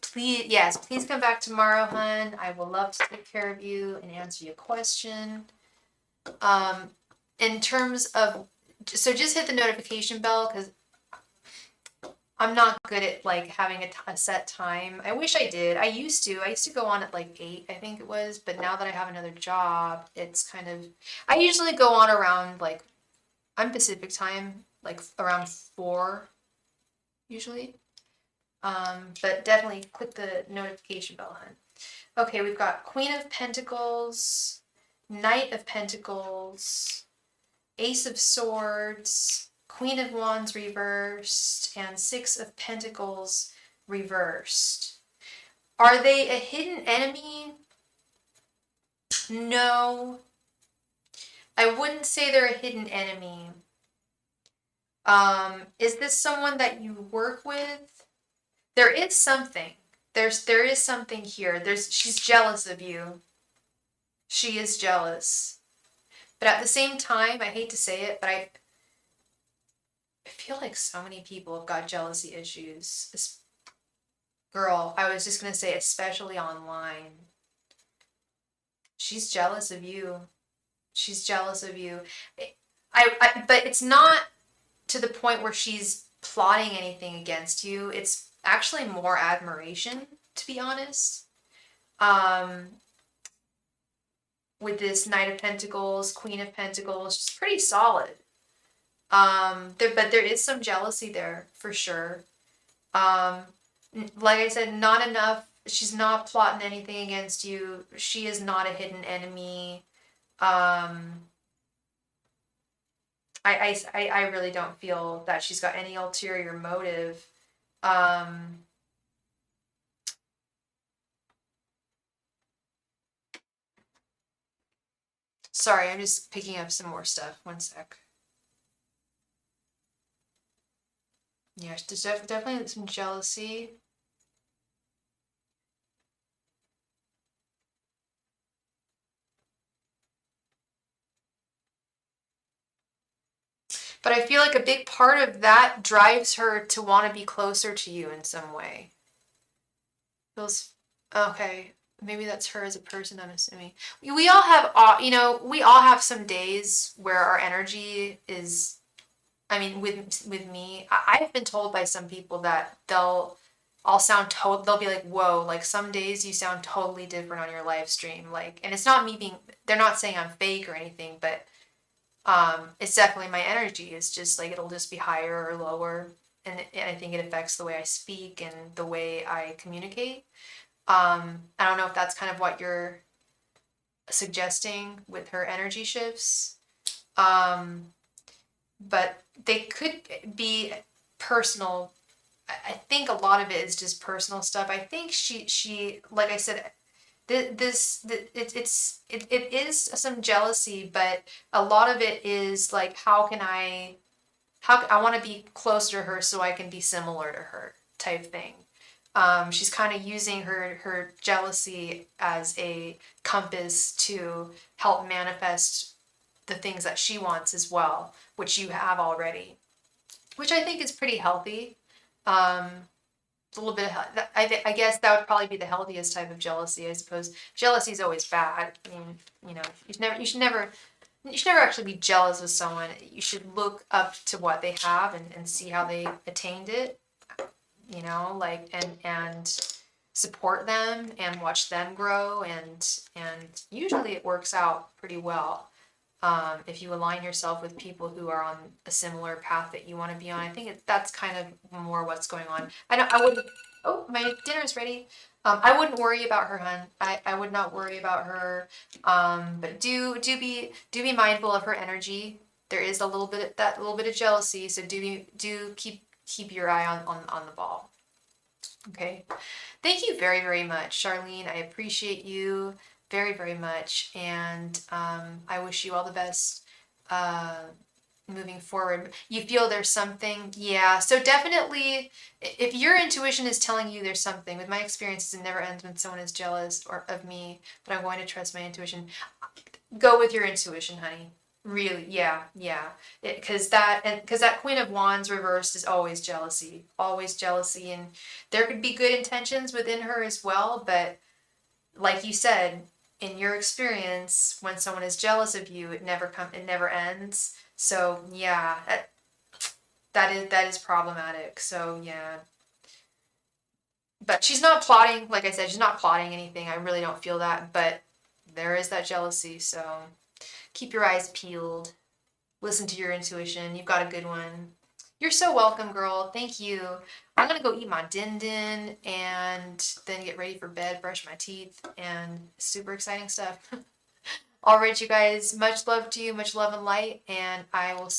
please come back tomorrow, hun. I will love to take care of you and answer your question. In terms of, so just hit the notification bell, because I'm not good at like having a set time. I wish I did. I used to go on at like 8, I think it was, but now that I have another job, it's kind of, I usually go on around like, I'm Pacific time, like around 4, usually. But definitely click the notification bell, hun. Okay, we've got Queen of Pentacles, Knight of Pentacles, Ace of Swords, Queen of Wands reversed, and Six of Pentacles reversed. Are they a hidden enemy? No. I wouldn't say they're a hidden enemy. Is this someone that you work with? There is something. There is something here. She's jealous of you. She is jealous. But at the same time, I hate to say it, but I feel like so many people have got jealousy issues. This girl, I was just going to say, especially online. She's jealous of you. She's jealous of you. But it's not to the point where she's plotting anything against you. It's actually more admiration, to be honest. With this Knight of Pentacles, Queen of Pentacles, she's pretty solid. But there is some jealousy there for sure. Like I said, not enough. She's not plotting anything against you. She is not a hidden enemy. I really don't feel that she's got any ulterior motive. Sorry, I'm just picking up some more stuff. One sec. Yeah, there's definitely some jealousy. But I feel like a big part of that drives her to want to be closer to you in some way. Feels okay. Maybe that's her as a person, I'm assuming. We all have, we all have some days where our energy is, I mean, with me, I've been told by some people that they'll be like, whoa, like some days you sound totally different on your live stream. Like, and it's not me being, they're not saying I'm fake or anything, but it's definitely my energy. It's just like, it'll just be higher or lower. And I think it affects the way I speak and the way I communicate. I don't know if that's kind of what you're suggesting with her energy shifts. But they could be personal. I think a lot of it is just personal stuff. I think she like I said, it is some jealousy, but a lot of it is like, how I want to be closer to her so I can be similar to her type thing. She's kind of using her jealousy as a compass to help manifest the things that she wants as well, which you have already, which I think is pretty healthy. Um, a little bit of, I guess that would probably be the healthiest type of jealousy, I suppose. Jealousy is always bad. I mean, you should never actually be jealous of someone. You should look up to what they have and see how they attained it, like, and support them and watch them grow, and usually it works out pretty well. If you align yourself with people who are on a similar path that you want to be on. I think that's kind of more what's going on. I wouldn't, oh, my dinner's ready. I wouldn't worry about her, hun. I would not worry about her. But do be mindful of her energy. There is that little bit of jealousy, so do keep your eye on the ball. Okay. Thank you very, very much, Charlene. I appreciate you very, very much, and I wish you all the best moving forward. You feel there's something, yeah. So definitely, if your intuition is telling you there's something, with my experiences, it never ends when someone is jealous or of me, but I'm going to trust my intuition. Go with your intuition, honey. Really, yeah, yeah. Because that Queen of Wands reversed is always jealousy, and there could be good intentions within her as well, but like you said, in your experience, when someone is jealous of you, it never ends. So yeah, that is problematic. So yeah, but she's not plotting. Like I said, she's not plotting anything. I really don't feel that, but there is that jealousy. So keep your eyes peeled. Listen to your intuition. You've got a good one. You're so welcome, girl. Thank you. I'm gonna go eat my din and then get ready for bed, brush my teeth, and super exciting stuff. All right, you guys. Much love to you, much love and light, and I will see